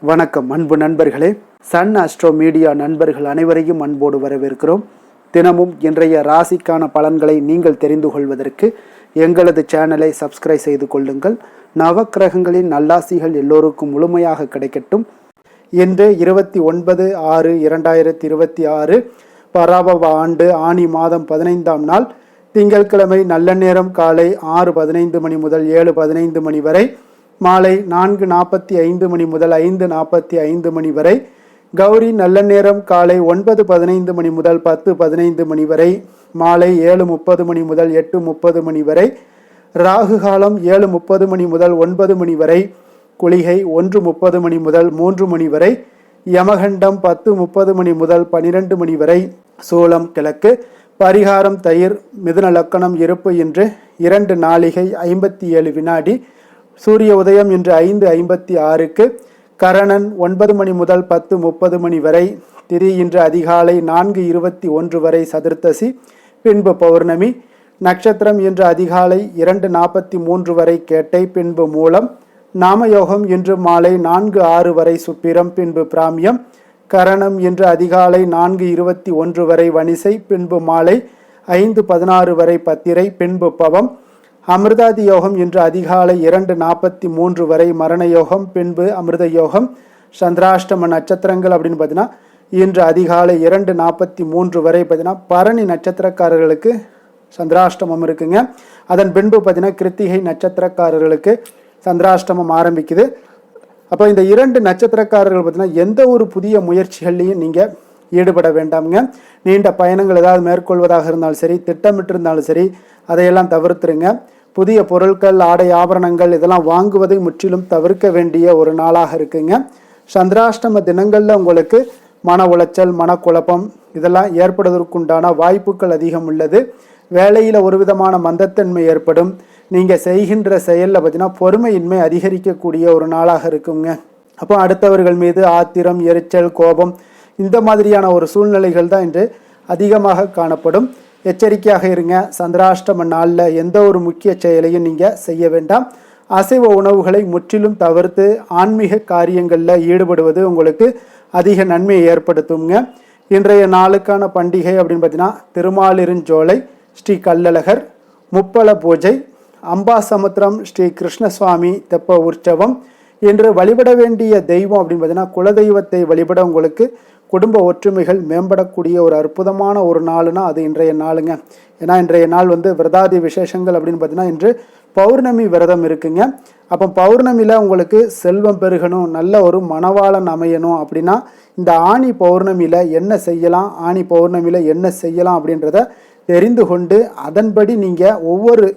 வணக்கம் அன்பு நண்பர்களே. சன் அஸ்ட்ரோ மீடியா நண்பர்கள் அனைவரையும் அன்போடு வரவேற்கிறோம். தினமும் இன்றைய ராசிக்கான பலன்களை நீங்கள் தெரிந்து கொள்வதற்கு எங்களது சேனலை சப்ஸ்கிரைப் செய்து கொள்ளுங்கள். நவக்கிரகங்களின் நல்லாசிகள் எல்லோருக்கும் முழுமையாக கிடைக்கட்டும். இன்று 29/6/2026 பராபவ ஆண்டு ஆனி மாதம் 15ஆம் நாள் திங்கட்கிழமை. நல்ல நேரம் காலை 6:15 மணி முதல் 7:15 மணி வரை, மாலை 4:45 மணி முதல் 5:45 மணி வரை. கௌரி நல்ல நேரம் காலை 9:15 மணி முதல் 10:15 மணி வரை, மாலை 7:30 மணி முதல் 8:30 மணி வரை. ராகு காலம் 7:30 மணி முதல் 9 மணி வரை. குளிகை 1:30 மணி முதல் 3 மணி வரை. யமகண்டம் 10:30 மணி முதல் 12 மணி வரை. சூலம் கிழக்கு. பரிகாரம் தயிர். மிதுன லக்கணம் இருப்பு இன்று 2 நாழிகை 57 வினாடி. சூரிய உதயம் இன்று 5:56க்கு. கரணன் 9 மணி முதல் 10:30 மணி வரை. திதி இன்று அதிகாலை 4:21 வரை சதுர்த்தசி, பின்பு பௌர்ணமி. நட்சத்திரம் இன்று அதிகாலை 2:43 வரை கேட்டை, பின்பு மூலம். நாமயோகம் இன்று மாலை 4:06 வரை சுப்பிரம், பின்பு பிராமியம். கரணம் இன்று அதிகாலை 4:21 வரை வணிசை, பின்பு மாலை 5:16 வரை பத்திரை, பின்பு பவம். அமிர்தாதி யோகம் இன்று அதிகாலை 2:43 வரை மரண யோகம், பின்பு அமிர்த யோகம். சந்திராஷ்டம நட்சத்திரங்கள் அப்படின்னு பார்த்தீங்கன்னா இன்று அதிகாலை 2:43 வரை பார்த்தீங்கன்னா பரணி நட்சத்திரக்காரர்களுக்கு சந்திராஷ்டமம் இருக்குங்க. அதன் பின்பு பார்த்தீங்கன்னா கிருத்திகை நட்சத்திரக்காரர்களுக்கு சந்திராஷ்டமம் ஆரம்பிக்குது. அப்போ இந்த 2 நட்சத்திரக்காரர்கள் பார்த்தீங்கன்னா எந்த ஒரு புதிய முயற்சிகள்லையும் நீங்கள் ஈடுபட வேண்டாமுங்க. நீண்ட பயணங்கள் ஏதாவது மேற்கொள்வதாக இருந்தாலும் சரி, திட்டமிட்டிருந்தாலும் சரி, அதையெல்லாம் தவிர்த்துருங்க. புதிய பொருட்கள், ஆடை ஆபரணங்கள் இதெல்லாம் வாங்குவதை முற்றிலும் தவிர்க்க வேண்டிய ஒரு நாளாக இருக்குங்க. சந்திராஷ்டம தினங்களில் உங்களுக்கு மன உளைச்சல், மனக்குழப்பம் இதெல்லாம் ஏற்படுவதற்குண்டான வாய்ப்புகள் அதிகம் உள்ளது. வேலையில் ஒரு விதமான மந்தத்தன்மை ஏற்படும். நீங்கள் செய்கின்ற செயலில் பார்த்தீங்கன்னா பொறுமையின்மை அதிகரிக்கக்கூடிய ஒரு நாளாக இருக்குங்க. அப்போ அடுத்தவர்கள் மீது ஆத்திரம், எரிச்சல், கோபம் இந்த மாதிரியான ஒரு சூழ்நிலைகள் தான் இன்று அதிகமாக காணப்படும். எச்சரிக்கையாக இருங்க. சந்திராஷ்டம நாளில் எந்த ஒரு முக்கிய செயலையும் நீங்கள் செய்ய வேண்டாம். அசைவ உணவுகளை முற்றிலும் தவிர்த்து ஆன்மீக காரியங்களில் ஈடுபடுவது உங்களுக்கு அதிக நன்மையை ஏற்படுத்துங்க. இன்றைய நாளுக்கான பண்டிகை அப்படின்னு பார்த்தீங்கன்னா திருமாலிருஞ்சோலை, ஸ்ரீ கள்ளழகர், முப்பல பூஜை, அம்பாசமுத்திரம் ஸ்ரீ கிருஷ்ணசுவாமி தெப்ப உற்சவம். இன்று வழிபட வேண்டிய தெய்வம் அப்படின்னு பார்த்தீங்கன்னா குலதெய்வத்தை வழிபட உங்களுக்கு குடும்ப ஒற்றுமைகள் மேம்படக்கூடிய ஒரு அற்புதமான ஒரு நாளுனா அது இன்றைய நாளுங்க. ஏன்னா இன்றைய நாள் விரதாதி விசேஷங்கள் அப்படின்னு பார்த்தீங்கன்னா இன்று பௌர்ணமி விரதம் இருக்குங்க. அப்போ பௌர்ணமியில் உங்களுக்கு செல்வம் பெருகணும், நல்ல ஒரு மணவாளன் அமையணும் அப்படின்னா இந்த ஆணி பௌர்ணமியில் என்ன செய்யலாம், ஆணி பௌர்ணமியில் என்ன செய்யலாம் அப்படின்றத தெரிந்து கொண்டு அதன்படி நீங்கள் ஒவ்வொரு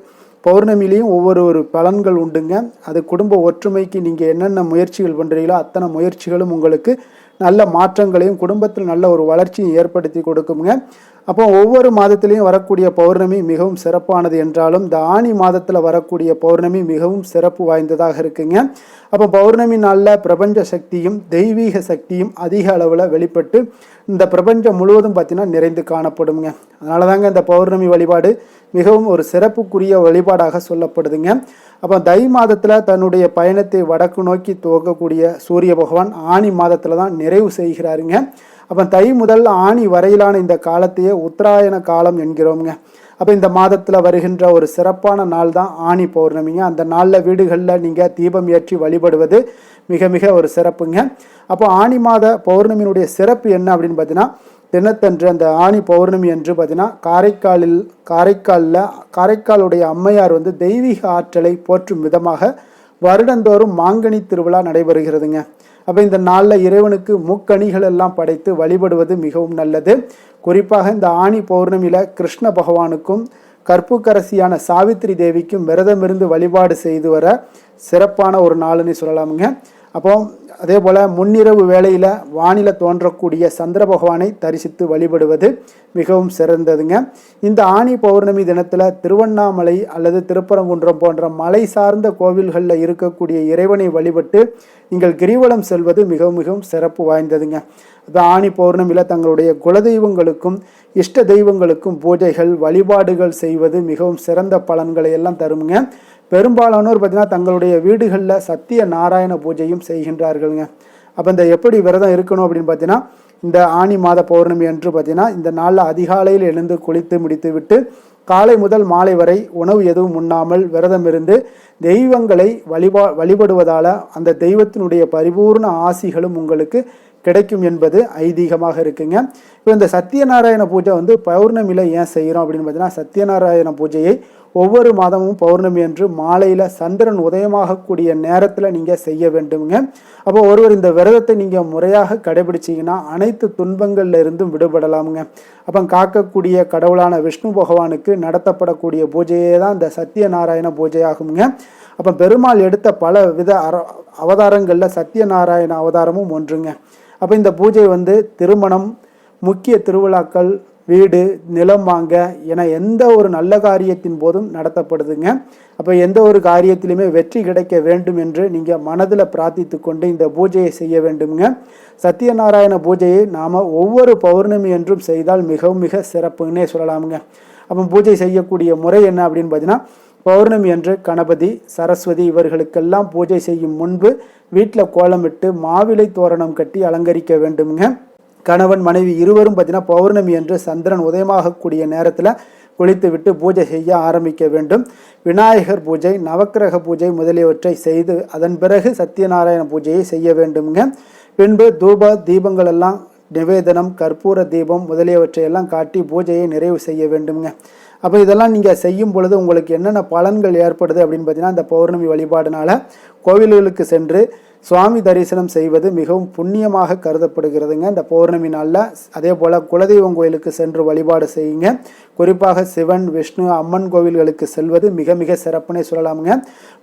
பௌர்ணமிலையும் ஒவ்வொரு பலன்கள் உண்டுங்க. அது குடும்ப ஒற்றுமைக்கு நீங்கள் என்னென்ன முயற்சிகள் பண்ணுறீங்களோ அத்தனை முயற்சிகளும் உங்களுக்கு நல்ல மாற்றங்களையும் குடும்பத்தில் நல்ல ஒரு வளர்ச்சியை ஏற்படுத்தி கொடுக்குங்க. அப்போ ஒவ்வொரு மாதத்திலையும் வரக்கூடிய பௌர்ணமி மிகவும் சிறப்பானது என்றாலும் இந்த ஆணி மாதத்தில் வரக்கூடிய பௌர்ணமி மிகவும் சிறப்பு வாய்ந்ததாக இருக்குங்க. அப்போ பௌர்ணமி நாளில் பிரபஞ்ச சக்தியும் தெய்வீக சக்தியும் அதிக அளவில் வெளிப்பட்டு இந்த பிரபஞ்சம் முழுவதும் பார்த்தீங்கன்னா நிறைந்து காணப்படுங்க. அதனால தாங்க இந்த பௌர்ணமி வழிபாடு மிகவும் ஒரு சிறப்புக்குரிய வழிபாடாக சொல்லப்படுதுங்க. அப்போ தை மாதத்தில் தன்னுடைய பயணத்தை வடக்கு நோக்கி துவக்கக்கூடிய சூரிய பகவான் ஆணி மாதத்தில் தான் நிறைவு செய்கிறாருங்க. அப்போ தை முதல் ஆணி வரையிலான இந்த காலத்தையே உத்தராயண காலம் என்கிறோங்க. அப்போ இந்த மாதத்தில் வருகின்ற ஒரு சிறப்பான நாள் தான் ஆணி பௌர்ணமிங்க. அந்த நாளில் வீடுகளில் நீங்கள் தீபம் ஏற்றி வழிபடுவது மிக மிக ஒரு சிறப்புங்க. அப்போ ஆணி மாத பௌர்ணமியினுடைய சிறப்பு என்ன அப்படின்னு பார்த்தீங்கன்னா தினத்தன்று அந்த ஆணி பௌர்ணமி என்று பார்த்தீங்கன்னா காரைக்காலுடைய அம்மையார் தெய்வீக ஆற்றலை போற்றும் விதமாக வருடந்தோறும் மாங்கனி திருவிழா நடைபெறுகிறதுங்க. அப்போ இந்த நாளில் இறைவனுக்கு முக்கணிகள் எல்லாம் படைத்து வழிபடுவது மிகவும் நல்லது. குறிப்பாக இந்த ஆணி பௌர்ணமியில் கிருஷ்ண பகவானுக்கும் கற்புக்கரசியான சாவித்திரி தேவிக்கும் விரதமிருந்து வழிபாடு செய்து வர சிறப்பான ஒரு நாளுன்னு சொல்லலாமுங்க. அப்போ அதே போல் முன்னிரவு வேளையில் வானில தோன்றக்கூடிய சந்திர பகவானை தரிசித்து வழிபடுவது மிகவும் சிறந்ததுங்க. இந்த ஆணி பௌர்ணமி தினத்தில் திருவண்ணாமலை அல்லது திருப்பரங்குன்றம் போன்ற மலை சார்ந்த கோவில்களில் இருக்கக்கூடிய இறைவனை வழிபட்டு நீங்கள் கிரிவலம் செல்வது மிகவும் மிகவும் சிறப்பு வாய்ந்ததுங்க. இப்போ ஆணி பௌர்ணமியில் தங்களுடைய குலதெய்வங்களுக்கும் இஷ்ட தெய்வங்களுக்கும் பூஜைகள் வழிபாடுகள் செய்வது மிகவும் சிறந்த பலன்களை எல்லாம் தருமுங்க. பெரும்பாலானோர் பார்த்தீங்கன்னா தங்களுடைய வீடுகளில் சத்திய நாராயண பூஜையும் செய்கின்றார்களுங்க. அப்போ இந்த எப்படி விரதம் இருக்கணும் அப்படின்னு பார்த்தீங்கன்னா, இந்த ஆனி மாத பௌர்ணமி அன்று பார்த்தீங்கன்னா இந்த நாளில் அதிகாலையில் எழுந்து குளித்து முடித்து விட்டு காலை முதல் மாலை வரை உணவு எதுவும் உண்ணாமல் விரதம் இருந்து தெய்வங்களை வழிபடுவதால் அந்த தெய்வத்தினுடைய பரிபூர்ண ஆசிகளும் உங்களுக்கு கிடைக்கும் என்பது ஐதீகமாக இருக்குங்க. இப்போ இந்த சத்யநாராயண பூஜை வந்து பௌர்ணமியில் ஏன் செய்கிறோம் அப்படின்னு பார்த்தீங்கன்னா, சத்யநாராயண பூஜையை ஒவ்வொரு மாதமும் பௌர்ணமி அன்று மாலையில் சந்திரன் உதயமாகக்கூடிய நேரத்தில் நீங்கள் செய்ய வேண்டுங்க. அப்போ ஒருவர் இந்த விரதத்தை நீங்கள் முறையாக கடைபிடிச்சிங்கன்னா அனைத்து துன்பங்கள்ல இருந்தும் விடுபடலாமுங்க. அப்போ காக்கக்கூடிய கடவுளான விஷ்ணு பகவானுக்கு நடத்தப்படக்கூடிய பூஜையே தான் இந்த சத்யநாராயண பூஜை ஆகுங்க. அப்போ பெருமாள் எடுத்த பல வித அவதாரங்களில் சத்யநாராயண அவதாரமும் ஒன்றுங்க. அப்போ இந்த பூஜை வந்து திருமணம், முக்கிய திருவிழாக்கள், வீடு, நிலம் வாங்க என எந்த ஒரு நல்ல காரியத்தின் போதும் நடத்தப்படுதுங்க. அப்போ எந்த ஒரு காரியத்திலுமே வெற்றி கிடைக்க வேண்டும் என்று நீங்கள் மனதில் பிரார்த்தித்து கொண்டு இந்த பூஜையை செய்ய வேண்டுங்க. சத்யநாராயண பூஜையை நாம் ஒவ்வொரு பௌர்ணமி என்றும் செய்தால் மிகவும் மிக சிறப்புன்னே சொல்லலாமுங்க. அப்போ பூஜை செய்யக்கூடிய முறை என்ன அப்படின்னு பார்த்தீங்கன்னா, பௌர்ணமி அன்று கணபதி, சரஸ்வதி இவர்களுக்கெல்லாம் பூஜை செய்யும் முன்பு வீட்டில் கோலமிட்டு மாவிலை தோரணம் கட்டி அலங்கரிக்க வேண்டுங்க. கணவன் மனைவி இருவரும் பார்த்தீங்கன்னா பௌர்ணமி அன்று சந்திரன் உதயமாகக்கூடிய நேரத்தில் குளித்து விட்டு பூஜை செய்ய ஆரம்பிக்க வேண்டும். விநாயகர் பூஜை, நவக்கிரக பூஜை முதலியவற்றை செய்து அதன் பிறகு சத்யநாராயண பூஜையை செய்ய வேண்டுங்க. பின்பு தூப தீபங்கள் எல்லாம் நிவேதனம், கற்பூர தீபம் முதலியவற்றையெல்லாம் காட்டி பூஜையை நிறைவு செய்ய வேண்டுங்க. அப்போ இதெல்லாம் நீங்கள் செய்யும் பொழுது உங்களுக்கு என்னென்ன பலன்கள் ஏற்படுது அப்படின்னு பார்த்தீங்கன்னா, இந்த பௌர்ணமி வழிபாடுனால கோவில்களுக்கு சென்று சுவாமி தரிசனம் செய்வது மிகவும் புண்ணியமாக கருதப்படுகிறதுங்க இந்த பௌர்ணமி நாளில். அதே போல் குலதெய்வம் கோயிலுக்கு சென்று வழிபாடு செய்யுங்க. குறிப்பாக சிவன், விஷ்ணு, அம்மன் கோவில்களுக்கு செல்வது மிக மிக சிறப்புனே சொல்லலாமுங்க.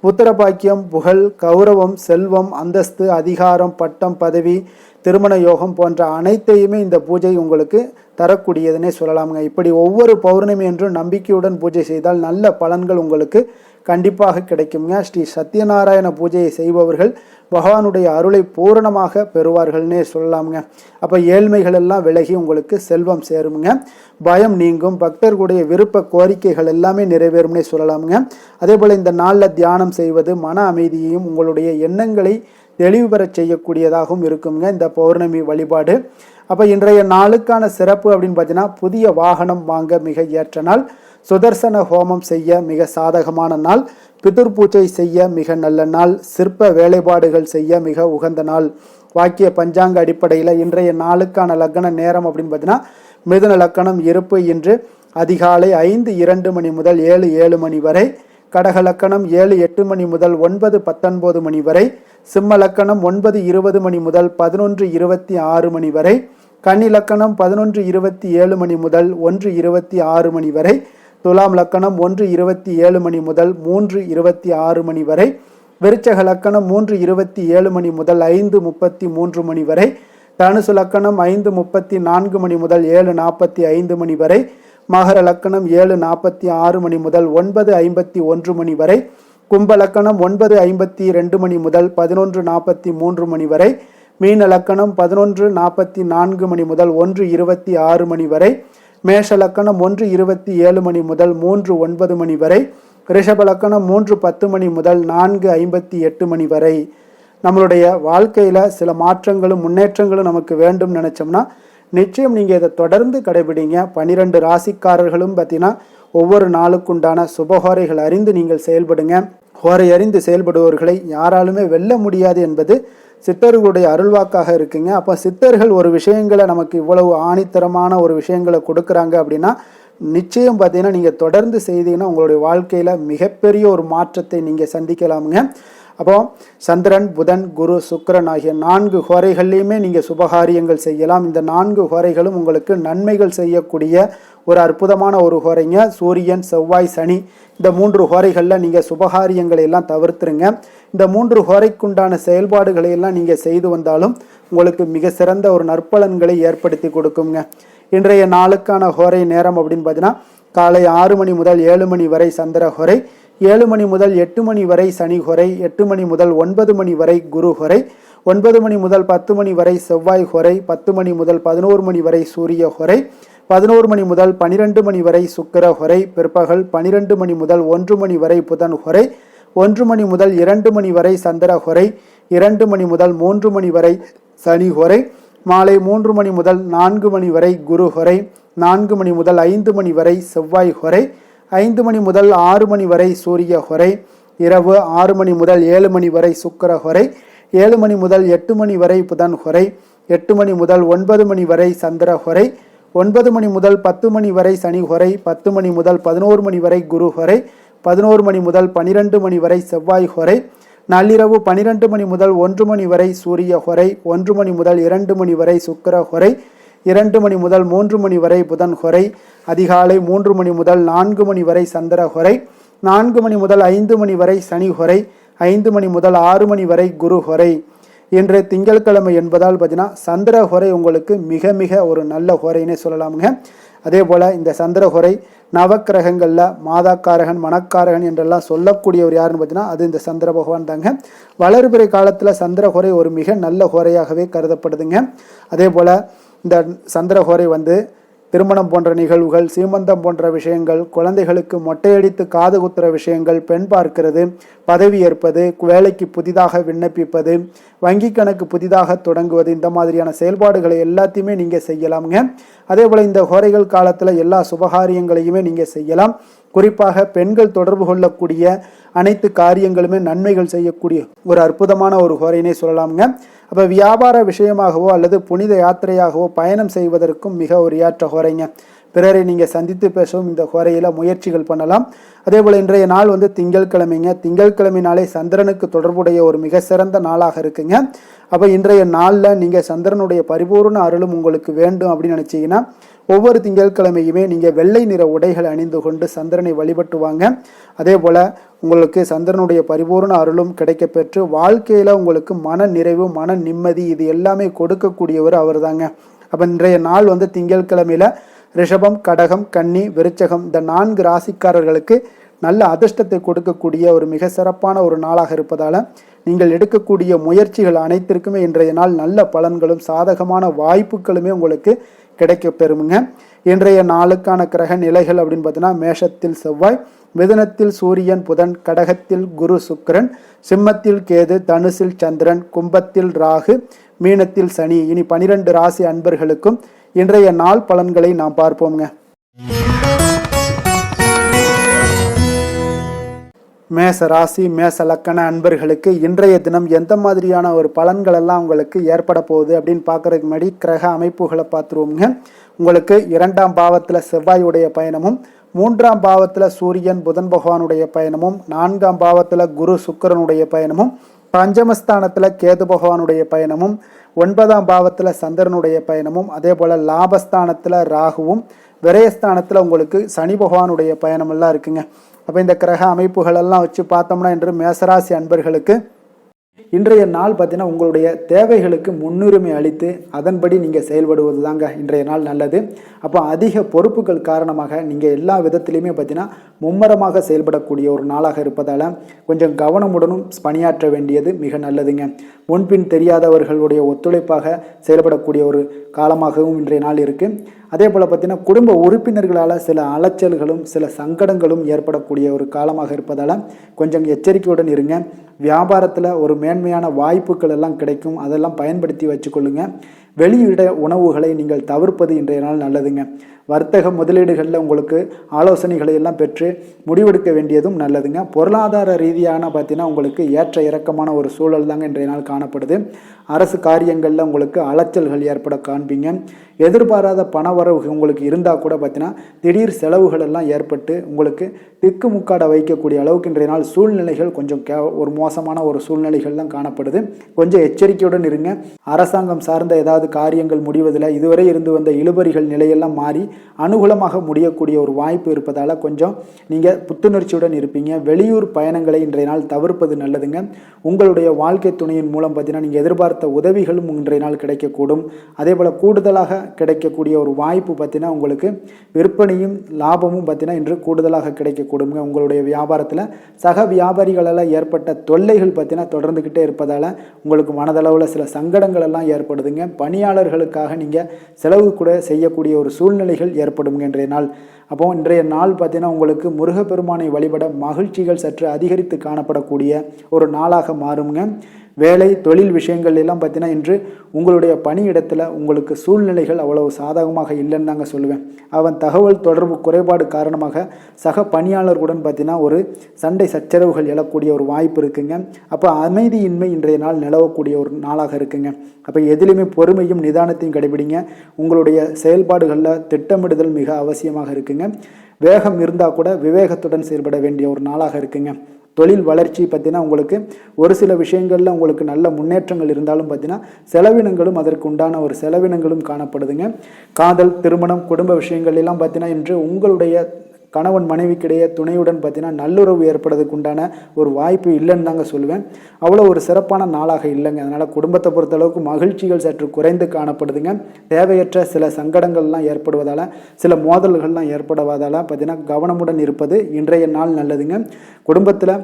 புத்திர பாக்கியம், புகழ், கௌரவம், செல்வம், அந்தஸ்து, அதிகாரம், பட்டம், பதவி, திருமண யோகம் போன்ற அனைத்தையுமே இந்த பூஜை உங்களுக்கு தரக்கூடியதுன்னே சொல்லலாமுங்க. இப்படி ஒவ்வொரு பௌர்ணமி என்றும் நம்பிக்கையுடன் பூஜை செய்தால் நல்ல பலன்கள் உங்களுக்கு கண்டிப்பாக கிடைக்குங்க. ஸ்ரீ சத்யநாராயண பூஜையை செய்பவர்கள் பகவானுடைய அருளை பூரணமாக பெறுவார்கள்னே சொல்லலாமுங்க. அப்போ ஏழ்மைகள் எல்லாம் விலகி உங்களுக்கு செல்வம் சேருமுங்க, பயம் நீங்கும், பக்தர்களுடைய விருப்ப கோரிக்கைகள் எல்லாமே நிறைவேறும்னே சொல்லலாமுங்க. அதே போல் இந்த நாளில் தியானம் செய்வது மன அமைதியையும் உங்களுடைய எண்ணங்களை தெளிவு பெற செய்யக்கூடியதாகவும் இருக்குங்க இந்த பௌர்ணமி வழிபாடு. அப்போ இன்றைய நாளுக்கான சிறப்பு அப்படின்னு பார்த்தீங்கன்னா, புதிய வாகனம் வாங்க மிக ஏற்ற நாள், சுதர்சன ஹோமம் செய்ய மிக சாதகமான நாள், பிதுர் பூஜை செய்ய மிக நல்ல நாள், சிற்ப வேலைப்பாடுகள் செய்ய மிக உகந்த நாள். வாக்கிய பஞ்சாங்க அடிப்படையில் இன்றைய நாளுக்கான லக்கண நேரம் அப்படின்னு பார்த்தீங்கன்னா, மிதுன லக்கணம் இருப்பு இன்று அதிகாலை 5:02 மணி முதல் 7:07 மணி வரை, கடக லக்கணம் 7:08 மணி முதல் 9:19 மணி வரை, சிம்ம லக்கணம் 9:20 மணி முதல் 11:26 மணி வரை, கன்னி லக்கணம் 11:27 மணி முதல் 1:26 மணி வரை, துலாம் லக்கணம் 1:27 மணி முதல் 3:26 மணி வரை, விருச்சக லக்கணம் 3:27 மணி முதல் 5:33 மணி வரை, தனுசு லக்கணம் 5:34 மணி முதல் 7:45 மணி வரை, மகர லக்கணம் 7:46 மணி முதல் 9:51 மணி வரை, கும்ப லக்கணம் 9:52 மணி முதல் 11:43 மணி வரை, மீன லக்கணம் 11:44 மணி முதல் 1:26 மணி வரை, மேஷ லக்கணம் 1:27 மணி முதல் 3:09 மணி வரை, ரிஷப லக்கணம் 3:10 மணி முதல் 4:58 மணி வரை. நம்மளுடைய வாழ்க்கையில் சில மாற்றங்களும் முன்னேற்றங்களும் நமக்கு வேண்டும் நினச்சோம்னா நிச்சயம் நீங்கள் இதை தொடர்ந்து கடைபிடிங்க. 12 ராசிக்காரர்களும் பார்த்தீங்கன்னா ஒவ்வொரு நாளுக்குண்டான சுபஹோரைகள் அறிந்து நீங்கள் செயல்படுங்க. ஹோரை அறிந்து செயல்படுபவர்களை யாராலுமே வெல்ல முடியாது என்பது சித்தர்களுடைய அருள்வாக்காக இருக்குங்க. அப்போ சித்தர்கள் ஒரு விஷயங்களை நமக்கு இவ்வளவு ஆணித்தரமான ஒரு விஷயங்களை கொடுக்குறாங்க அப்படின்னா நிச்சயம் பார்த்தீங்கன்னா நீங்கள் தொடர்ந்து செய்தீங்கன்னா உங்களுடைய வாழ்க்கையில் மிகப்பெரிய ஒரு மாற்றத்தை நீங்கள் சந்திக்கலாமுங்க. அப்போ சந்திரன், புதன், குரு, சுக்கிரன் ஆகிய 4 ஹோரைகள்லையுமே நீங்கள் சுபகாரியங்கள் செய்யலாம். இந்த 4 ஹோரைகளும் உங்களுக்கு நன்மைகள் செய்யக்கூடிய ஒரு அற்புதமான ஒரு ஹோரைங்க. சூரியன், செவ்வாய், சனி இந்த 3 ஹோரைகளில் நீங்கள் சுபகாரியங்களை எல்லாம் தவிர்த்துருங்க. இந்த 3 ஹோரைக்குண்டான செயல்பாடுகளை எல்லாம் நீங்கள் செய்து வந்தாலும் உங்களுக்கு மிக சிறந்த ஒரு நற்பலன்களை ஏற்படுத்தி கொடுக்குங்க. இன்றைய நாளுக்கான ஹோரை நேரம் அப்படின்னு பார்த்தீங்கன்னா, காலை 6 மணி முதல் 7 மணி வரை சந்திர ஹோரை, 7 மணி முதல் 8 மணி வரை சனி ஹோரை, 8 மணி முதல் 9 மணி வரை குரு ஹோரை, 9 மணி முதல் 10 மணி வரை செவ்வாய் ஹோரை, 10 மணி முதல் 11 மணி வரை சூரிய ஹோரை, 11 மணி முதல் 12 மணி வரை சுக்கிர ஹோரை, பிற்பகல் 12 மணி முதல் 1 மணி வரை புதன் ஹோரை, 1 மணி முதல் 2 மணி வரை சந்திரஹொரை, 2 மணி முதல் 3 மணி வரை சனிஹொரை, மாலை 3 மணி முதல் 4 மணி வரை குருஹொரை, 4 மணி முதல் 5 மணி வரை செவ்வாய் ஹொரை, 5 மணி முதல் 6 மணி வரை சூரிய ஹொரை, இரவு 6 மணி முதல் 7 மணி வரை சுக்கிர ஹொரை, 7 மணி முதல் 8 மணி வரை புதன் ஹொரை, 8 மணி முதல் 9 மணி வரை சந்திர ஹொரை, 9 மணி முதல் 10 மணி வரை சனி ஹொரை, 10 மணி முதல் 11 மணி வரை குரு ஹொரை, 11 மணி முதல் 12 மணி வரை செவ்வாய் ஹொரை, நள்ளிரவு 12 மணி முதல் 1 மணி வரை சூரிய ஹொரை, 1 மணி முதல் 2 மணி வரை சுக்கிர ஹொரை, 2 மணி முதல் 3 மணி வரை புதன் ஹொரை, அதிகாலை 3 மணி முதல் 4 மணி வரை சந்திர ஹொரை, 4 மணி முதல் 5 மணி வரை சனி ஹொரை, 5 மணி முதல் 6 மணி வரை குரு ஹொரை. இன்று திங்கட்கிழமை என்பதால் பார்த்தீங்கன்னா சந்திர ஹொரை உங்களுக்கு மிக மிக ஒரு நல்ல ஹொரைன்னே சொல்லலாமுங்க. அதே போல் இந்த சந்திர ஹொரை நவக்கிரகங்களில் மாதாக்காரகன் மணக்காரகன் என்றெல்லாம் சொல்லக்கூடியவர் யாருன்னு பார்த்தீங்கன்னா அது இந்த சந்திர பகவான் தாங்க. வளர்பிறை காலத்தில் சந்திர ஹொரை ஒரு மிக நல்ல ஹொரையாகவே கருதப்படுதுங்க. அதே போல் இந்த சந்திர ஹொரை திருமணம் போன்ற நிகழ்வுகள், சீமந்தம் போன்ற விஷயங்கள், குழந்தைகளுக்கு மொட்டையடித்து காது குத்துற விஷயங்கள், பெண் பார்க்கிறது, பதவி ஏற்பது, வேலைக்கு புதிதாக விண்ணப்பிப்பது, வங்கி கணக்கு புதிதாக தொடங்குவது, இந்த மாதிரியான செயல்பாடுகளை எல்லாத்தையுமே நீங்கள் செய்யலாமுங்க. அதே போல் இந்த ஹோரைகள் காலத்தில் எல்லா சுபகாரியங்களையுமே நீங்கள் செய்யலாம். குறிப்பாக பெண்கள் தொடர்பு கொள்ளக்கூடிய அனைத்து காரியங்களுமே நன்மைகள் செய்யக்கூடிய ஒரு அற்புதமான ஒரு ஹோரைனே சொல்லலாமுங்க. அப்போ வியாபார விஷயமாகவோ அல்லது புனித யாத்திரையாகவோ பயணம் செய்வதற்கும் மிக ஒரு ஏற்ற ஹோரைங்க. பிறரை நீங்கள் சந்தித்து பேசவும் இந்த ஹோரையில் முயற்சிகள் பண்ணலாம். அதே போல் இன்றைய நாள் திங்கட்கிழமைங்க. திங்கட்கிழமைனாலே சந்திரனுக்கு தொடர்புடைய ஒரு மிக சிறந்த நாளாக இருக்குங்க. அப்போ இன்றைய நாளில் நீங்கள் சந்திரனுடைய பரிபூர்ண அருளும் உங்களுக்கு வேண்டும் அப்படின்னு நினச்சிங்கன்னா ஒவ்வொரு திங்கட்கிழமையுமே நீங்கள் வெள்ளை நிற உடைகள் அணிந்து கொண்டு சந்திரனை வழிபட்டு வாங்க. அதே போல் உங்களுக்கு சந்திரனுடைய பரிபூர்ண அருளும் கிடைக்க பெற்று வாழ்க்கையில் உங்களுக்கு மன நிறைவு, மன நிம்மதி இது எல்லாமே கொடுக்கக்கூடியவர் அவர் தாங்க. அப்போ இன்றைய நாள் திங்கட்கிழமையில் ரிஷபம், கடகம், கன்னி, விருச்சகம் இந்த 4 ராசிக்காரர்களுக்கு நல்ல அதிர்ஷ்டத்தை கொடுக்கக்கூடிய ஒரு மிக சிறப்பான ஒரு நாளாக இருப்பதால் நீங்கள் எடுக்கக்கூடிய முயற்சிகள் அனைத்திற்குமே இன்றைய நாள் நல்ல பலன்களும் சாதகமான வாய்ப்புகளுமே உங்களுக்கு கிடைக்க பெறுமுங்க. இன்றைய நாளுக்கான கிரக நிலைகள் அப்படின்னு பார்த்தீங்கன்னா மேஷத்தில் செவ்வாய், மிதுனத்தில் சூரியன் புதன், கடகத்தில் குரு சுக்கிரன், சிம்மத்தில் கேது, தனுசில் சந்திரன், கும்பத்தில் ராகு, மீனத்தில் சனி. இனி 12 ராசி அன்பர்களுக்கும் இன்றைய நாள் பலன்களை நாம் பார்ப்போம்ங்க. மேச ராசி மேச லக்கண அன்பர்களுக்கு இன்றைய தினம் எந்த மாதிரியான ஒரு பலன்கள் எல்லாம் உங்களுக்கு ஏற்பட போகுது அப்படின்னு பார்க்கறதுக்கு முன்னாடி கிரக அமைப்புகளை பார்த்துருவோங்க. உங்களுக்கு 2ஆம் பாவத்தில் செவ்வாயுடைய பயணமும், 3ஆம் பாவத்தில் சூரியன் புதன் பகவானுடைய பயணமும், 4ஆம் பாவத்தில் குரு சுக்கிரனுடைய பயணமும், பஞ்சமஸ்தானத்தில் கேது பகவானுடைய பயணமும், 9ஆம் பாவத்தில் சந்திரனுடைய பயணமும், அதே போல் லாபஸ்தானத்தில் ராகுவும், விரயஸ்தானத்தில் உங்களுக்கு சனி பகவானுடைய பயணமெல்லாம் இருக்குங்க. அப்போ இந்த கிரக அமைப்புகள் எல்லாம் வச்சு பார்த்தோம்னா இன்று மேசராசி அன்பர்களுக்கு இன்றைய நாள் பார்த்தீங்கன்னா உங்களுடைய தேவைகளுக்கு முன்னுரிமை அளித்து அதன்படி நீங்கள் செயல்படுவது தாங்க இன்றைய நாள் நல்லது. அப்போ அதிக பொறுப்புகள் காரணமாக நீங்கள் எல்லா விதத்திலையுமே பார்த்தீங்கன்னா மும்மரமாக செயல்படக்கூடிய ஒரு நாளாக இருப்பதால் கொஞ்சம் கவனமுடனும் பணியாற்ற வேண்டியது மிக நல்லதுங்க. முன்பின் தெரியாதவர்களுடைய ஒத்துழைப்பாக செயல்படக்கூடிய ஒரு காலமாகவும் இன்றைய நாள் இருக்குது. அதே போல் பார்த்தீங்கன்னா குடும்ப உறுப்பினர்களால் சில அலைச்சல்களும் சில சங்கடங்களும் ஏற்படக்கூடிய ஒரு காலமாக இருப்பதால் கொஞ்சம் எச்சரிக்கையுடன் இருங்க. வியாபாரத்தில் ஒரு மேன்மையான வாய்ப்புகள் எல்லாம் கிடைக்கும், அதெல்லாம் பயன்படுத்தி வச்சுக்கொள்ளுங்க. வெளியிட உணவுகளை நீங்கள் தவிர்ப்பது இன்றைய நாள் நல்லதுங்க. வர்த்தக முதலீடுகளில் உங்களுக்கு ஆலோசனைகளை எல்லாம் பெற்று முடிவெடுக்க வேண்டியதும் நல்லதுங்க. பொருளாதார ரீதியான பார்த்தீங்கன்னா உங்களுக்கு ஏற்ற இறக்கமான ஒரு சூழல் தாங்க இன்றைய நாள் காணப்படுது. அரசு காரியங்களில் உங்களுக்கு அலைச்சல்கள் ஏற்பட காண்பீங்க. எதிர்பாராத பணவரவு உங்களுக்கு இருந்தால் கூட பார்த்தீங்கன்னா திடீர் செலவுகள் எல்லாம் ஏற்பட்டு உங்களுக்கு திக்குமுக்காட வைக்கக்கூடிய அளவுக்கு இன்றைய நாள் சூழ்நிலைகள் கொஞ்சம் ஒரு மோசமான ஒரு சூழ்நிலைகள் தான் காணப்படுது. கொஞ்சம் எச்சரிக்கையுடன் இருங்க. அரசாங்கம் சார்ந்த ஏதாவது காரியங்கள் முடிவதில் இதுவரை இருந்து வந்த இழுபறிகள் நிலையெல்லாம் மாறி அனுகூலமாக முடியக்கூடிய ஒரு வாய்ப்பு இருப்பதால் கொஞ்சம் நீங்கள் புத்துணர்ச்சியுடன் இருப்பீங்க. வெளியூர் பயணங்களை இன்றைய நாள் தவிர்ப்பது நல்லதுங்க. உங்களுடைய வாழ்க்கை துணையின் மூலம் பார்த்தீங்கன்னா நீங்கள் எதிர்பார்த்த உதவிகளும் இன்றைய நாள் கிடைக்கக்கூடும். அதே போல் கூடுதலாக கிடைக்கக்கூடிய ஒரு வாய்ப்பு பார்த்தீங்கன்னா உங்களுக்கு விற்பனையும் லாபமும் பார்த்தீங்கன்னா இன்று கூடுதலாக கிடைக்கக்கூடுங்க. உங்களுடைய வியாபாரத்தில் சக வியாபாரிகளால் ஏற்பட்ட தொல்லைகள் பார்த்தீங்கன்னா தொடர்ந்துக்கிட்டே இருப்பதால் உங்களுக்கு மனதளவில் சில சங்கடங்கள் எல்லாம் ஏற்படுதுங்க. பணியாளர்களுக்காக நீங்கள் செலவு கூட செய்யக்கூடிய ஒரு சூழ்நிலைகள் ஏற்படும் இன்றைய நாள். அப்போ இன்றைய நாள் பார்த்தீங்கன்னா உங்களுக்கு முருகப்பெருமானை வழிபட மகிழ்ச்சிகள் சற்று அதிகரித்து காணப்படக்கூடிய ஒரு நாளாக மாறுங்க. வேலை தொழில் விஷயங்கள் எல்லாம் பார்த்தீங்கன்னா இன்று உங்களுடைய பணியிடத்தில் உங்களுக்கு சூழ்நிலைகள் அவ்வளவு சாதகமாக இல்லைன்னு தாங்க சொல்லுவேன். அவன் தகவல் தொடர்பு குறைபாடு காரணமாக சக பணியாளர்களுடன் பார்த்தீங்கன்னா ஒரு சண்டை சச்சரவுகள் எழக்கூடிய ஒரு வாய்ப்பு இருக்குங்க. அப்போ அமைதியின்மை இன்றைய நாள் நிலவக்கூடிய ஒரு நாளாக இருக்குங்க. அப்போ எதிலுமே பொறுமையும் நிதானத்தையும் கடைபிடிங்க. உங்களுடைய செயல்பாடுகளில் திட்டமிடுதல் மிக அவசியமாக இருக்குங்க. வேகம் இருந்தால் கூட விவேகத்துடன் செயல்பட வேண்டிய ஒரு நாளாக இருக்குங்க. தொழில் வளர்ச்சி பார்த்தீங்கன்னா உங்களுக்கு ஒரு சில விஷயங்களில் உங்களுக்கு நல்ல முன்னேற்றங்கள் இருந்தாலும் பார்த்தீங்கன்னா செலவினங்களும் அதற்கு உண்டான ஒரு செலவினங்களும் காணப்படுதுங்க. காதல், திருமணம், குடும்ப விஷயங்கள் எல்லாம் பார்த்தீங்கன்னா இன்று உங்களுடைய கணவன் மனைவிக்கிடையே துணையுடன் பார்த்தீங்கன்னா நல்லுறவு ஏற்படுறதுக்கு உண்டான ஒரு வாய்ப்பு இல்லைன்னு தாங்க சொல்லுவேன். அவ்வளோ ஒரு சிறப்பான நாளாக இல்லைங்க. அதனால் குடும்பத்தை பொறுத்தளவுக்கு மகிழ்ச்சிகள் சற்று குறைந்து காணப்படுதுங்க. தேவையற்ற சில சங்கடங்கள்லாம் ஏற்படுவதால், சில மோதல்கள்லாம் ஏற்படுவதால் பார்த்தீங்கன்னா கவனமுடன் இருப்பது இன்றைய நாள் நல்லதுங்க. குடும்பத்தில்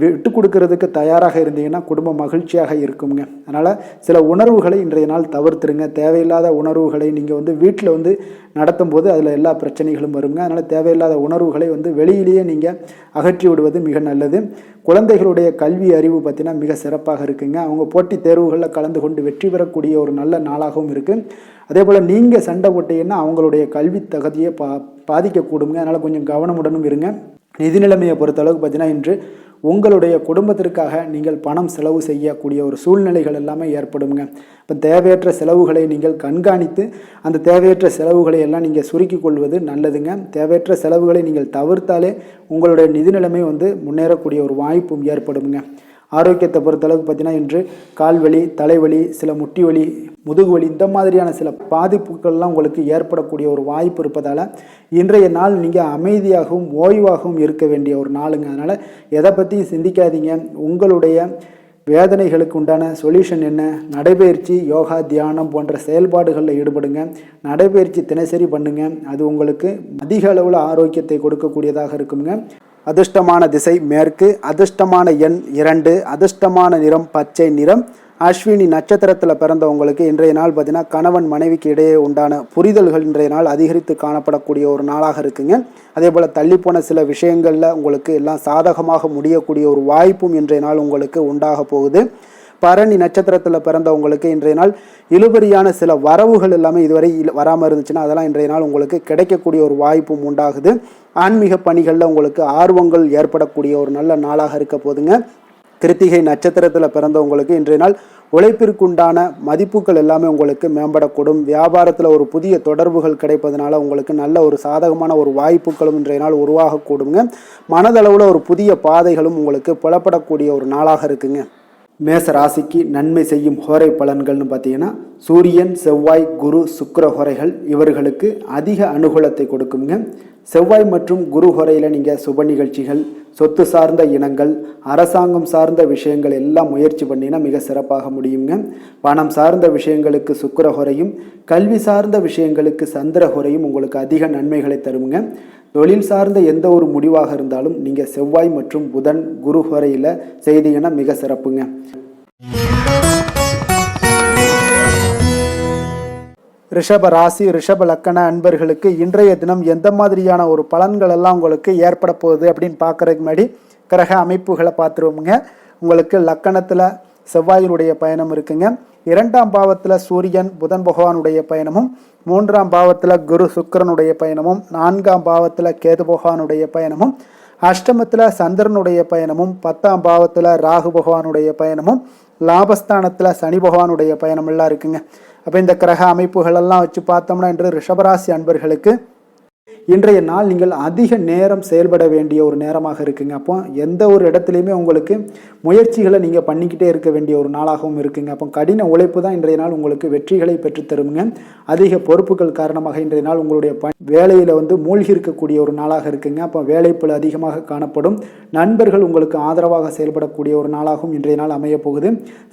விட்டு கொடுக்கறதுக்கு தயாராக இருந்தீங்கன்னா குடும்பம் மகிழ்ச்சியாக இருக்குங்க. அதனால் சில உணர்வுகளை இன்றைய நாள் தவிர்த்துருங்க. தேவையில்லாத உணர்வுகளை நீங்கள் வீட்டில் நடத்தும் போது அதில் எல்லா பிரச்சனைகளும் வருங்க. அதனால் தேவையில்லாத உணர்வுகளை வெளியிலேயே நீங்கள் அகற்றி விடுவது மிக நல்லது. குழந்தைகளுடைய கல்வி அறிவு பார்த்தீங்கன்னா மிக சிறப்பாக இருக்குங்க. அவங்க போட்டித் தேர்வுகளில் கலந்து கொண்டு வெற்றி பெறக்கூடிய ஒரு நல்ல நாளாகவும் இருக்குது. அதே போல் நீங்கள் சண்டை போட்டீங்கன்னா அவங்களுடைய கல்வி தகுதியை பாதிக்கக்கூடுங்க. அதனால் கொஞ்சம் கவனமுடனும் இருங்க. நிதி நிலைமையை பொறுத்தளவுக்கு பார்த்தீங்கன்னா இன்று உங்களுடைய குடும்பத்திற்காக நீங்கள் பணம் செலவு செய்யக்கூடிய ஒரு சூழ்நிலைகள் எல்லாமே ஏற்படுங்க. இப்போ தேவையற்ற செலவுகளை நீங்கள் கண்காணித்து அந்த தேவையற்ற செலவுகளை எல்லாம் நீங்கள் சுருக்கி கொள்வது நல்லதுங்க. தேவையற்ற செலவுகளை நீங்கள் தவிர்த்தாலே உங்களுடைய நிதி நிலைமை முன்னேறக்கூடிய ஒரு வாய்ப்பும் ஏற்படுங்க. ஆரோக்கியத்தை பொறுத்தளவுக்கு பார்த்தீங்கன்னா இன்று கால்வலி, தலைவலி, சில முட்டி வலி, முதுகு வலி இந்த மாதிரியான சில பாதிப்புகள்லாம் உங்களுக்கு ஏற்படக்கூடிய ஒரு வாய்ப்பு இருப்பதால் இன்றைய நாள் நீங்கள் அமைதியாகவும் ஓய்வாகவும் இருக்க வேண்டிய ஒரு நாளுங்க. அதனால் எதை பற்றியும் சிந்திக்காதீங்க. உங்களுடைய வேதனைகளுக்கு உண்டான சொல்யூஷன் என்ன? நடைபயிற்சி, யோகா, தியானம் போன்ற செயல்பாடுகளில் ஈடுபடுங்க. நடைபயிற்சி தினசரி பண்ணுங்க. அது உங்களுக்கு அதிக அளவில் ஆரோக்கியத்தை கொடுக்கக்கூடியதாக இருக்குங்க. அதிர்ஷ்டமான திசை மேற்கு, அதிர்ஷ்டமான எண் 2, அதிர்ஷ்டமான நிறம் பச்சை நிறம். அஸ்வினி நட்சத்திரத்தில் பிறந்தவங்களுக்கு இன்றைய நாள் பார்த்தீங்கன்னா கணவன் மனைவிக்கு இடையே உண்டான புரிதல்கள் இன்றைய நாள் அதிகரித்து காணப்படக்கூடிய ஒரு நாளாக இருக்குங்க. அதே போல் தள்ளிப்போன சில விஷயங்களில் உங்களுக்கு எல்லாம் சாதகமாக முடியக்கூடிய ஒரு வாய்ப்பும் இன்றைய நாள் உங்களுக்கு உண்டாக போகுது. பரணி நட்சத்திரத்தில் பிறந்தவங்களுக்கு இன்றைய நாள் இழுபறியான சில வரவுகள் எல்லாமே இதுவரை வராமல் இருந்துச்சுன்னா அதெல்லாம் இன்றைய நாள் உங்களுக்கு கிடைக்கக்கூடிய ஒரு வாய்ப்பும் உண்டாகுது. ஆன்மீக பணிகளில் உங்களுக்கு ஆர்வங்கள் ஏற்படக்கூடிய ஒரு நல்ல நாளாக இருக்க போதுங்க. கிருத்திகை நட்சத்திரத்தில் பிறந்தவங்களுக்கு இன்றைய நாள் உழைப்பிற்குண்டான மதிப்புகள் எல்லாமே உங்களுக்கு மேம்படக்கூடும். வியாபாரத்தில் ஒரு புதிய தொடர்புகள் கிடைப்பதனால உங்களுக்கு நல்ல ஒரு சாதகமான ஒரு வாய்ப்புகளும் இன்றைய நாள் உருவாகக்கூடுங்க. மனதளவில் ஒரு புதிய பாதைகளும் உங்களுக்கு புலப்படக்கூடிய ஒரு நாளாக இருக்குங்க. மேச ராசிக்கு நன்மை செய்யும் ஹோரை பலன்கள்னு பார்த்தீங்கன்னா சூரியன், செவ்வாய், குரு, சுக்கிர ஹோரைகள் இவர்களுக்கு அதிக அனுகூலத்தை கொடுக்குங்க. செவ்வாய் மற்றும் குரு ஹோரையில் நீங்கள் சுப நிகழ்ச்சிகள், சொத்து சார்ந்த இனங்கள், அரசாங்கம் சார்ந்த விஷயங்கள் எல்லாம் முயற்சி பண்ணினா மிக சிறப்பாக முடியுங்க. பணம் சார்ந்த விஷயங்களுக்கு சுக்கிர ஹோரையும், கல்வி சார்ந்த விஷயங்களுக்கு சந்திர ஹோரையும் உங்களுக்கு அதிக நன்மைகளை தருங்க. தொழில் சார்ந்த எந்த ஒரு முடிவாக இருந்தாலும் நீங்கள் செவ்வாய் மற்றும் புதன், குரு ஹோரையில் செய்தீங்கன்னா மிக சிறப்புங்க. ரிஷப ராசி, ரிஷப லக்கண அன்பர்களுக்கு இன்றைய தினம் எந்த மாதிரியான ஒரு பலன்கள் எல்லாம் உங்களுக்கு ஏற்பட போகுது அப்படின்னு பார்க்கறதுக்கு முன்னாடி கிரக அமைப்புகளை பார்த்துருவோமுங்க. உங்களுக்கு லக்கணத்தில் செவ்வாயினுடைய பயணம் இருக்குங்க. 2ஆம் பாவத்தில் சூரியன், புதன் பகவானுடைய பயணமும், 3ஆம் பாவத்தில் குரு சுக்கிரனுடைய பயணமும், 4ஆம் பாவத்தில் கேது பகவானுடைய பயணமும், அஷ்டமத்தில் சந்திரனுடைய பயணமும், 10ஆம் பாவத்தில் ராகு பகவானுடைய பயணமும், லாபஸ்தானத்தில் சனி பகவானுடைய பயணம் எல்லாம் இருக்குங்க. அப்போ இந்த கிரக அமைப்புகளெல்லாம் வச்சு பார்த்தோம்னா இன்று ரிஷபராசி அன்பர்களுக்கு இன்றைய நாள் நீங்கள் அதிக நேரம் செயல்பட வேண்டிய ஒரு நேரமாக இருக்குங்க. அப்போ எந்த ஒரு இடத்துலையுமே உங்களுக்கு முயற்சிகளை நீங்கள் பண்ணிக்கிட்டே இருக்க வேண்டிய ஒரு நாளாகவும் இருக்குங்க. அப்போ கடின உழைப்பு தான் இன்றைய நாள் உங்களுக்கு வெற்றிகளை பெற்றுத்தருங்க. அதிக பொறுப்புகள் காரணமாக இன்றைய நாள் உங்களுடைய வேலையில் மூழ்கி இருக்கக்கூடிய ஒரு நாளாக இருக்குங்க. அப்போ வேலைப்பளு அதிகமாக காணப்படும். நண்பர்கள் உங்களுக்கு ஆதரவாக செயல்படக்கூடிய ஒரு நாளாகவும் இன்றைய நாள் அமைய போகுது.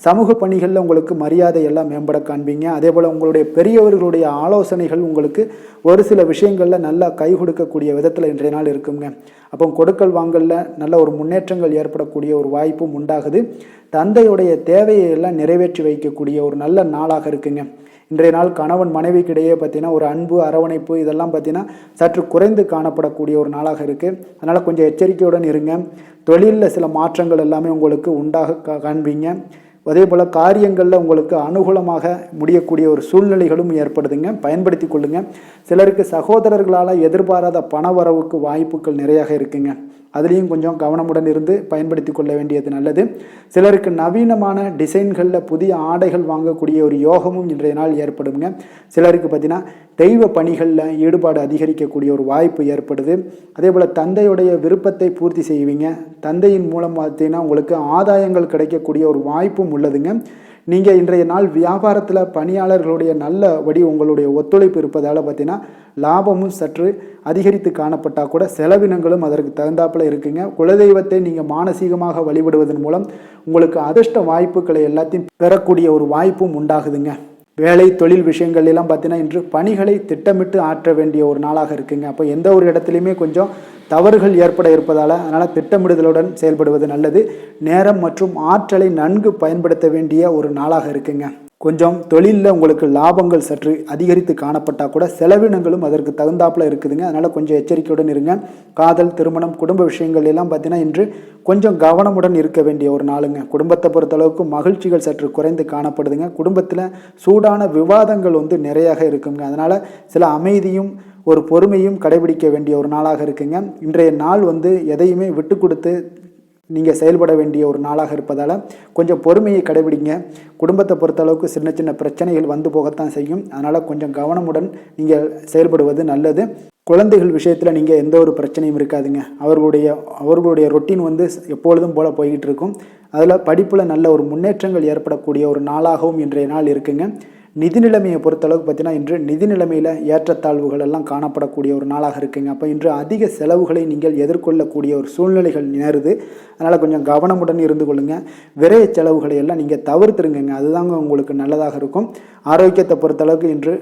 சமூக பணிகளில் உங்களுக்கு மரியாதை எல்லாம் மேம்பட காண்பீங்க. அதே போல் உங்களுடைய பெரியவர்களுடைய ஆலோசனைகள் உங்களுக்கு ஒரு சில விஷயங்களில் நல்லா கை கொடுக்கக்கூடிய விதத்தில் இன்றைய நாள் இருக்குங்க. அப்போ கொடுக்கல் வாங்கலில் நல்ல ஒரு முன்னேற்றங்கள் ஏற்படக்கூடிய ஒரு வாய்ப்பும் உண்டாகுது. தந்தையுடைய தேவையை எல்லாம் நிறைவேற்றி வைக்கக்கூடிய ஒரு நல்ல நாளாக இருக்குங்க. இன்றைய நாள் கணவன் மனைவிக்கிடையே பார்த்தீங்கன்னா ஒரு அன்பு அரவணைப்பு இதெல்லாம் பார்த்தீங்கன்னா சற்று குறைந்து காணப்படக்கூடிய ஒரு நாளாக இருக்குது. அதனால் கொஞ்சம் எச்சரிக்கையுடன் இருங்க. தொழிலில் சில மாற்றங்கள் எல்லாமே உங்களுக்கு உண்டாக காண்பீங்க. அதே போல் காரியங்களில் உங்களுக்கு அனுகூலமாக முடியக்கூடிய ஒரு சூழ்நிலைகளும் ஏற்படுதுங்க, பயன்படுத்தி கொள்ளுங்கள். சிலருக்கு சகோதரர்களால் எதிர்பாராத பண வரவுக்கு வாய்ப்புகள் நிறையாக இருக்குங்க. அதுலேயும் கொஞ்சம் கவனமுடன் இருந்து பயன்படுத்தி கொள்ள வேண்டியது நல்லது. சிலருக்கு நவீனமான டிசைன்களில் புதிய ஆடைகள் வாங்கக்கூடிய ஒரு யோகமும் இன்றைய நாள் ஏற்படுங்க. சிலருக்கு பார்த்தீங்கன்னா தெய்வ பணிகளில் ஈடுபாடு அதிகரிக்கக்கூடிய ஒரு வாய்ப்பு ஏற்படுது. அதே போல் தந்தையுடைய விருப்பத்தை பூர்த்தி செய்வீங்க. தந்தையின் மூலம் பார்த்தீங்கன்னா உங்களுக்கு ஆதாயங்கள் கிடைக்கக்கூடிய ஒரு வாய்ப்பும் உள்ளதுங்க. நீங்கள் இன்றைய நாள் வியாபாரத்தில் பணியாளர்களுடைய நல்லபடி உங்களுடைய ஒத்துழைப்பு இருப்பதால் பார்த்தீங்கன்னா லாபமும் சற்று அதிகரித்து காணப்பட்டால் கூட செலவினங்களும் அதற்கு தகுந்தாப்பில் இருக்குங்க. குலதெய்வத்தை நீங்கள் மானசீகமாக வழிபடுவதன் மூலம் உங்களுக்கு அதிர்ஷ்ட வாய்ப்புகளை எல்லாத்தையும் பெறக்கூடிய ஒரு வாய்ப்பும் உண்டாகுதுங்க. வேலை தொழில் விஷயங்கள் எல்லாம் பார்த்தீங்கன்னா இன்று பணிகளை திட்டமிட்டு ஆற்ற வேண்டிய ஒரு நாளாக இருக்குங்க. அப்போ எந்த ஒரு இடத்துலையுமே கொஞ்சம் தவறுகள் ஏற்பட இருப்பதால் அதனால் திட்டமிடுதலுடன் செயல்படுவது நல்லது. நேரம் மற்றும் ஆற்றலை நன்கு பயன்படுத்த வேண்டிய ஒரு நாளாக இருக்குங்க. கொஞ்சம் தொழிலில் உங்களுக்கு லாபங்கள் சற்று அதிகரித்து காணப்பட்டால் கூட செலவினங்களும் அதற்கு தகுந்தாப்பில் இருக்குதுங்க. அதனால் கொஞ்சம் எச்சரிக்கையுடன் இருங்க. காதல், திருமணம், குடும்ப விஷயங்கள் எல்லாம் பார்த்தீங்கன்னா இன்று கொஞ்சம் கவனமுடன் இருக்க வேண்டிய ஒரு நாளுங்க. குடும்பத்தை பொறுத்தளவுக்கு மகிழ்ச்சிகள் சற்று குறைந்து காணப்படுதுங்க. குடும்பத்தில் சூடான விவாதங்கள் நிறையாக இருக்குங்க. அதனால் சில அமைதியும் ஒரு பொறுமையும் கடைபிடிக்க வேண்டிய ஒரு நாளாக இருக்குங்க. இன்றைய நாள் எதையுமே விட்டு கொடுத்து நீங்கள் செயல்பட வேண்டிய ஒரு நாளாக இருப்பதால் கொஞ்சம் பொறுமையை கடைபிடிங்க. குடும்பத்தை பொறுத்தளவுக்கு சின்ன சின்ன பிரச்சனைகள் போகத்தான் செய்யும். அதனால் கொஞ்சம் கவனமுடன் நீங்கள் செயல்படுவது நல்லது. குழந்தைகள் விஷயத்தில் நீங்கள் எந்த ஒரு பிரச்சனையும் இருக்காதுங்க. அவர்களுடைய ரொட்டீன் எப்பொழுதும் போல் போய்கிட்டு இருக்கும். அதில் படிப்பில் நல்ல ஒரு முன்னேற்றங்கள் ஏற்படக்கூடிய ஒரு நாளாகவும் இன்றைய நாள் இருக்குங்க. நிதி நிலைமையை பொறுத்தளவுக்கு பார்த்தீங்கன்னா இன்று நிதி நிலைமையில் ஏற்றத்தாழ்வுகள் எல்லாம் காணப்படக்கூடிய ஒரு நாளாக இருக்குங்க. அப்போ இன்று அதிக செலவுகளை நீங்கள் எதிர்கொள்ளக்கூடிய ஒரு சூழ்நிலைகள் நேருது. அதனால் கொஞ்சம் கவனமுடன் இருந்து கொள்ளுங்கள். விரைய செலவுகளை எல்லாம் நீங்கள் தவிர்த்துருங்க. அதுதாங்க உங்களுக்கு நல்லதாக இருக்கும். ஆரோக்கியத்தை பொறுத்தளவுக்கு இன்று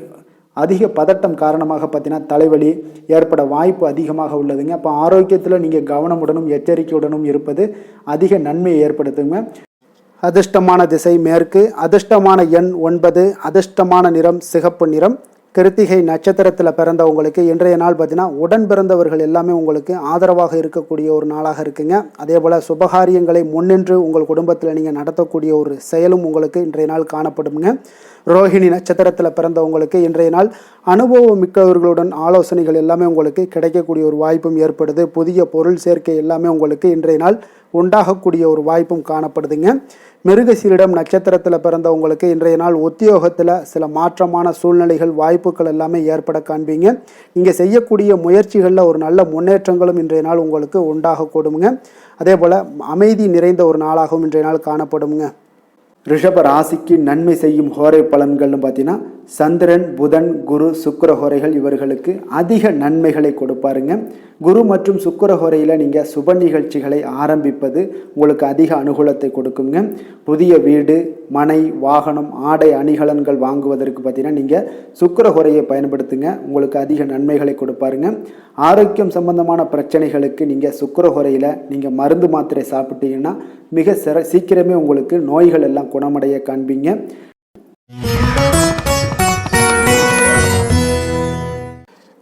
அதிக பதட்டம் காரணமாக பார்த்தீங்கன்னா தலைவலி ஏற்பட வாய்ப்பு அதிகமாக உள்ளதுங்க. அப்போ ஆரோக்கியத்தில் நீங்கள் கவனமுடனும் எச்சரிக்கையுடனும் இருப்பது அதிக நன்மையை ஏற்படுத்துங்க. அதிர்ஷ்டமான திசை மேற்கு, அதிர்ஷ்டமான எண் 9, அதிர்ஷ்டமான நிறம் சிகப்பு நிறம். கிருத்திகை நட்சத்திரத்தில் பிறந்தவங்களுக்கு இன்றைய நாள் பார்த்தீங்கன்னா உடன் பிறந்தவர்கள் எல்லாமே உங்களுக்கு ஆதரவாக இருக்கக்கூடிய ஒரு நாளாக இருக்குங்க. அதே போல் சுபகாரியங்களை முன்னின்று உங்கள் குடும்பத்தில் நீங்கள் நடத்தக்கூடிய ஒரு செயலும் உங்களுக்கு இன்றைய நாள் காணப்படுங்க. ரோஹிணி நட்சத்திரத்தில் பிறந்தவங்களுக்கு இன்றைய நாள் அனுபவம் மிக்கவர்களுடன் ஆலோசனைகள் எல்லாமே உங்களுக்கு கிடைக்கக்கூடிய ஒரு வாய்ப்பும் ஏற்படுது. புதிய பொருள் சேர்க்கை எல்லாமே உங்களுக்கு இன்றைய நாள் உண்டாகக்கூடிய ஒரு வாய்ப்பும் காணப்படுதுங்க. மிருகசீரிடம் நட்சத்திரத்தில் பிறந்தவங்களுக்கு இன்றைய நாள் உத்தியோகத்தில் சில மாற்றமான சூழ்நிலைகள் வாய்ப்புகள் எல்லாமே ஏற்பட காண்பீங்க. நீங்கள் செய்யக்கூடிய முயற்சிகளில் ஒரு நல்ல முன்னேற்றங்களும் இன்றைய நாள் உங்களுக்கு உண்டாகக்கூடுங்க. அதே போல் அமைதி நிறைந்த ஒரு நாளாகவும் இன்றைய நாள் காணப்படுங்க. ரிஷப ராசிக்கு நன்மை செய்யும் ஹோரை பலன்கள்னு பார்த்தீங்கன்னா சந்திரன், புதன், குரு, சுக்கிர ஹோரைகள் இவர்களுக்கு அதிக நன்மைகளை கொடுப்பாருங்க. குரு மற்றும் சுக்கிர ஹோரையில் நீங்கள் சுப நிகழ்ச்சிகளை ஆரம்பிப்பது உங்களுக்கு அதிக அனுகூலத்தை கொடுக்குங்க. புதிய வீடு, மனை, வாகனம், ஆடை அணிகலன்கள் வாங்குவதற்கு பார்த்தீங்கன்னா நீங்கள் சுக்கிர ஹோரையை பயன்படுத்துங்க. உங்களுக்கு அதிக நன்மைகளை கொடுப்பாருங்க. ஆரோக்கியம் சம்பந்தமான பிரச்சனைகளுக்கு நீங்கள் சுக்கிர ஹோரையில் நீங்கள் மருந்து மாத்திரை சாப்பிட்டீங்கன்னா மிக சீக்கிரமே உங்களுக்கு நோய்கள் எல்லாம் குணமடைய காண்பீங்க.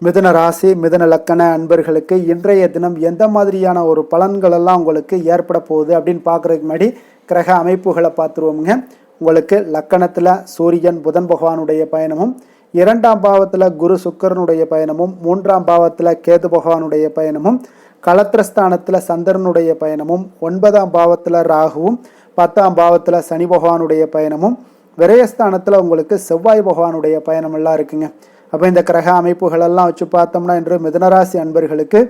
மிதுன ராசி, மிதுன லக்கண அன்பர்களுக்கு இன்றைய தினம் எந்த மாதிரியான ஒரு பலன்கள் எல்லாம் உங்களுக்கு ஏற்பட போகுது அப்படின்னு பார்க்குறதுக்கு முன்னாடி கிரக அமைப்புகளை பார்த்துருவோமுங்க. உங்களுக்கு லக்கணத்தில் சூரியன் புதன் பகவானுடைய பயணமும், 2ஆம் பாவத்தில் குரு சுக்கரனுடைய பயணமும், 3ஆம் பாவத்தில் கேது பகவானுடைய பயணமும், களத்திரஸ்தானத்தில் சந்திரனுடைய பயணமும், 9ஆம் பாவத்தில் ராகுவும், 10ஆம் பாவத்தில் சனி பகவானுடைய பயணமும், விரயஸ்தானத்தில் உங்களுக்கு செவ்வாய் பகவானுடைய பயணமெல்லாம் இருக்குங்க. அப்போ இந்த கிரக அமைப்புகளெல்லாம் வச்சு பார்த்தோம்னா இன்று மிதுனராசி அன்பர்களுக்கு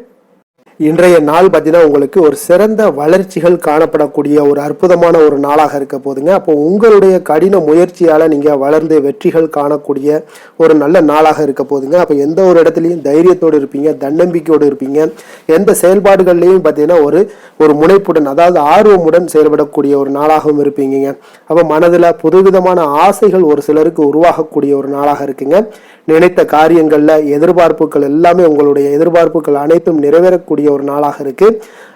இன்றைய நாள் பார்த்தீங்கன்னா உங்களுக்கு ஒரு சிறந்த வளர்ச்சிகள் காணப்படக்கூடிய ஒரு அற்புதமான ஒரு நாளாக இருக்க போதுங்க. அப்போ உங்களுடைய கடின முயற்சியால் நீங்கள் வளர்ந்து வெற்றிகள் காணக்கூடிய ஒரு நல்ல நாளாக இருக்க போதுங்க. அப்போ எந்த ஒரு இடத்துலையும் தைரியத்தோடு இருப்பீங்க, தன்னம்பிக்கையோடு இருப்பீங்க. எந்த செயல்பாடுகள்லையும் பார்த்தீங்கன்னா ஒரு முனைப்புடன், அதாவது ஆர்வமுடன் செயல்படக்கூடிய ஒரு நாளாகவும் இருப்பீங்க. அப்போ மனதில் புதுவிதமான ஆசைகள் ஒரு சிலருக்கு உருவாகக்கூடிய ஒரு நாளாக இருக்குங்க. நினைத்த காரியங்களில் எதிர்பார்ப்புகள் எல்லாமே உங்களுடைய எதிர்பார்ப்புகள் அனைத்தும் நிறைவேறக்கூடிய ஒரு நாளாக இருக்கு.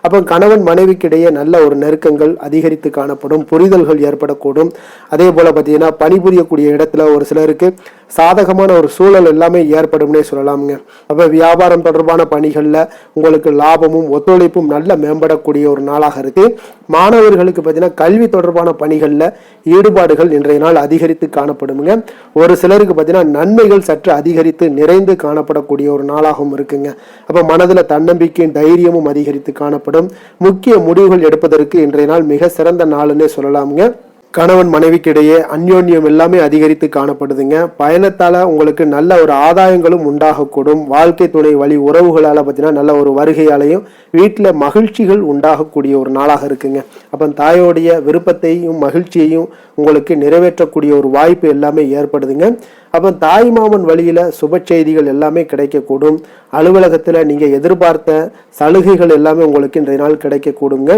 அப்போ கணவன் மனைவிக்கிடையே நல்ல ஒரு நெருக்கங்கள் அதிகரித்து காணப்படும், புரிதல்கள் ஏற்படக்கூடும். அதே போல பார்த்தீங்கன்னா பணிபுரியக்கூடிய இடத்துல ஒரு சிலருக்கு சாதகமான ஒரு சூழல் எல்லாமே ஏற்படும்னே சொல்லலாமுங்க. அப்போ வியாபாரம் தொடர்பான பணிகளில் உங்களுக்கு லாபமும் ஒத்துழைப்பும் நல்ல மேம்படக்கூடிய ஒரு நாளாக இருக்கு. மாணவர்களுக்கு பார்த்தீங்கன்னா கல்வி தொடர்பான பணிகளில் ஈடுபாடுகள் இன்றைய நாள் அதிகரித்து காணப்படுங்க. ஒரு சிலருக்கு பார்த்தீங்கன்னா நன்மைகள் சற்று அதிகரித்து நிறைந்து காணப்படக்கூடிய ஒரு நாளாகவும் இருக்குங்க. அப்போ மனதில் தன்னம்பிக்கையும் தைரியமும் அதிகரித்து காணப்படும். முக்கிய முடிவுகள் எடுப்பதற்கு இன்றைய நாள் மிக சிறந்த நாள்னே சொல்லலாமுங்க. கணவன் மனைவிக்கிடையே அந்யோன்யம் எல்லாமே அதிகரித்து காணப்படுதுங்க. பயணத்தால உங்களுக்கு நல்ல ஒரு ஆதாயங்களும் உண்டாகக்கூடும். வாழ்க்கை துணை வழி உறவுகளால் பார்த்தீங்கன்னா நல்ல ஒரு வருகையாலையும் வீட்டில் மகிழ்ச்சிகள் உண்டாகக்கூடிய ஒரு நாளாக இருக்குங்க. அப்போ தாயோடைய விருப்பத்தையும் மகிழ்ச்சியையும் உங்களுக்கு நிறைவேற்றக்கூடிய ஒரு வாய்ப்பு எல்லாமே ஏற்படுதுங்க. அப்போ தாய் மாமன் வழியில சுப செய்திகள் எல்லாமே கிடைக்கக்கூடும். அலுவலகத்தில் நீங்கள் எதிர்பார்த்த சலுகைகள் எல்லாமே உங்களுக்கு இன்றைய நாள் கிடைக்கக்கூடுங்க.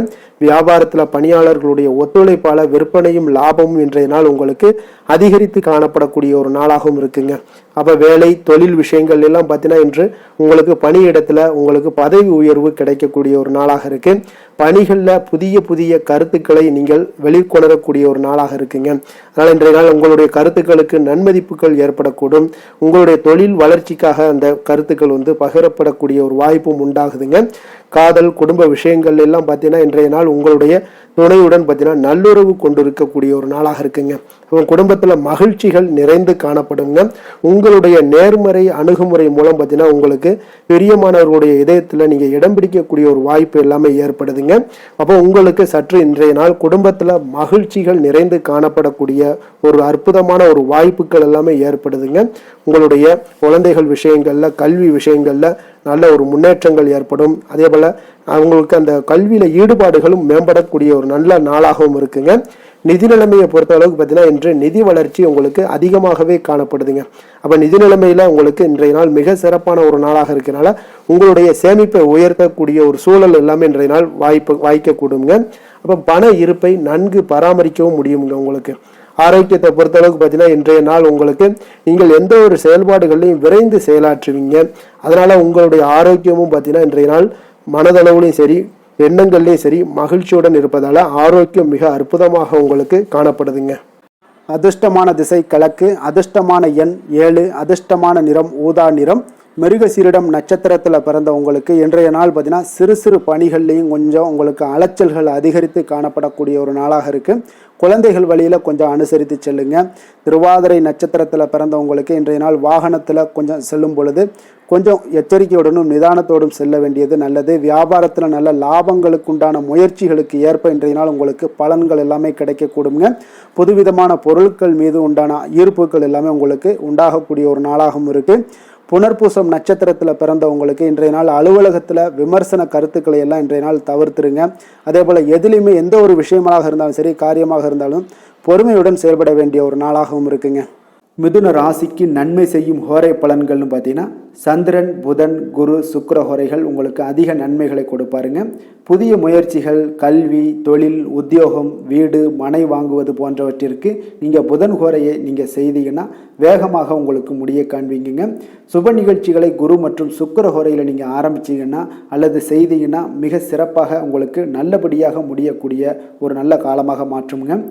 வியாபாரத்தில் பணியாளர்களுடைய ஒத்துழைப்பால விற்பனையும் லாபமும் இன்றைய நாள் உங்களுக்கு அதிகரித்து காணப்படக்கூடிய ஒரு நாளாகவும் இருக்குங்க. அப்போ வேலை தொழில் விஷயங்கள் எல்லாம் பார்த்தீங்கன்னா இன்று உங்களுக்கு பணியிடத்துல உங்களுக்கு பதவி உயர்வு கிடைக்கக்கூடிய ஒரு நாளாக இருக்கு. பணிகளில் புதிய புதிய கருத்துக்களை நீங்கள் வெளிக்கொணரக்கூடிய ஒரு நாளாக இருக்குங்க. அதனால் இன்றைய நாள் உங்களுடைய கருத்துக்களுக்கு நன்மதிப்புகள் ஏற்படக்கூடும். உங்களுடைய தொழில் வளர்ச்சிக்காக அந்த கருத்துக்கள் பகிரப்படக்கூடிய ஒரு வாய்ப்பும் உண்டாகுதுங்க. காதல் குடும்ப விஷயங்கள் எல்லாம் பார்த்தீங்கன்னா இன்றைய நாள் உங்களுடைய துணையுடன் பார்த்தீங்கன்னா நல்லுறவு கொண்டு இருக்கக்கூடிய ஒரு நாளாக இருக்குங்க. குடும்பத்தில் மகிழ்ச்சிகள் நிறைந்து காணப்படுங்க. உங்களுடைய நேர்மறை அணுகுமுறை மூலம் பார்த்தீங்கன்னா உங்களுக்கு பிரியமானவர்களுடைய இதயத்தில் நீங்கள் இடம் பிடிக்கக்கூடிய ஒரு வாய்ப்பு எல்லாமே ஏற்படுதுங்க. அப்போ உங்களுக்கு சற்று இன்றைய நாள் குடும்பத்தில் மகிழ்ச்சிகள் நிறைந்து காணப்படக்கூடிய ஒரு அற்புதமான ஒரு வாய்ப்புகள் எல்லாமே ஏற்படுதுங்க. உங்களுடைய குழந்தைகள் விஷயங்கள்ல கல்வி விஷயங்கள்ல நல்ல ஒரு முன்னேற்றங்கள் ஏற்படும். அதே போல அவங்களுக்கு அந்த கல்வியில ஈடுபாடுகளும் மேம்படக்கூடிய ஒரு நல்ல நாளாகவும் இருக்குங்க. நிதி நிலைமையை பொறுத்த அளவுக்கு பார்த்தீங்கன்னா இன்று நிதி வளர்ச்சி உங்களுக்கு அதிகமாகவே காணப்படுதுங்க. அப்போ நிதி நிலைமையில உங்களுக்கு இன்றைய நாள் மிக சிறப்பான ஒரு நாளாக இருக்கிறனால உங்களுடைய சேமிப்பை உயர்த்தக்கூடிய ஒரு சூழல் எல்லாமே இன்றைய நாள் வாய்க்கக்கூடுங்க. அப்போ பண இருப்பை நன்கு பராமரிக்கவும் முடியுங்க. உங்களுக்கு ஆரோக்கியத்தை பொறுத்த அளவுக்கு பார்த்தீங்கன்னா இன்றைய நாள் உங்களுக்கு நீங்கள் எந்த ஒரு செயல்பாடுகளையும் விரைந்து செயலாற்றுவீங்க. அதனால உங்களுடைய ஆரோக்கியமும் பார்த்தீங்கன்னா இன்றைய நாள் மனதளவுலையும் சரி எண்ணங்கள்லையும் சரி மகிழ்ச்சியுடன் இருப்பதால ஆரோக்கியம் மிக அற்புதமாக உங்களுக்கு காணப்படுதுங்க. அதிர்ஷ்டமான திசை கிழக்கு, அதிர்ஷ்டமான எண் 7, அதிர்ஷ்டமான நிறம் ஊதா நிறம். மிருகசீரிடம் நட்சத்திரத்தில் பிறந்த உங்களுக்கு இன்றைய நாள் பார்த்தீங்கன்னா சிறு சிறு பணிகள்லையும் கொஞ்சம் உங்களுக்கு அலைச்சல்கள் அதிகரித்து காணப்படக்கூடிய ஒரு நாளாக இருக்குது. குழந்தைகள் வழியில் கொஞ்சம் அனுசரித்து செல்லுங்க. திருவாதிரை நட்சத்திரத்தில் பிறந்தவங்களுக்கு இன்றைய நாள் வாகனத்தில் கொஞ்சம் செல்லும் பொழுது கொஞ்சம் எச்சரிக்கையுடனும் நிதானத்தோடும் செல்ல வேண்டியது நல்லது. வியாபாரத்தில் நல்ல லாபங்களுக்கு உண்டான முயற்சிகளுக்கு ஏற்ப இன்றைய நாள் உங்களுக்கு பலன்கள் எல்லாமே கிடைக்கக்கூடுங்க. புதுவிதமான பொருட்கள் மீது உண்டான ஈர்ப்புகள் எல்லாமே உங்களுக்கு உண்டாகக்கூடிய ஒரு நாளாகவும் இருக்குது. புனர்பூசம் நட்சத்திரத்தில் பிறந்தவங்களுக்கு இன்றைய நாள் அலுவலகத்தில் விமர்சன கருத்துக்களை எல்லாம் இன்றைய நாள் தவிர்த்துருங்க. அதே போல் எதிலையுமே எந்த ஒரு விஷயமாக இருந்தாலும் சரி காரியமாக இருந்தாலும் பொறுமையுடன் செயல்பட வேண்டிய ஒரு நாளாகவும் இருக்குங்க. மிதுன ராசிக்கு நன்மை செய்யும் ஹோரை பலன்கள்னு பார்த்தீங்கன்னா சந்திரன் புதன் குரு சுக்கிர ஹோரைகள் உங்களுக்கு அதிக நன்மைகளை கொடுப்பாருங்க. புதிய முயற்சிகள் கல்வி தொழில் உத்தியோகம் வீடு மனை வாங்குவது போன்றவற்றிற்கு நீங்கள் புதன் ஹோரையை நீங்கள் செய்தீங்கன்னா வேகமாக உங்களுக்கு முடிய காண்பீங்க. சுப நிகழ்ச்சிகளை குரு மற்றும் சுக்கிர ஹோரையில் நீங்கள் ஆரம்பிச்சிங்கன்னா அல்லது செய்தீங்கன்னா மிக சிறப்பாக உங்களுக்கு நல்லபடியாக முடியக்கூடிய ஒரு நல்ல காலமாக மாற்றுங்க.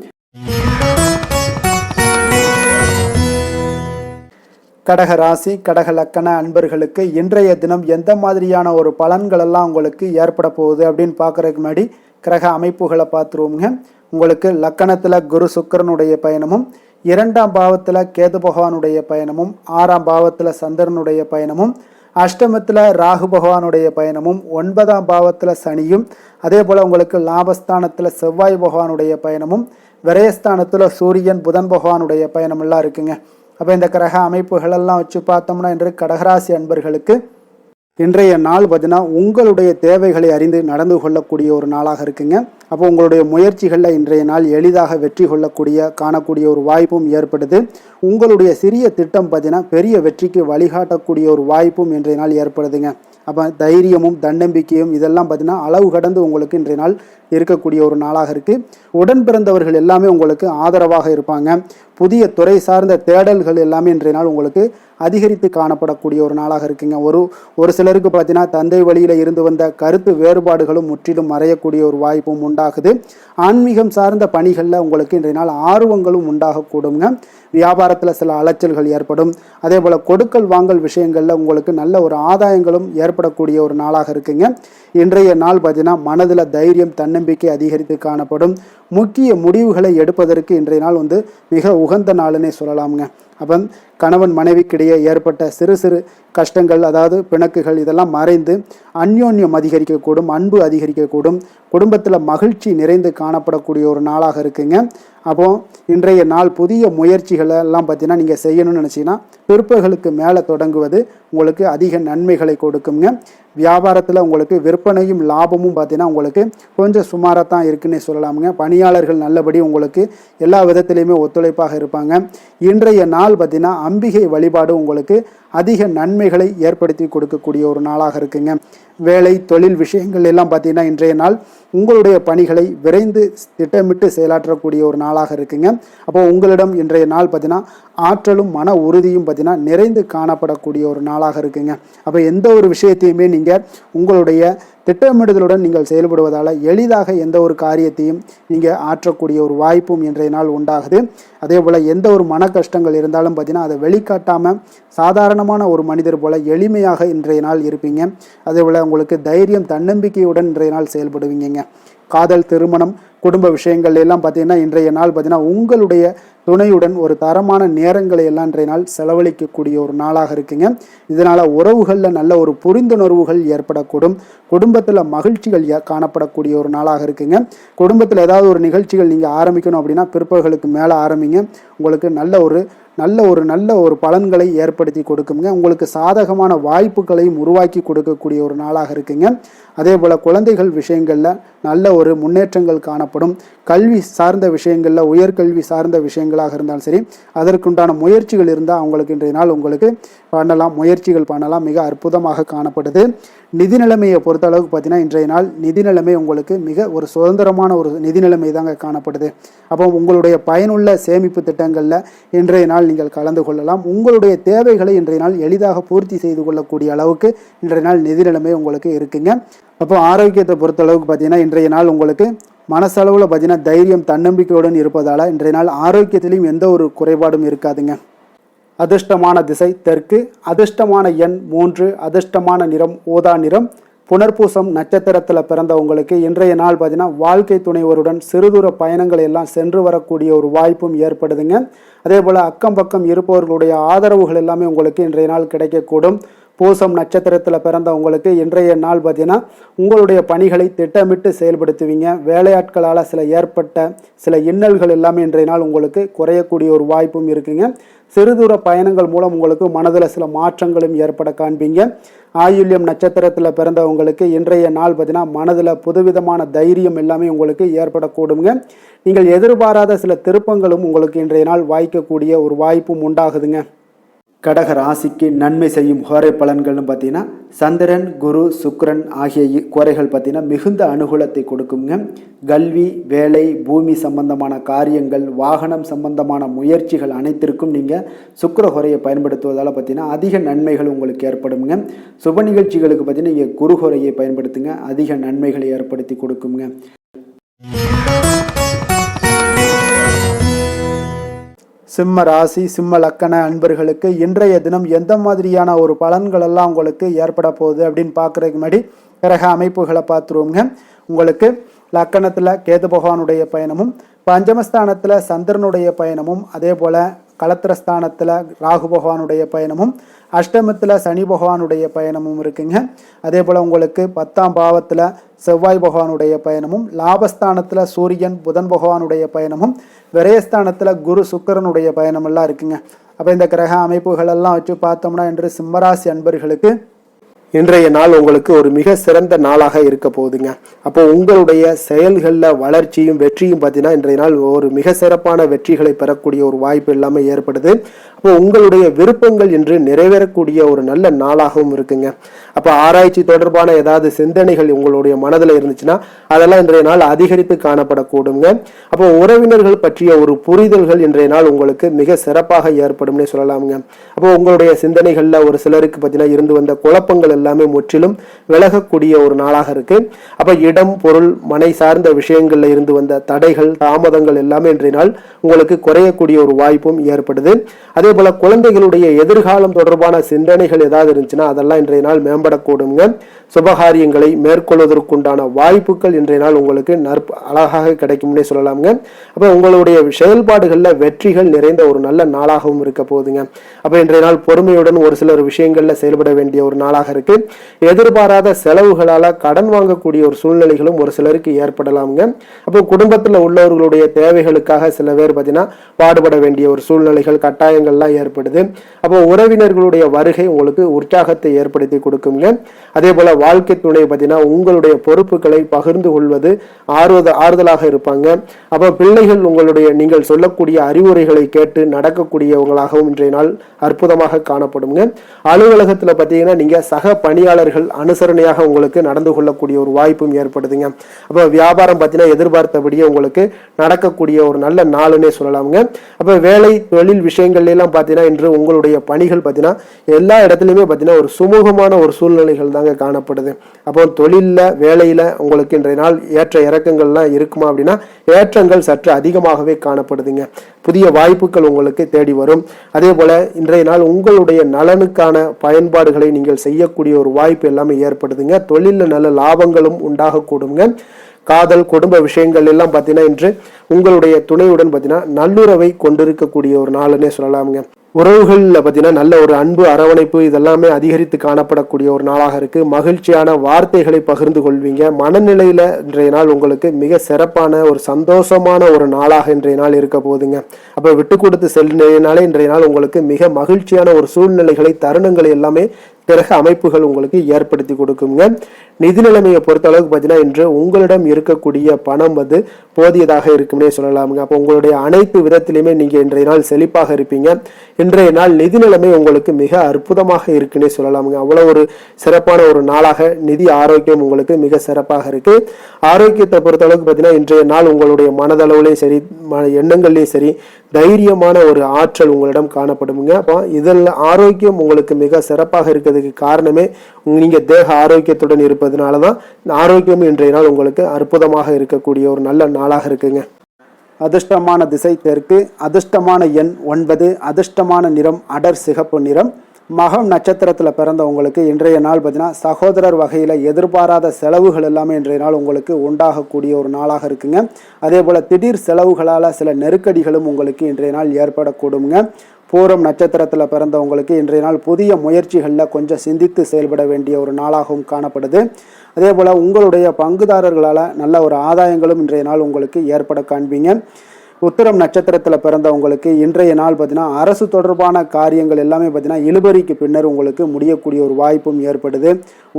கடக ராசி கடக லக்கண அன்பர்களுக்கு இன்றைய தினம் எந்த மாதிரியான ஒரு பலன்கள் எல்லாம் உங்களுக்கு ஏற்பட போகுது அப்படின்னு பார்க்குறதுக்கு முன்னாடி கிரக அமைப்புகளை பார்த்துருவோங்க. உங்களுக்கு லக்கணத்தில் குரு சுக்கிரனுடைய பயணமும் 2ஆம் பாவத்தில் கேது பகவானுடைய பயணமும் 6ஆம் பாவத்தில் சந்திரனுடைய பயணமும் அஷ்டமத்தில் ராகு பகவானுடைய பயணமும் 9ஆம் பாவத்தில் சனியும் அதே போல் உங்களுக்கு லாபஸ்தானத்தில் செவ்வாய் பகவானுடைய பயணமும் விரயஸ்தானத்தில் சூரியன் புதன் பகவானுடைய பயணமெல்லாம் இருக்குங்க. அப்போ இந்த கிரக அமைப்புகளெல்லாம் வச்சு பார்த்தோம்னா இன்று கடகராசி அன்பர்களுக்கு இன்றைய நாள் பார்த்தீங்கன்னா உங்களுடைய தேவைகளை அறிந்து நடந்து கொள்ளக்கூடிய ஒரு நாளாக இருக்குங்க. அப்போ உங்களுடைய முயற்சிகளில் இன்றைய நாள் எளிதாக வெற்றி காணக்கூடிய ஒரு வாய்ப்பும் ஏற்படுது. உங்களுடைய சிறிய திட்டம் பார்த்தீங்கன்னா பெரிய வெற்றிக்கு வழிகாட்டக்கூடிய ஒரு வாய்ப்பும் இன்றைய நாள் ஏற்படுதுங்க. அப்போ தைரியமும் தன்னம்பிக்கையும் இதெல்லாம் பார்த்தீங்கன்னா அளவு கடந்து உங்களுக்கு இன்றைய நாள் இருக்கக்கூடிய ஒரு நாளாக இருக்கு. உடன் பிறந்தவர்கள் எல்லாமே உங்களுக்கு ஆதரவாக இருப்பாங்க. புதிய துறை சார்ந்த தேடல்கள் எல்லாமே இன்றைய நாள் உங்களுக்கு அதிகரித்து காணப்படக்கூடிய ஒரு நாளாக இருக்குங்க. ஒரு சிலருக்கு பார்த்தீங்கன்னா தந்தை வழியில் இருந்து வந்த கருத்து வேறுபாடுகளும் முற்றிலும் மறையக்கூடிய ஒரு வாய்ப்பும் உண்டாகுது. ஆன்மீகம் சார்ந்த பணிகளில் உங்களுக்கு இன்றைய நாள் ஆர்வங்களும் உண்டாகக்கூடுங்க. வியாபாரத்தில் சில அலைச்சல்கள் ஏற்படும். அதே போல் கொடுக்கல் வாங்கல் விஷயங்களில் உங்களுக்கு நல்ல ஒரு ஆதாயங்களும் ஏற்படக்கூடிய ஒரு நாளாக இருக்குங்க. இன்றைய நாள் பார்த்தீங்கன்னா மனதில் தைரியம் தன்னம்பிக்கை அதிகரித்து காணப்படும். முக்கிய முடிவுகளை எடுப்பதற்கு இன்றைய நாள் மிக உகந்த நாளுன்னே சொல்லலாமுங்க. அப்போ கணவன் மனைவிக்கிடையே ஏற்பட்ட சிறு சிறு கஷ்டங்கள், அதாவது பிணக்குகள், இதெல்லாம் மறைந்து அந்யோன்யம் அதிகரிக்கக்கூடும், அன்பு அதிகரிக்கக்கூடும், குடும்பத்தில் மகிழ்ச்சி நிறைந்து காணப்படக்கூடிய ஒரு நாளாக இருக்குங்க. அப்போ இன்றைய நாள் புதிய முயற்சிகளை எல்லாம் பார்த்தீங்கன்னா நீங்கள் செய்யணும்னு நினச்சிங்கன்னா பிற்பகலுக்கு மேலே தொடங்குவது உங்களுக்கு அதிக நன்மைகளை கொடுக்குங்க. வியாபாரத்தில் உங்களுக்கு விற்பனையும் லாபமும் பார்த்தீங்கன்னா உங்களுக்கு கொஞ்சம் சுமாராக தான் இருக்குன்னே சொல்லலாமுங்க. பணியாளர்கள் நல்லபடி உங்களுக்கு எல்லா விதத்திலையுமே ஒத்துழைப்பாக இருப்பாங்க. இன்றைய நாள் பார்த்தீங்கன்னா அம்பிகை வழிபாடு உங்களுக்கு அதிக நன்மைகளை ஏற்படுத்தி கொடுக்கக்கூடிய ஒரு நாளாக இருக்குங்க. வேலை தொழில் விஷயங்கள் எல்லாம் பார்த்தீங்கன்னா இன்றைய நாள் உங்களுடைய பணிகளை விரைந்து திட்டமிட்டு செயலாற்றக்கூடிய ஒரு நாளாக இருக்குங்க. அப்போ உங்களிடம் இன்றைய நாள் பார்த்தீங்கன்னா ஆற்றலும் மன உறுதியும் பார்த்தீங்கன்னா நிறைந்து காணப்படக்கூடிய ஒரு நாளாக இருக்குங்க. அப்போ எந்த ஒரு விஷயத்தையுமே நீங்கள் உங்களுடைய திட்டமிடுதலுடன் நீங்கள் செயல்படுவதால் எளிதாக எந்த ஒரு காரியத்தையும் நீங்கள் ஆற்றக்கூடிய ஒரு வாய்ப்பும் இன்றைய நாள் உண்டாகுது. அதே போல் எந்த ஒரு மன கஷ்டங்கள் இருந்தாலும் பார்த்தீங்கன்னா அதை வெளிக்காட்டாமல் சாதாரணமான ஒரு மனிதர் போல் எளிமையாக இன்றைய நாள் இருப்பீங்க. அதே போல் உங்களுக்கு தைரியம் தன்னம்பிக்கையுடன் இன்றைய நாள் செயல்படுவீங்க. காதல், திருமணம், குடும்ப விஷயங்கள் எல்லாம் பார்த்தீங்கன்னா இன்றைய நாள் பார்த்தீங்கன்னா உங்களுடைய துணையுடன் ஒரு தரமான நேரங்களை எல்லாம் இன்றைய நாள் செலவழிக்கக்கூடிய ஒரு நாளாக இருக்குங்க. இதனால் உறவுகளில் நல்ல ஒரு புரிந்துணர்வுகள் ஏற்படக்கூடும். குடும்பத்தில் மகிழ்ச்சிகள் காணப்படக்கூடிய ஒரு நாளாக இருக்குங்க. குடும்பத்தில் ஏதாவது ஒரு நிகழ்ச்சிகள் நீங்கள் ஆரம்பிக்கணும் அப்படின்னா பிற்பகலுக்கு மேலே ஆரம்பிங்க. உங்களுக்கு நல்ல ஒரு பலன்களை ஏற்படுத்தி கொடுக்குங்க. உங்களுக்கு சாதகமான வாய்ப்புகளையும் உருவாக்கி கொடுக்கக்கூடிய ஒரு நாளாக இருக்குங்க. அதே போல் குழந்தைகள் விஷயங்களில் நல்ல ஒரு முன்னேற்றங்கள் காணப்படும். கல்வி சார்ந்த விஷயங்களில் உயர்கல்வி சார்ந்த விஷயங்களாக இருந்தாலும் சரி, அதற்குண்டான முயற்சிகள் இருந்தால் அவங்களுக்கு இன்றைய நாள் உங்களுக்கு முயற்சிகள் பண்ணலாம். மிக அற்புதமாக காணப்படுது. நிதி நிலைமையை பொறுத்த அளவுக்கு பார்த்தீங்கன்னா இன்றைய நாள் நிதி நிலைமை உங்களுக்கு மிக ஒரு சுதந்திரமான ஒரு நிதி நிலைமை தாங்க காணப்படுது. அப்போ உங்களுடைய பயனுள்ள சேமிப்பு திட்டங்களில் இன்றைய நாள் நீங்கள் கலந்து கொள்ளலாம். உங்களுடைய தேவைகளை இன்றைய நாள் எளிதாக பூர்த்தி செய்து கொள்ளக்கூடிய அளவுக்கு இன்றைய நாள் நிதி நிலைமை உங்களுக்கு இருக்குங்க. அப்போ ஆரோக்கியத்தை பொறுத்த அளவுக்கு பார்த்தீங்கன்னா இன்றைய நாள் உங்களுக்கு மனசளவில் பார்த்தீங்கன்னா தைரியம் தன்னம்பிக்கையுடன் இருப்பதால் இன்றைய நாள் ஆரோக்கியத்திலையும் எந்த ஒரு குறைபாடும் இருக்காதுங்க. அதிர்ஷ்டமான திசை தெற்கு, அதிர்ஷ்டமான எண் 3, அதிர்ஷ்டமான நிறம் ஊதா நிறம். புனர்பூசம் நட்சத்திரத்தில் பிறந்தவங்களுக்கு இன்றைய நாள் பார்த்தீங்கன்னா வாழ்க்கை துணைவருடன் சிறுதூர பயணங்களை எல்லாம் சென்று வரக்கூடிய ஒரு வாய்ப்பும் ஏற்படுதுங்க. அதே போல் அக்கம் பக்கம் இருப்பவர்களுடைய ஆதரவுகள் எல்லாமே உங்களுக்கு இன்றைய நாள் கிடைக்கக்கூடும். பூசம் நட்சத்திரத்தில் பிறந்தவங்களுக்கு இன்றைய நாள் பார்த்தீங்கன்னா உங்களுடைய பணிகளை திட்டமிட்டு செயல்படுத்துவீங்க. வேலையாட்களால் ஏற்பட்ட சில இன்னல்கள் எல்லாமே இன்றைய நாள் உங்களுக்கு குறையக்கூடிய ஒரு வாய்ப்பும் இருக்குங்க. சிறுதூர பயணங்கள் மூலம் உங்களுக்கு மனதில் சில மாற்றங்களும் ஏற்பட காண்பீங்க. ஆயுள்யம் நட்சத்திரத்தில் பிறந்தவங்களுக்கு இன்றைய நாள் பார்த்தீங்கன்னா மனதில் புதுவிதமான தைரியம் எல்லாமே உங்களுக்கு ஏற்படக்கூடுங்க. நீங்கள் எதிர்பாராத சில திருப்பங்களும் உங்களுக்கு இன்றைய நாள் வாய்க்கக்கூடிய ஒரு வாய்ப்பும் உண்டாகுதுங்க. கடக ராசிக்கு நன்மை செய்யும் ஹோரை பலன்கள்னு பார்த்தீங்கன்னா சந்திரன், குரு, சுக்கிரன் ஆகிய குறைகள் பார்த்தீங்கன்னா மிகுந்த அனுகூலத்தை கொடுக்குங்க. கல்வி, வேலை, பூமி சம்பந்தமான காரியங்கள், வாகனம் சம்பந்தமான முயற்சிகள் அனைத்திற்கும் நீங்கள் சுக்கிர ஹோரையை பயன்படுத்துவதால் பார்த்தீங்கன்னா அதிக நன்மைகள் உங்களுக்கு ஏற்படுங்க. சுப நிகழ்ச்சிகளுக்கு பார்த்தீங்கன்னா நீங்கள் குரு ஹோரையை பயன்படுத்துங்க, அதிக நன்மைகளை ஏற்படுத்தி கொடுக்குங்க. சிம்ம ராசி, சிம்ம லக்கண அன்பர்களுக்கு இன்றைய தினம் எந்த மாதிரியான ஒரு பலன்கள் எல்லாம் உங்களுக்கு ஏற்பட போகுது அப்படின்னு பார்க்குறதுக்கு முன்னாடி கிரக அமைப்புகளை பார்த்துருவோங்க. உங்களுக்கு லக்கணத்தில் கேது பகவானுடைய பயணமும், பஞ்சமஸ்தானத்தில் சந்திரனுடைய பயணமும், அதே போல் களத்திரஸ்தானத்தில் ராகு பகவானுடைய பயணமும், அஷ்டமத்தில் சனி பகவானுடைய பயணமும் இருக்குங்க. அதே போல் உங்களுக்கு 10ஆம் பாவத்தில் செவ்வாய் பகவானுடைய பயணமும், லாபஸ்தானத்தில் சூரியன் புதன் பகவானுடைய பயணமும், விரயஸ்தானத்தில் குரு சுக்கிரனுடைய பயணமெல்லாம் இருக்குங்க. அப்போ இந்த கிரக அமைப்புகளெல்லாம் வச்சு பார்த்தோம்னா இன்று சிம்மராசி அன்பர்களுக்கு இன்றைய நாள் உங்களுக்கு ஒரு மிக சிறந்த நாளாக இருக்க போகுதுங்க. அப்போ உங்களுடைய செயல்களில் வளர்ச்சியும் வெற்றியும் பார்த்தீங்கன்னா இன்றைய நாள் ஒரு மிக சிறப்பான வெற்றிகளை பெறக்கூடிய ஒரு வாய்ப்பு எல்லாமே ஏற்படுது. அப்போ உங்களுடைய விருப்பங்கள் இன்று நிறைவேறக்கூடிய ஒரு நல்ல நாளாகவும் இருக்குங்க. அப்போ ஆராய்ச்சி தொடர்பான ஏதாவது சிந்தனைகள் உங்களுடைய மனதில் இருந்துச்சுன்னா அதெல்லாம் இன்றைய நாள் அதிகரித்து காணப்படக்கூடுங்க. அப்போ உறவினர்கள் பற்றிய ஒரு புரிதல்கள் இன்றைய நாள் உங்களுக்கு மிக சிறப்பாக ஏற்படும்னே சொல்லலாமுங்க. அப்போ உங்களுடைய சிந்தனைகள்ல ஒரு சிலருக்கு பார்த்தீங்கன்னா இருந்து வந்த குழப்பங்கள் எல்லாமே முற்றிலும் விலகக்கூடிய ஒரு நாளாக இருக்கு. அப்ப இடம், பொருள், மனை சார்ந்த விஷயங்கள்ல இருந்து வந்த தடைகள், தாமதங்கள் எல்லாமே இன்றைய நாள் உங்களுக்கு குறையக்கூடிய ஒரு வாய்ப்பும் ஏற்படுது. அதே போல குழந்தைகளுடைய எதிர்காலம் தொடர்பான சிந்தனைகள் ஏதாவது இருந்துச்சுன்னா அதெல்லாம் இன்றைய நாள் மேம்படக்கூடுங்க. சுபகாரியங்களை மேற்கொள்வதற்குண்டான வாய்ப்புகள் இன்றைய நாள் உங்களுக்கு அழகாக கிடைக்கும்னே சொல்லலாமுங்க. அப்ப உங்களுடைய செயல்பாடுகள்ல வெற்றிகள் நிறைந்த ஒரு நல்ல நாளாகவும் இருக்க போகுதுங்க. அப்ப இன்றைய நாள் பொறுமையுடன் ஒரு சிலர் விஷயங்கள்ல செயல்பட வேண்டிய ஒரு நாளாக இருக்கு. எதிர்பாராத செலவுகளால கடன் வாங்கக்கூடிய ஒரு சூழ்நிலைகளும் ஒரு சிலருக்கு ஏற்படலாமுங்க. அப்போ குடும்பத்துல உள்ளவர்களுடைய தேவைகளுக்காக சில பேர் பார்த்தீங்கன்னா பாடுபட வேண்டிய ஒரு சூழ்நிலைகள், கட்டாயங்கள்லாம் ஏற்படுது. அப்போ உறவினர்களுடைய வருகை உங்களுக்கு உற்சாகத்தை ஏற்படுத்தி கொடுக்குங்க. அதே போல வாழ்க்கை துணை பார்த்தீங்கன்னா உங்களுடைய பொறுப்புகளை பகிர்ந்து கொள்வது ஆறுதலாக இருப்பாங்க. அப்போ பிள்ளைகள் உங்களுடைய நீங்கள் சொல்லக்கூடிய அறிவுரைகளை கேட்டு நடக்கக்கூடியவங்களாகவும் இன்றைய நாள் அற்புதமாக காணப்படுங்க. அலுவலகத்துல பார்த்தீங்கன்னா நீங்க சக பணியாளர்கள் அனுசரணையாக உங்களுக்கு நடந்து கொள்ளக்கூடிய ஒரு வாய்ப்பும் ஏற்படுதுங்க. அப்போ வியாபாரம் பார்த்தீங்கன்னா எதிர்பார்த்தபடியே உங்களுக்கு நடக்கக்கூடிய ஒரு நல்ல நாளுன்னே சொல்லலாமுங்க. அப்போ வேலை தொழில் விஷயங்கள்ல எல்லாம் பார்த்தீங்கன்னா இன்று உங்களுடைய பணிகள் பார்த்தீங்கன்னா எல்லா இடத்துலையுமே பார்த்தீங்கன்னா ஒரு சுமூகமான ஒரு சூழ்நிலைகள் தாங்க காணப்படுது. அப்போ தொழில்ல வேலையில உங்களுக்கு இன்றைய நாள் ஏற்ற இறக்கங்கள்லாம் இருக்குமா அப்படின்னா ஏற்றங்கள் சற்று அதிகமாகவே காணப்படுதுங்க. புதிய வாய்ப்புகள் உங்களுக்கு தேடி வரும். அதே போல இன்றைய நாள் உங்களுடைய நலனுக்கான பயன்பாடுகளை நீங்கள் செய்யக்கூடிய ஒரு வாய்ப்பு எல்லாமே ஏற்படுதுங்க. தொழில நல்ல லாபங்களும் உண்டாகக்கூடுங்க. காதல், குடும்ப விஷயங்கள் எல்லாம் பார்த்தீங்கன்னா இன்று உங்களுடைய துணையுடன் பார்த்தீங்கன்னா நல்லுறவை கொண்டிருக்கக்கூடிய ஒரு நாளுன்னே சொல்லலாமுங்க. உறவுகளில் பார்த்தீங்கன்னா நல்ல ஒரு அன்பு, அரவணைப்பு இதெல்லாமே அதிகரித்து காணப்படக்கூடிய ஒரு நாளாக இருக்கு. மகிழ்ச்சியான வார்த்தைகளை பகிர்ந்து கொள்வீங்க. மனநிலையில இன்றைய நாள் உங்களுக்கு மிக சிறப்பான ஒரு சந்தோஷமான ஒரு நாளாக இன்றைய நாள் இருக்க போகுதுங்க. அப்ப விட்டு கொடுத்து செல்லினாலே இன்றைய நாள் உங்களுக்கு மிக மகிழ்ச்சியான ஒரு சூழ்நிலைகளை, தருணங்களை எல்லாமே கிரக அமைப்புகள் உங்களுக்கு ஏற்படுத்தி கொடுக்குங்க. நிதி நிலைமையை பொறுத்த அளவுக்கு பார்த்தீங்கன்னா இன்று உங்களிடம் இருக்கக்கூடிய பணம் போதியதாக இருக்கும்னே சொல்லலாமுங்க. அப்போ உங்களுடைய அனைத்து விதத்திலையுமே நீங்க இன்றைய நாள் செழிப்பாக இருப்பீங்க. இன்றைய நாள் நிதி நிலைமை உங்களுக்கு மிக அற்புதமாக இருக்குன்னே சொல்லலாமுங்க. அவ்வளவு ஒரு சிறப்பான ஒரு நாளாக நிதி ஆரோக்கியம் உங்களுக்கு மிக சிறப்பாக இருக்கு. ஆரோக்கியத்தை பொறுத்த அளவுக்கு பார்த்தீங்கன்னா இன்றைய நாள் உங்களுடைய மனதளவுலையும் சரி, எண்ணங்கள்லையும் சரி தைரியமான ஒரு ஆற்றல் உங்களிடம் காணப்படுங்க. அப்போ இதில் ஆரோக்கியம் உங்களுக்கு மிக சிறப்பாக இருக்கிறதுக்கு காரணமே நீங்க தேக ஆரோக்கியத்துடன் இருப்பதனாலதான் ஆரோக்கியம் இன்றைய நாள் உங்களுக்கு அற்புதமாக இருக்கக்கூடிய ஒரு நல்ல நாளாக இருக்குங்க. அதிர்ஷ்டமான திசை தெற்கு, அதிர்ஷ்டமான எண் 9, அதிர்ஷ்டமான நிறம் அடர் சிகப்பு நிறம். மகம் நட்சத்திரத்தில் பிறந்தவங்களுக்கு இன்றைய நாள் பார்த்தீங்கன்னா சகோதரர் வகையில் எதிர்பாராத செலவுகள் எல்லாமே இன்றைய நாள் உங்களுக்கு உண்டாகக்கூடிய ஒரு நாளாக இருக்குங்க. அதே போல் திடீர் செலவுகளால் சில நெருக்கடிகளும் உங்களுக்கு இன்றைய நாள் ஏற்படக்கூடுங்க. பூரம் நட்சத்திரத்தில் பிறந்தவங்களுக்கு இன்றைய நாள் புதிய முயற்சிகளில் கொஞ்சம் சிந்தித்து செயல்பட வேண்டிய ஒரு நாளாகவும் காணப்படுது. அதே போல் உங்களுடைய பங்குதாரர்களால் நல்ல ஒரு ஆதாயங்களும் இன்றைய நாள் உங்களுக்கு ஏற்பட காண்பீங்க. உத்திரம் நட்சத்திரத்தில் பிறந்தவங்களுக்கு இன்றைய நாள் பார்த்தீங்கன்னா அரசு தொடர்பான காரியங்கள் எல்லாமே பார்த்தீங்கன்னா இழுபறிக்கு பின்னர் உங்களுக்கு முடியக்கூடிய ஒரு வாய்ப்பும் ஏற்படுது.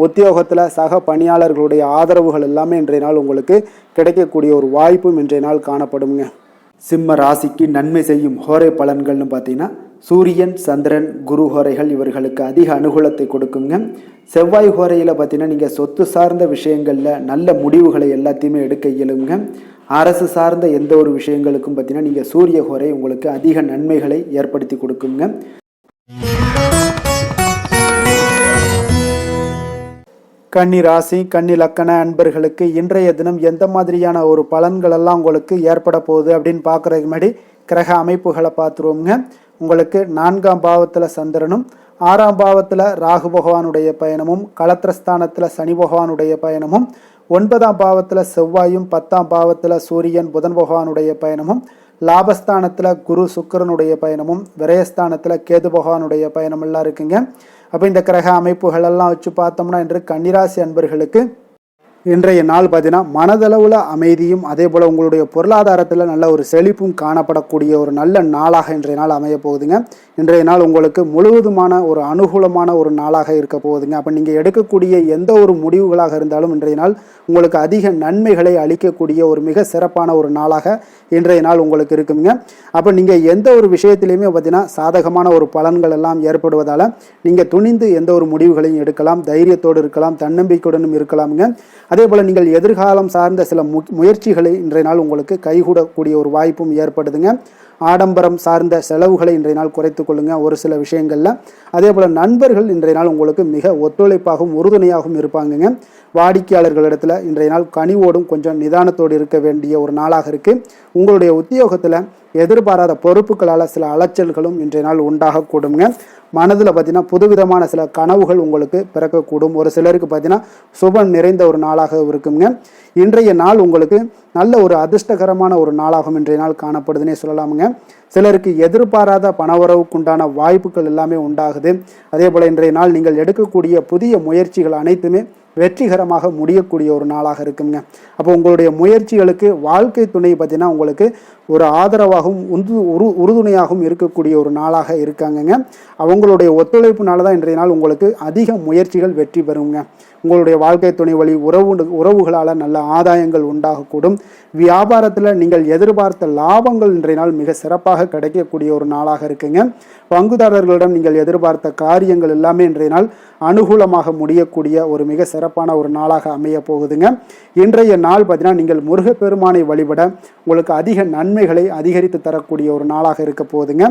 உத்தியோகத்தில் சக பணியாளர்களுடைய ஆதரவுகள் எல்லாமே இன்றைய நாள் உங்களுக்கு கிடைக்கக்கூடிய ஒரு வாய்ப்பும் இன்றைய நாள் காணப்படுங்க. சிம்ம ராசிக்கு நன்மை செய்யும் ஹோரை பலன்கள்னு பார்த்தீங்கன்னா சூரியன், சந்திரன், குரு ஹோரைகள் இவர்களுக்கு அதிக அனுகூலத்தை கொடுக்குங்க. செவ்வாய் ஹோரையில் பார்த்தீங்கன்னா நீங்கள் சொத்து சார்ந்த விஷயங்களில் நல்ல முடிவுகளை எல்லாத்தையுமே எடுக்க இயலுங்க. அரசு சார்ந்த எந்த ஒரு விஷயங்களுக்கும் பார்த்தீங்கன்னா நீங்கள் சூரிய ஹோரை உங்களுக்கு அதிக நன்மைகளை ஏற்படுத்தி கொடுக்குங்க. கன்னி ராசி, கன்னி லக்கண அன்பர்களுக்கு இன்றைய தினம் எந்த மாதிரியான ஒரு பலன்கள் எல்லாம் உங்களுக்கு ஏற்பட போகுது அப்படின்னு பார்க்குறதுக்கு முன்னாடி கிரக அமைப்புகளை பார்த்துருவோங்க. உங்களுக்கு 4ஆம் பாவத்தில் சந்திரனும், 6ஆம் பாவத்தில் ராகு பகவானுடைய பயணமும், களத்திரஸ்தானத்தில் சனி பகவானுடைய பயணமும், 9ஆம் பாவத்தில் செவ்வாயும், 10ஆம் பாவத்தில் சூரியன் புதன் பகவானுடைய பயணமும், லாபஸ்தானத்தில் குரு சுக்கிரனுடைய பயணமும், விரயஸ்தானத்தில் கேது பகவானுடைய பயணம் எல்லாம் இருக்குங்க. அப்போ இந்த கிரக அமைப்புகள் எல்லாம் வச்சு பார்த்தோம்னா இன்று கன்னிராசி அன்பர்களுக்கு இன்றைய நாள் பார்த்தீங்கன்னா மனதளவில் அமைதியும் அதே போல் உங்களுடைய பொருளாதாரத்தில் நல்ல ஒரு செழிப்பும் காணப்படக்கூடிய ஒரு நல்ல நாளாக இன்றைய நாள் அமைய போகுதுங்க. இன்றைய நாள் உங்களுக்கு முழுவதுமான ஒரு அனுகூலமான ஒரு நாளாக இருக்க போகுதுங்க. அப்போ நீங்கள் எடுக்கக்கூடிய எந்த ஒரு முடிவுகளாக இருந்தாலும் இன்றைய நாள் உங்களுக்கு அதிக நன்மைகளை அளிக்கக்கூடிய ஒரு மிக சிறப்பான ஒரு நாளாக இன்றைய நாள் உங்களுக்கு இருக்குங்க. அப்போ நீங்கள் எந்த ஒரு விஷயத்திலையுமே பார்த்தீங்கன்னா சாதகமான ஒரு பலன்கள் எல்லாம் ஏற்படுவதால் நீங்கள் துணிந்து எந்த ஒரு முடிவுகளையும் எடுக்கலாம், தைரியத்தோடு இருக்கலாம், தன்னம்பிக்கையுடனும் இருக்கலாமுங்க. அதே போல் நீங்கள் எதிர்காலம் சார்ந்த சில முயற்சிகளை இன்றைய நாள் உங்களுக்கு கைகூடக்கூடிய ஒரு வாய்ப்பும் ஏற்படுதுங்க. ஆடம்பரம் சார்ந்த செலவுகளை இன்றைய நாள் குறைத்து கொள்ளுங்க ஒரு சில விஷயங்கள்ல. அதே போல நண்பர்கள் இன்றைய நாள் உங்களுக்கு மிக ஒத்துழைப்பாகவும் உறுதுணையாகவும் இருப்பாங்கங்க. வாடிக்கையாளர்களிடத்துல இன்றைய நாள் கனிவோடும் கொஞ்சம் நிதானத்தோடு இருக்க வேண்டிய ஒரு நாளாக இருக்கு. உங்களுடைய உத்தியோகத்துல எதிர்பாராத பொறுப்புகளால் சில அலைச்சல்களும் இன்றைய நாள் உண்டாகக்கூடுங்க. மனதில் பார்த்தீங்கன்னா புதுவிதமான சில கனவுகள் உங்களுக்கு பிறக்கக்கூடும். ஒரு சிலருக்கு பார்த்தீங்கன்னா சுபம் நிறைந்த ஒரு நாளாக இருக்குங்க. இன்றைய நாள் உங்களுக்கு நல்ல ஒரு அதிர்ஷ்டகரமான ஒரு நாளாகவும் இன்றைய நாள் காணப்படுதுன்னே சொல்லலாமுங்க. சிலருக்கு எதிர்பாராத பணவரவுக்குண்டான வாய்ப்புகள் எல்லாமே உண்டாகுது. அதே போல் இன்றைய நாள் நீங்கள் எடுக்கக்கூடிய புதிய முயற்சிகள் அனைத்துமே வெற்றிகரமாக முடியக்கூடிய ஒரு நாளாக இருக்குங்க. அப்போ உங்களுடைய முயற்சிகளுக்கு வாழ்க்கை துணை பார்த்தீங்கன்னா உங்களுக்கு ஒரு ஆதரவாகவும் உறுதுணையாகவும் இருக்கக்கூடிய ஒரு நாளாக இருக்காங்கங்க. அவங்களுடைய ஒத்துழைப்புனால தான் இன்றைய நாள் உங்களுக்கு அதிக முயற்சிகள் வெற்றி பெறுங்க. உங்களுடைய வாழ்க்கை துணை வழி உறவுகளால் நல்ல ஆதாயங்கள் உண்டாகக்கூடும். வியாபாரத்தில் நீங்கள் எதிர்பார்த்த லாபங்கள் இன்றைய நாள் மிக சிறப்பாக கிடைக்கக்கூடிய ஒரு நாளாக இருக்குங்க. பங்குதாரர்களிடம் நீங்கள் எதிர்பார்த்த காரியங்கள் எல்லாமே இன்றைய நாள் அனுகூலமாக முடியக்கூடிய ஒரு மிக சிறப்பான ஒரு நாளாக அமைய போகுதுங்க. இன்றைய நாள் பார்த்தீங்கன்னா நீங்கள் முருகப்பெருமானை வழிபட உங்களுக்கு அதிக நன்மைகளை அதிகரித்து தரக்கூடிய ஒரு நாளாக இருக்க போகுதுங்க.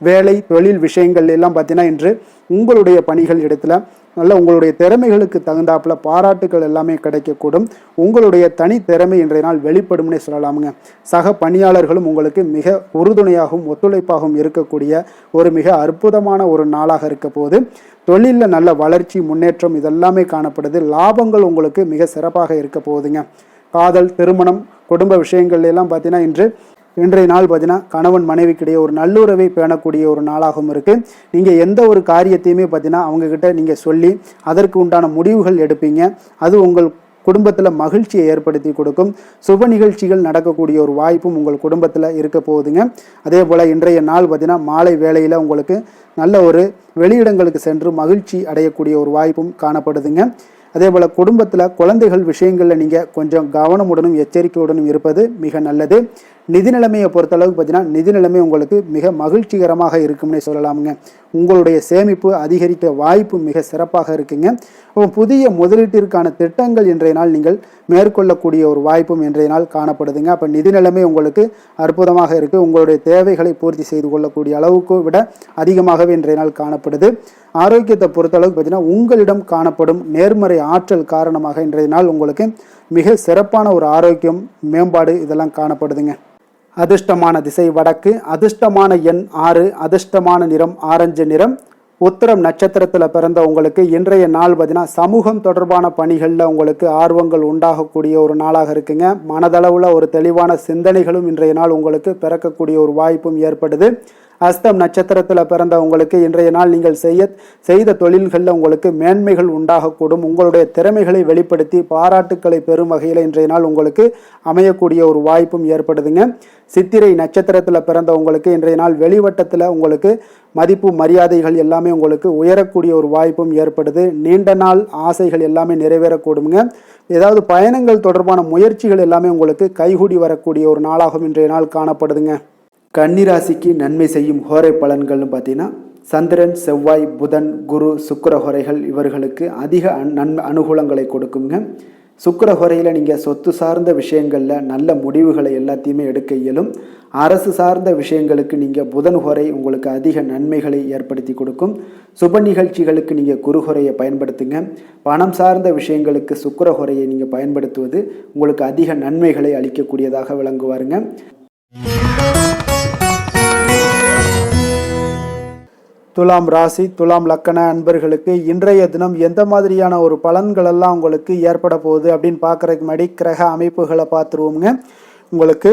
வேலை தொழில் விஷயங்கள் எல்லாம் பார்த்தீங்கன்னா இன்று உங்களுடைய பணிகள் இடத்துல நல்ல உங்களுடைய திறமைகளுக்கு தகுந்தாப்புல பாராட்டுகள் எல்லாமே கிடைக்கக்கூடும். உங்களுடைய தனி திறமை இன்றைய நாள் வெளிப்படும்னே சொல்லலாமுங்க. சக பணியாளர்களும் உங்களுக்கு மிக உறுதுணையாகவும் ஒத்துழைப்பாகவும் இருக்கக்கூடிய ஒரு மிக அற்புதமான ஒரு நாளாக இருக்க போது. தொழிலில் நல்ல வளர்ச்சி முன்னேற்றம் இதெல்லாமே காணப்படுது. லாபங்கள் உங்களுக்கு மிக சிறப்பாக இருக்க போகுதுங்க. காதல் திருமணம் குடும்ப விஷயங்கள் எல்லாம் பார்த்தீங்கன்னா இன்றைய நாள் பார்த்தீங்கன்னா கணவன் மனைவிக்கிடையே ஒரு நல்லுறவை பேணக்கூடிய ஒரு நாளாகவும் இருக்குது. நீங்கள் எந்த ஒரு காரியத்தையுமே பார்த்தீங்கன்னா அவங்கக்கிட்ட நீங்கள் சொல்லி அதற்கு உண்டான முடிவுகள் எடுப்பீங்க. அது உங்கள் குடும்பத்தில் மகிழ்ச்சியை ஏற்படுத்தி கொடுக்கும். சுப நிகழ்ச்சிகள் நடக்கக்கூடிய ஒரு வாய்ப்பும் உங்கள் குடும்பத்தில் இருக்க போகுதுங்க. அதே போல் இன்றைய நாள் பார்த்தீங்கன்னா மாலை வேளையில் உங்களுக்கு நல்ல ஒரு வெளியிடங்களுக்கு சென்று மகிழ்ச்சி அடையக்கூடிய ஒரு வாய்ப்பும் காணப்படுதுங்க. அதே போல் குடும்பத்தில் குழந்தைகள் விஷயங்களில் நீங்கள் கொஞ்சம் கவனமுடனும் எச்சரிக்கையுடனும் இருப்பது மிக நல்லது. நிதி நிலைமையை பொறுத்தளவுக்கு பார்த்தீங்கன்னா நிதி நிலைமை உங்களுக்கு மிக மகிழ்ச்சிகரமாக இருக்கும்னே சொல்லலாமுங்க. உங்களுடைய சேமிப்பு அதிகரிக்க வாய்ப்பு மிக சிறப்பாக இருக்குங்க. புதிய முதலீட்டிற்கான திட்டங்கள் இன்றைய நாள் நீங்கள் மேற்கொள்ளக்கூடிய ஒரு வாய்ப்பும் இன்றைய நாள் காணப்படுதுங்க. அப்போ நிதி நிலைமை உங்களுக்கு அற்புதமாக இருக்குது. உங்களுடைய தேவைகளை பூர்த்தி செய்து கொள்ளக்கூடிய அளவுக்கு விட அதிகமாகவே இன்றைய நாள் காணப்படுது. ஆரோக்கியத்தை பொறுத்தளவுக்கு பார்த்தீங்கன்னா உங்களிடம் காணப்படும் நேர்மறை ஆற்றல் காரணமாக இன்றைய நாள் உங்களுக்கு மிக சிறப்பான ஒரு ஆரோக்கியம் மேம்பாடு இதெல்லாம் காணப்படுதுங்க. அதிர்ஷ்டமான திசை வடக்கு, அதிர்ஷ்டமான எண் 6, அதிர்ஷ்டமான நிறம் ஆரஞ்சு நிறம். உத்திரம் நட்சத்திரத்தில் பிறந்த உங்களுக்கு இன்றைய நாள் பார்த்தீங்கன்னா சமூகம் தொடர்பான பணிகளில் உங்களுக்கு ஆர்வங்கள் உண்டாகக்கூடிய ஒரு நாளாக இருக்குங்க. மனதளவில் ஒரு தெளிவான சிந்தனைகளும் இன்றைய நாள் உங்களுக்கு பிறக்கக்கூடிய ஒரு வாய்ப்பும் ஏற்படுது. அஸ்தம் நட்சத்திரத்தில் பிறந்த உங்களுக்கு இன்றைய நாள் நீங்கள் செய்த தொழில்களில் உங்களுக்கு மேன்மைகள் உண்டாகக்கூடும். உங்களுடைய திறமைகளை வெளிப்படுத்தி பாராட்டுக்களை பெறும் வகையில் இன்றைய நாள் உங்களுக்கு அமையக்கூடிய ஒரு வாய்ப்பும் ஏற்படுதுங்க. சித்திரை நட்சத்திரத்தில் பிறந்த உங்களுக்கு இன்றைய நாள் வெளிவட்டத்தில் உங்களுக்கு மதிப்பு மரியாதைகள் எல்லாமே உங்களுக்கு உயரக்கூடிய ஒரு வாய்ப்பும் ஏற்படுது. நீண்ட நாள் ஆசைகள் எல்லாமே நிறைவேறக்கூடுங்க. ஏதாவது பயணங்கள் தொடர்பான முயற்சிகள் எல்லாமே உங்களுக்கு கைகூடி வரக்கூடிய ஒரு நாளாகவும் இன்றைய நாள் காணப்படுதுங்க. கன்னிராசிக்கு நன்மை செய்யும் ஹோரை பலன்கள்னு பார்த்தீங்கன்னா சந்திரன் செவ்வாய் புதன் குரு சுக்கிர ஹோரைகள் இவர்களுக்கு அதிக அனுகூலங்களை கொடுக்குங்க. சுக்கிர ஹோரையில் நீங்கள் சொத்து சார்ந்த விஷயங்களில் நல்ல முடிவுகளை எல்லாத்தையுமே எடுக்க இயலும். அரசு சார்ந்த விஷயங்களுக்கு நீங்கள் புதன் ஹோரை உங்களுக்கு அதிக நன்மைகளை ஏற்படுத்தி கொடுக்கும். சுப நிகழ்ச்சிகளுக்கு நீங்கள் குரு ஹோரையை பயன்படுத்துங்க. பணம் சார்ந்த விஷயங்களுக்கு சுக்கிர ஹோரையை நீங்கள் பயன்படுத்துவது உங்களுக்கு அதிக நன்மைகளை அளிக்கக்கூடியதாக விளங்குவாருங்க. துலாம் ராசி துலாம் லக்கண அன்பர்களுக்கு இன்றைய தினம் எந்த மாதிரியான ஒரு பலன்கள் எல்லாம் உங்களுக்கு ஏற்பட போகுது அப்படின்னு பார்க்குறதுக்கு முன்னாடி கிரக அமைப்புகளை பார்த்துருவோங்க. உங்களுக்கு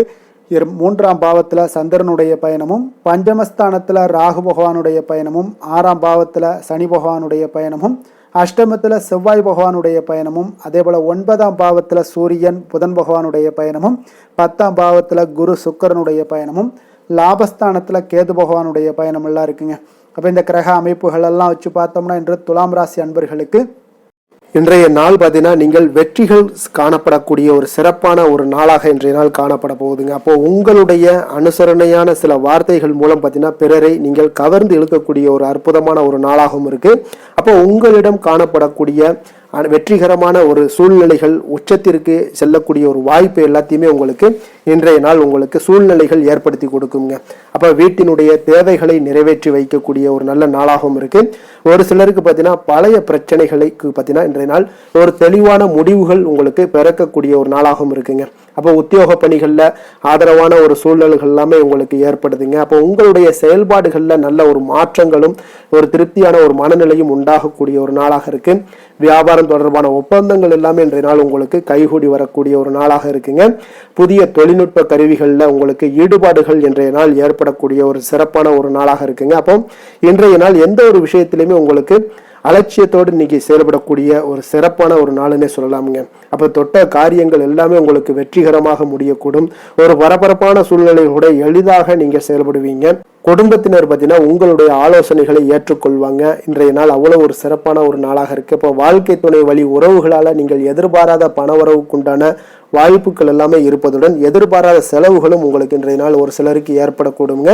3ஆம் பாவத்தில் சந்திரனுடைய பயணமும், பஞ்சமஸ்தானத்தில் ராகு பகவானுடைய பயணமும், 6ஆம் பாவத்தில் சனி பகவானுடைய பயணமும், அஷ்டமத்தில் செவ்வாய் பகவானுடைய பயணமும், அதே போல் 9ஆம் பாவத்தில் சூரியன் புதன் பகவானுடைய பயணமும், 10ஆம் பாவத்தில் குரு சுக்கிரனுடைய பயணமும், லாபஸ்தானத்தில் கேது பகவானுடைய பயணம் எல்லாம் இருக்குங்க. அப்போ இந்த கிரக அமைப்புகள் எல்லாம் வச்சு பார்த்தோம்னா இன்று துலாம் ராசி அன்பர்களுக்கு இன்றைய நாள் பார்த்தீங்கன்னா நீங்கள் வெற்றிகள் காணப்படக்கூடிய ஒரு சிறப்பான ஒரு நாளாக இன்றைய நாள் காணப்பட போகுதுங்க. அப்போ உங்களுடைய அனுசரணையான சில வார்த்தைகள் மூலம் பார்த்தீங்கன்னா பிறரை நீங்கள் கவர்ந்து இழுக்கக்கூடிய ஒரு அற்புதமான ஒரு நாளாகவும் இருக்கு. அப்போ உங்களிடம் காணப்படக்கூடிய வெற்றிகரமான ஒரு சூழ்நிலைகள் உச்சத்திற்கு செல்லக்கூடிய ஒரு வாய்ப்பு எல்லாத்தையுமே உங்களுக்கு இன்றைய நாள் உங்களுக்கு சூழ்நிலைகள் ஏற்படுத்தி கொடுக்குங்க. அப்போ வீட்டினுடைய தேவைகளை நிறைவேற்றி வைக்கக்கூடிய ஒரு நல்ல நாளாகவும் இருக்கு. ஒரு சிலருக்கு பார்த்தீங்கன்னா பழைய பிரச்சனைகளுக்கு பார்த்தீங்கன்னா இன்றைய நாள் ஒரு தெளிவான முடிவுகள் உங்களுக்கு பிறக்கக்கூடிய ஒரு நாளாகவும் இருக்குங்க. அப்போ உத்தியோக பணிகளில் ஆதரவான ஒரு சூழ்நிலைகள் எல்லாமே உங்களுக்கு ஏற்படுதுங்க. அப்போ உங்களுடைய செயல்பாடுகளில் நல்ல ஒரு மாற்றங்களும் ஒரு திருப்தியான ஒரு மனநிலையும் உண்டாகக்கூடிய ஒரு நாளாக இருக்கு. வியாபாரம் தொடர்பான ஒப்பந்தங்கள் எல்லாமே இன்றைய நாள் உங்களுக்கு கைகூடி வரக்கூடிய ஒரு நாளாக இருக்குங்க. புதிய தொழில்நுட்ப கருவிகளில் உங்களுக்கு ஈடுபாடுகள் இன்றைய நாள் ஏற்படக்கூடிய ஒரு சிறப்பான ஒரு நாளாக இருக்குங்க. அப்போ இன்றைய நாள் எந்த ஒரு விஷயத்திலுமே உங்களுக்கு அலட்சியத்தோடு இன்னைக்கு செயல்படக்கூடிய ஒரு சிறப்பான ஒரு நாளுன்னே சொல்லலாமுங்க. அப்போ தொட்ட காரியங்கள் எல்லாமே உங்களுக்கு வெற்றிகரமாக முடியக்கூடும். ஒரு பரபரப்பான சூழ்நிலையோட எளிதாக நீங்க செயல்படுவீங்க. குடும்பத்தினர் பார்த்தீங்கன்னா உங்களுடைய ஆலோசனைகளை ஏற்றுக்கொள்வாங்க. இன்றைய நாள் அவ்வளவு ஒரு சிறப்பான ஒரு நாளாக இருக்கு. இப்போ வாழ்க்கை துணை வழி உறவுகளால நீங்கள் எதிர்பாராத பண வரவுக்குண்டான வாய்ப்புகள் எல்லாமே இருப்பதுடன் எதிர்பாராத செலவுகளும் உங்களுக்கு இன்றைய நாள் ஒரு சிலருக்கு ஏற்படக்கூடுங்க.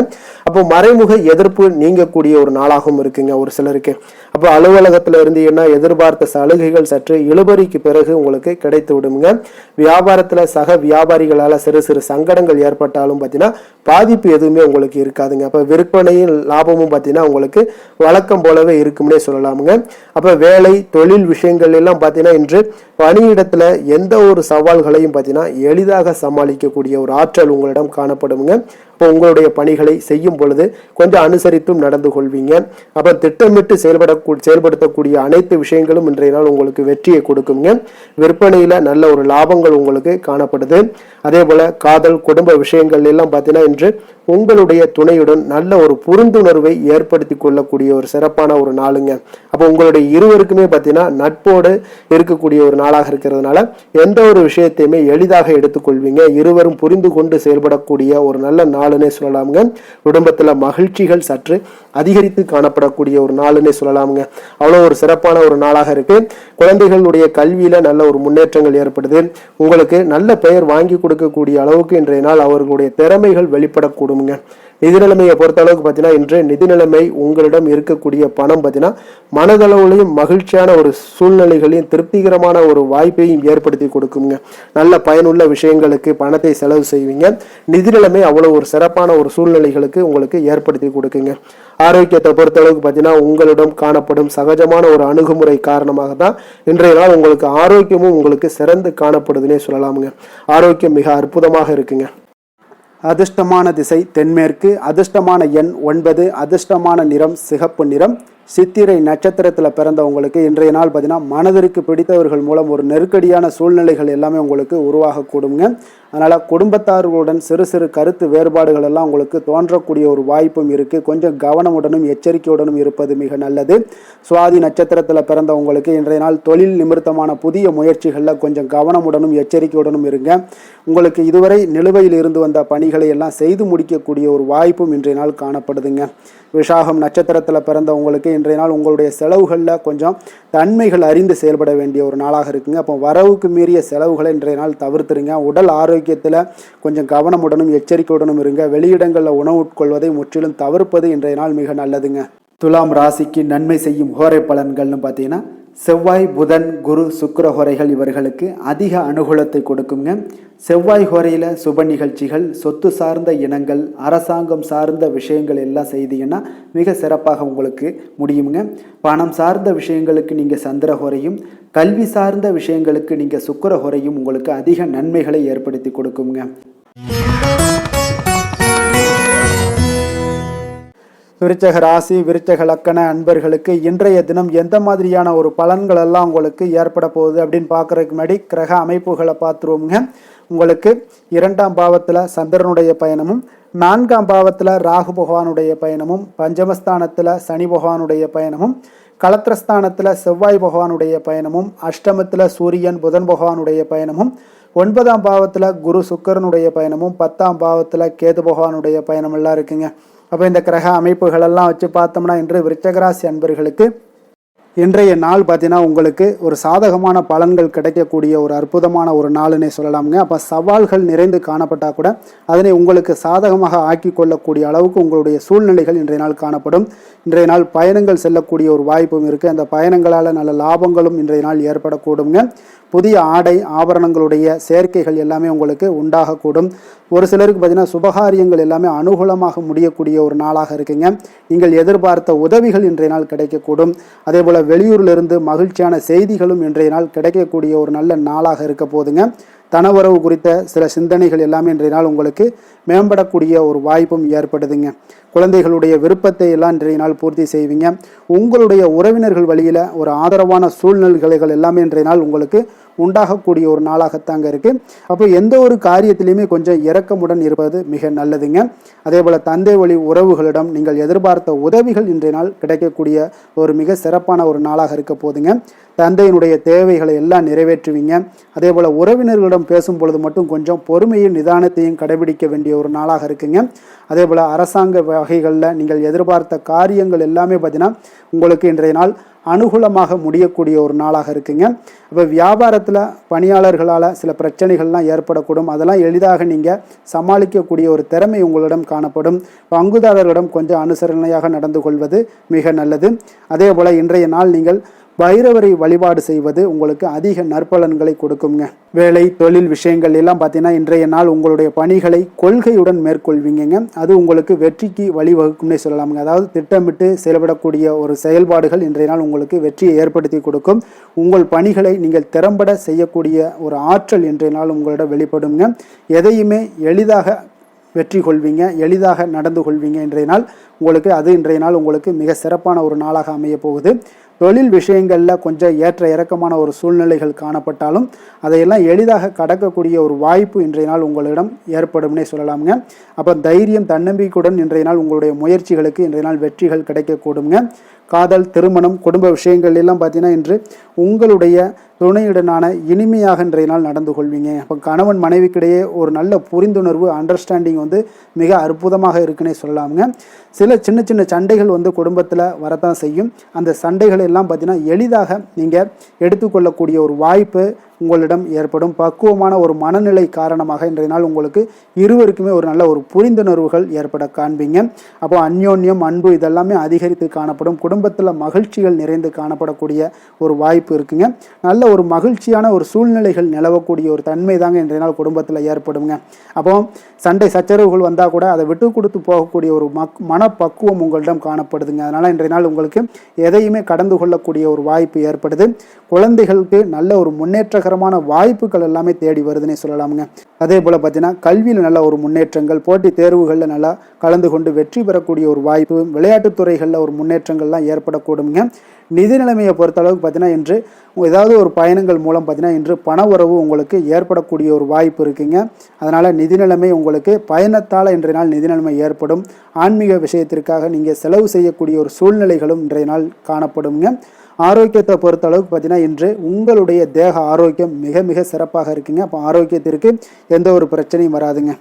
அப்போ மறைமுக எதிர்ப்பு நீங்கக்கூடிய ஒரு நாளாகவும் இருக்குங்க ஒரு சிலருக்கு. அப்போ அலுவலகத்துல இருந்து என்ன எதிர்பார்த்த சலுகைகள் சற்று இழுபறிக்கு பிறகு உங்களுக்கு கிடைத்து விடுங்க. வியாபாரத்துல சக வியாபாரிகளால சிறு சிறு சங்கடங்கள் ஏற்பட்டாலும் பார்த்தீங்கன்னா பாதிப்பு எதுவுமே உங்களுக்கு இருக்காதுங்க. அப்போ விற்பனையும் லாபமும் பார்த்தீங்கன்னா உங்களுக்கு வழக்கம் போலவே இருக்கும்னே சொல்லலாமுங்க. அப்போ வேலை தொழில் விஷயங்கள் எல்லாம் பார்த்தீங்கன்னா இன்று பணியிடத்துல எந்த ஒரு சவால்களையும் பார்த்தீங்கன்னா எளிதாக சமாளிக்கக்கூடிய ஒரு ஆற்றல் உங்களிடம் காணப்படுங்க. இப்போ உங்களுடைய பணிகளை செய்யும் பொழுது கொஞ்சம் அனுசரித்தும் நடந்து கொள்வீங்க. அப்போ திட்டமிட்டு செயல்படுத்தக்கூடிய அனைத்து விஷயங்களும் இன்றைய நாள் உங்களுக்கு வெற்றியை கொடுக்குங்க. விற்பனையில நல்ல ஒரு லாபங்கள் உங்களுக்கு காணப்படுது. அதே போல காதல் குடும்ப விஷயங்கள் எல்லாம் பார்த்தீங்கன்னா இன்று உங்களுடைய துணையுடன் நல்ல ஒரு புரிந்துணர்வை ஏற்படுத்தி கொள்ளக்கூடிய ஒரு சிறப்பான ஒரு நாளுங்க. அப்போ உங்களுடைய இருவருக்குமே பார்த்தீங்கன்னா நட்போடு இருக்கக்கூடிய ஒரு நாளாக இருக்கிறதுனால எந்த ஒரு விஷயத்தையுமே எளிதாக எடுத்துக்கொள்வீங்க. இருவரும் புரிந்து கொண்டு செயல்படக்கூடிய ஒரு நல்ல நாளுன்னே சொல்லலாமுங்க. குடும்பத்துல மகிழ்ச்சிகள் சற்று அதிகரித்து காணப்படக்கூடிய ஒரு நாளுன்னே சொல்லலாமுங்க. அவ்வளோ ஒரு சிறப்பான ஒரு நாளாக இருக்கு. குழந்தைகளுடைய கல்வியில நல்ல ஒரு முன்னேற்றங்கள் ஏற்படுது. உங்களுக்கு நல்ல பெயர் வாங்கி கொடுக்கக்கூடிய அளவுக்கு இன்றைய நாள் அவர்களுடைய திறமைகள் வெளிப்படக்கூடுங்க. நிதி நிலைமையை பொறுத்த அளவுக்கு பார்த்தீங்கன்னா இன்று நிதி நிலைமை உங்களிடம் இருக்கக்கூடிய பணம் பார்த்தீங்கன்னா மனதளவுலையும் மகிழ்ச்சியான ஒரு சூழ்நிலைகளையும் திருப்திகரமான ஒரு வாய்ப்பையும் ஏற்படுத்தி கொடுக்குங்க. நல்ல பயனுள்ள விஷயங்களுக்கு பணத்தை செலவு செய்வீங்க. நிதி நிலைமை அவ்வளவு ஒரு சிறப்பான ஒரு சூழ்நிலைகளுக்கு உங்களுக்கு ஏற்படுத்தி கொடுக்குங்க. ஆரோக்கியத்தை பொறுத்த அளவுக்கு பார்த்தீங்கன்னா உங்களிடம் காணப்படும் சகஜமான ஒரு அணுகுமுறை காரணமாக தான் இன்றைய நாள் உங்களுக்கு ஆரோக்கியமும் உங்களுக்கு சிறந்து காணப்படுதுன்னே சொல்லலாமுங்க. ஆரோக்கியம் மிக அற்புதமாக இருக்குங்க. அதிர்ஷ்டமான திசை தென்மேற்கு, அதிர்ஷ்டமான எண் 9, அதிர்ஷ்டமான நிறம் சிகப்பு நிறம். சித்திரை நட்சத்திரத்தில் பிறந்தவங்களுக்கு இன்றைய நாள் பார்த்தீங்கன்னா மனதிற்கு பிடித்தவர்கள் மூலம் ஒரு நெருக்கடியான சூழ்நிலைகள் எல்லாமே உங்களுக்கு உருவாகக்கூடுங்க. அதனால் குடும்பத்தார்களுடன் சிறு சிறு கருத்து வேறுபாடுகள் எல்லாம் உங்களுக்கு தோன்றக்கூடிய ஒரு வாய்ப்பும் இருக்குது. கொஞ்சம் கவனமுடனும் எச்சரிக்கையுடனும் இருப்பது மிக நல்லது. சுவாதி நட்சத்திரத்தில் பிறந்தவங்களுக்கு இன்றைய நாள் தொழில் நிமித்தமான புதிய முயற்சிகளில் கொஞ்சம் கவனமுடனும் எச்சரிக்கையுடனும் இருங்க. உங்களுக்கு இதுவரை நிலுவையில் இருந்து வந்த பணிகளை எல்லாம் செய்து முடிக்கக்கூடிய ஒரு வாய்ப்பும் இன்றைய நாள் காணப்படுதுங்க. விஷாகம் நட்சத்திரத்தில் பிறந்தவங்களுக்கு இன்றைய நாள் உங்களுடைய செலவுகளில் கொஞ்சம் தன்மைகள் அறிந்து செயல்பட வேண்டிய ஒரு நாளாக இருக்குங்க. அப்போ வரவுக்கு மீறிய செலவுகளை இன்றைய நாள் தவிர்த்துருங்க. உடல் ஆரோக்கியத்தில் கொஞ்சம் கவனமுடனும் எச்சரிக்கையுடனும் இருங்க. வெளியிடங்களில் உணவு உட்கொள்வதை முற்றிலும் தவிர்ப்பது இன்றைய நாள் மிக நல்லதுங்க. துலாம் ராசிக்கு நன்மை செய்யும் ஹோரை பலன்கள்னு பார்த்தீங்கன்னா செவ்வாய் புதன் குரு சுக்கிர ஹோரைகள் இவர்களுக்கு அதிக அனுகூலத்தை கொடுக்குங்க. செவ்வாய் ஹோரையில் சுப நிகழ்ச்சிகள், சொத்து சார்ந்த இனங்கள், அரசாங்கம் சார்ந்த விஷயங்கள் எல்லாம் செய்தீங்கன்னா மிக சிறப்பாக உங்களுக்கு முடியுங்க. பணம் சார்ந்த விஷயங்களுக்கு நீங்கள் சந்திர ஹோரையும், கல்வி சார்ந்த விஷயங்களுக்கு நீங்கள் சுக்கிர ஹோரையும் உங்களுக்கு அதிக நன்மைகளை ஏற்படுத்தி கொடுக்குங்க. விருச்சக ராசி விருச்சக லக்கண அன்பர்களுக்கு இன்றைய தினம் எந்த மாதிரியான ஒரு பலன்கள் எல்லாம் உங்களுக்கு ஏற்பட போகுது அப்படின்னு பார்க்குறதுக்கு முன்னாடி கிரக அமைப்புகளை பார்த்துருவோங்க. உங்களுக்கு 2ஆம் பாவத்தில் சந்திரனுடைய பயணமும், 4ஆம் பாவத்தில் ராகு பகவானுடைய பயணமும், பஞ்சமஸ்தானத்தில் சனி பகவானுடைய பயணமும், களத்திரஸ்தானத்தில் செவ்வாய் பகவானுடைய பயணமும், அஷ்டமத்தில் சூரியன் புதன் பகவானுடைய பயணமும், 9ஆம் பாவத்தில் குரு சுக்கிரனுடைய பயணமும் 10ஆம் பாவத்தில் கேது பகவானுடைய பயணம் எல்லாம் இருக்குங்க. அப்போ இந்த கிரக அமைப்புகளெல்லாம் வச்சு பார்த்தோம்னா இன்று விருச்சிகராசி அன்பர்களுக்கு இன்றைய நாள் பார்த்தீங்கன்னா உங்களுக்கு ஒரு சாதகமான பலன்கள் கிடைக்கக்கூடிய ஒரு அற்புதமான ஒரு நாளுன்னே சொல்லலாமுங்க. அப்போ சவால்கள் நிறைந்து காணப்பட்டால் கூட அதனை உங்களுக்கு சாதகமாக ஆக்கி கொள்ளக்கூடிய அளவுக்கு உங்களுடைய சூழ்நிலைகள் இன்றைய நாள் காணப்படும். இன்றைய நாள் பயணங்கள் செல்லக்கூடிய ஒரு வாய்ப்பும் இருக்குது. அந்த பயணங்களால் நல்ல லாபங்களும் இன்றைய நாள் ஏற்படக்கூடுங்க. புதிய ஆடை ஆபரணங்களுடைய சேர்க்கைகள் எல்லாமே உங்களுக்கு உண்டாகக்கூடும். ஒரு சிலருக்கு பார்த்தீங்கன்னா சுபகாரியங்கள் எல்லாமே அனுகூலமாக முடியக்கூடிய ஒரு நாளாக இருக்குங்க. நீங்கள் எதிர்பார்த்த உதவிகள் இன்றைய நாள் கிடைக்கக்கூடும். அதே போல் வெளியூரிலிருந்து மகிழ்ச்சியான செய்திகளும் இன்றைய நாள் கிடைக்கக்கூடிய ஒரு நல்ல நாளாக இருக்க போதுங்க. தனவரவு குறித்த சில சிந்தனைகள் எல்லாமே இன்றைய நாள் உங்களுக்கு மேம்படக்கூடிய ஒரு வாய்ப்பும் ஏற்படுதுங்க. குழந்தைகளுடைய விருப்பத்தை எல்லாம் இன்றைய நாள் பூர்த்தி செய்வீங்க. உங்களுடைய உறவினர்கள் வழியில் ஒரு ஆதரவான சூழ்நிலைகள் எல்லாமே இன்றைய நாள் உங்களுக்கு உண்டாகக்கூடிய ஒரு நாளாகத்தாங்க இருக்குது. அப்போ எந்த ஒரு காரியத்திலையுமே கொஞ்சம் இரக்கமுடன் இருப்பது மிக நல்லதுங்க. அதே போல் தந்தை வழி உறவுகளிடம் நீங்கள் எதிர்பார்த்த உதவிகள் இன்றைய நாள் கிடைக்கக்கூடிய ஒரு மிக சிறப்பான ஒரு நாளாக இருக்க போதுங்க. தந்தையினுடைய தேவைகளை எல்லாம் நிறைவேற்றுவீங்க. அதே போல் உறவினர்களிடம் பேசும் பொழுது மட்டும் கொஞ்சம் பொறுமையும் நிதானத்தையும் கடைபிடிக்க வேண்டிய ஒரு நாளாக இருக்குங்க. அதே போல் அரசாங்க வகைகளில் நீங்கள் எதிர்பார்த்த காரியங்கள் எல்லாமே பார்த்தீங்கன்னா உங்களுக்கு இன்றைய நாள் அனுகூலமாக முடியக்கூடிய ஒரு நாளாக இருக்குங்க. இப்போ வியாபாரத்தில் பணியாளர்களால் சில பிரச்சனைகள்லாம் ஏற்படக்கூடும். அதெல்லாம் எளிதாக நீங்கள் சமாளிக்கக்கூடிய ஒரு திறமை உங்களிடம் காணப்படும். பங்குதாரர்களிடம் கொஞ்சம் அனுசரணையாக நடந்து கொள்வது மிக நல்லது. அதே போல் இன்றைய நாள் நீங்கள் பைரவரை வழிபாடு செய்வது உங்களுக்கு அதிக நற்பலன்களை கொடுக்குங்க. வேலை தொழில் விஷயங்கள் எல்லாம் பார்த்தீங்கன்னா இன்றைய நாள் உங்களுடைய பணிகளை கொள்கையுடன் மேற்கொள்வீங்க. அது உங்களுக்கு வெற்றிக்கு வழிவகுக்கும்னே சொல்லலாமுங்க. அதாவது திட்டமிட்டு செயல்படக்கூடிய ஒரு செயல்பாடுகள் இன்றைய நாள் உங்களுக்கு வெற்றியை ஏற்படுத்தி கொடுக்கும். உங்கள் பணிகளை நீங்கள் திறம்பட செய்யக்கூடிய ஒரு ஆற்றல் இன்றைய நாள் உங்களிடம் வெளிப்படுங்க. எதையுமே எளிதாக வெற்றி கொள்வீங்க, எளிதாக நடந்து கொள்வீங்க. இன்றைய நாள் உங்களுக்கு இன்றைய நாள் உங்களுக்கு மிக சிறப்பான ஒரு நாளாக அமைய போகுது. தொழில் விஷயங்களில் கொஞ்சம் ஏற்ற இறக்கமான ஒரு சூழ்நிலைகள் காணப்பட்டாலும் அதையெல்லாம் எளிதாக கடக்கக்கூடிய ஒரு வாய்ப்பு இன்றைய நாள் உங்களிடம் ஏற்படும்னே சொல்லலாமுங்க. அப்போ தைரியம் தன்னம்பிக்கையுடன் இன்றைய நாள் உங்களுடைய முயற்சிகளுக்கு இன்றைய நாள் வெற்றிகள் கிடைக்கக்கூடுங்க. காதல், திருமணம், குடும்ப விஷயங்கள் எல்லாம் பார்த்தீங்கன்னா இன்று உங்களுடைய துணையுடனான இனிமையாக இன்றைய நாள் நடந்து கொள்வீங்க. அப்போ கணவன் மனைவிக்கிடையே ஒரு நல்ல புரிந்துணர்வு அண்டர்ஸ்டாண்டிங் மிக அற்புதமாக இருக்குன்னே சொல்லலாமுங்க. சில சின்ன சின்ன சண்டைகள் குடும்பத்தில் வரத்தான் செய்யும். அந்த சண்டைகள் எல்லாம் பார்த்தீங்கன்னா எளிதாக நீங்கள் எடுத்துக்கொள்ளக்கூடிய ஒரு வாய்ப்பு உங்களிடம் ஏற்படும். பக்குவமான ஒரு மனநிலை காரணமாக இன்றைய நாள் உங்களுக்கு இருவருக்குமே ஒரு நல்ல ஒரு புரிந்துணர்வுகள் ஏற்பட காண்பீங்க. அப்போ அந்யோன்யம், அன்பு இதெல்லாமே அதிகரித்து காணப்படும். குடும்பத்தில் மகிழ்ச்சிகள் நிறைந்து காணப்படக்கூடிய ஒரு வாய்ப்பு இருக்குங்க. நல்ல ஒரு மகிழ்ச்சியான ஒரு சூழ்நிலைகள் நிலவக்கூடிய ஒரு தன்மை தாங்க இன்றைய நாள் குடும்பத்தில் ஏற்படுங்க. அப்போ சண்டை சச்சரவுகள் வந்தால் கூட அதை விட்டு கொடுத்து போகக்கூடிய ஒரு மனப்பக்குவம் உங்களிடம் காணப்படுதுங்க. அதனால் இன்றைய நாள் உங்களுக்கு எதையுமே கடந்து கொள்ளக்கூடிய ஒரு வாய்ப்பு ஏற்படுது. குழந்தைகளுக்கு நல்ல ஒரு முன்னேற்றகரமான வாய்ப்புகள் எல்லாமே தேடி வருதுன்னே சொல்லலாமுங்க. அதே போல் பார்த்தீங்கன்னா கல்வியில் நல்ல ஒரு முன்னேற்றங்கள், போட்டி தேர்வுகளில் நல்லா கலந்து கொண்டு வெற்றி பெறக்கூடிய ஒரு வாய்ப்பு, விளையாட்டுத் துறைகளில் ஒரு முன்னேற்றங்கள்லாம் ஏற்படக்கூடுங்க. நிதி நிலைமையை பொறுத்தளவுக்கு பார்த்தீங்கன்னா இன்று ஏதாவது ஒரு பயணங்கள் மூலம் பார்த்தீங்கன்னா இன்று பண உறவு உங்களுக்கு ஏற்படக்கூடிய ஒரு வாய்ப்பு இருக்குங்க. அதனால் நிதி நிலைமை உங்களுக்கு பயணத்தால் இன்றைய நாள் நிதி நிலைமை ஏற்படும். ஆன்மீக விஷயத்திற்காக நீங்கள் செலவு செய்யக்கூடிய ஒரு சூழ்நிலைகளும் இன்றைய நாள் காணப்படுங்க. ஆரோக்கியத்தை பொறுத்த அளவுக்கு பார்த்தீங்கன்னா இன்று உங்களுடைய தேக ஆரோக்கியம் மிக மிக சிறப்பாக இருக்குங்க. அப்போ ஆரோக்கியத்திற்கு எந்த ஒரு பிரச்சனையும் வராதுங்க.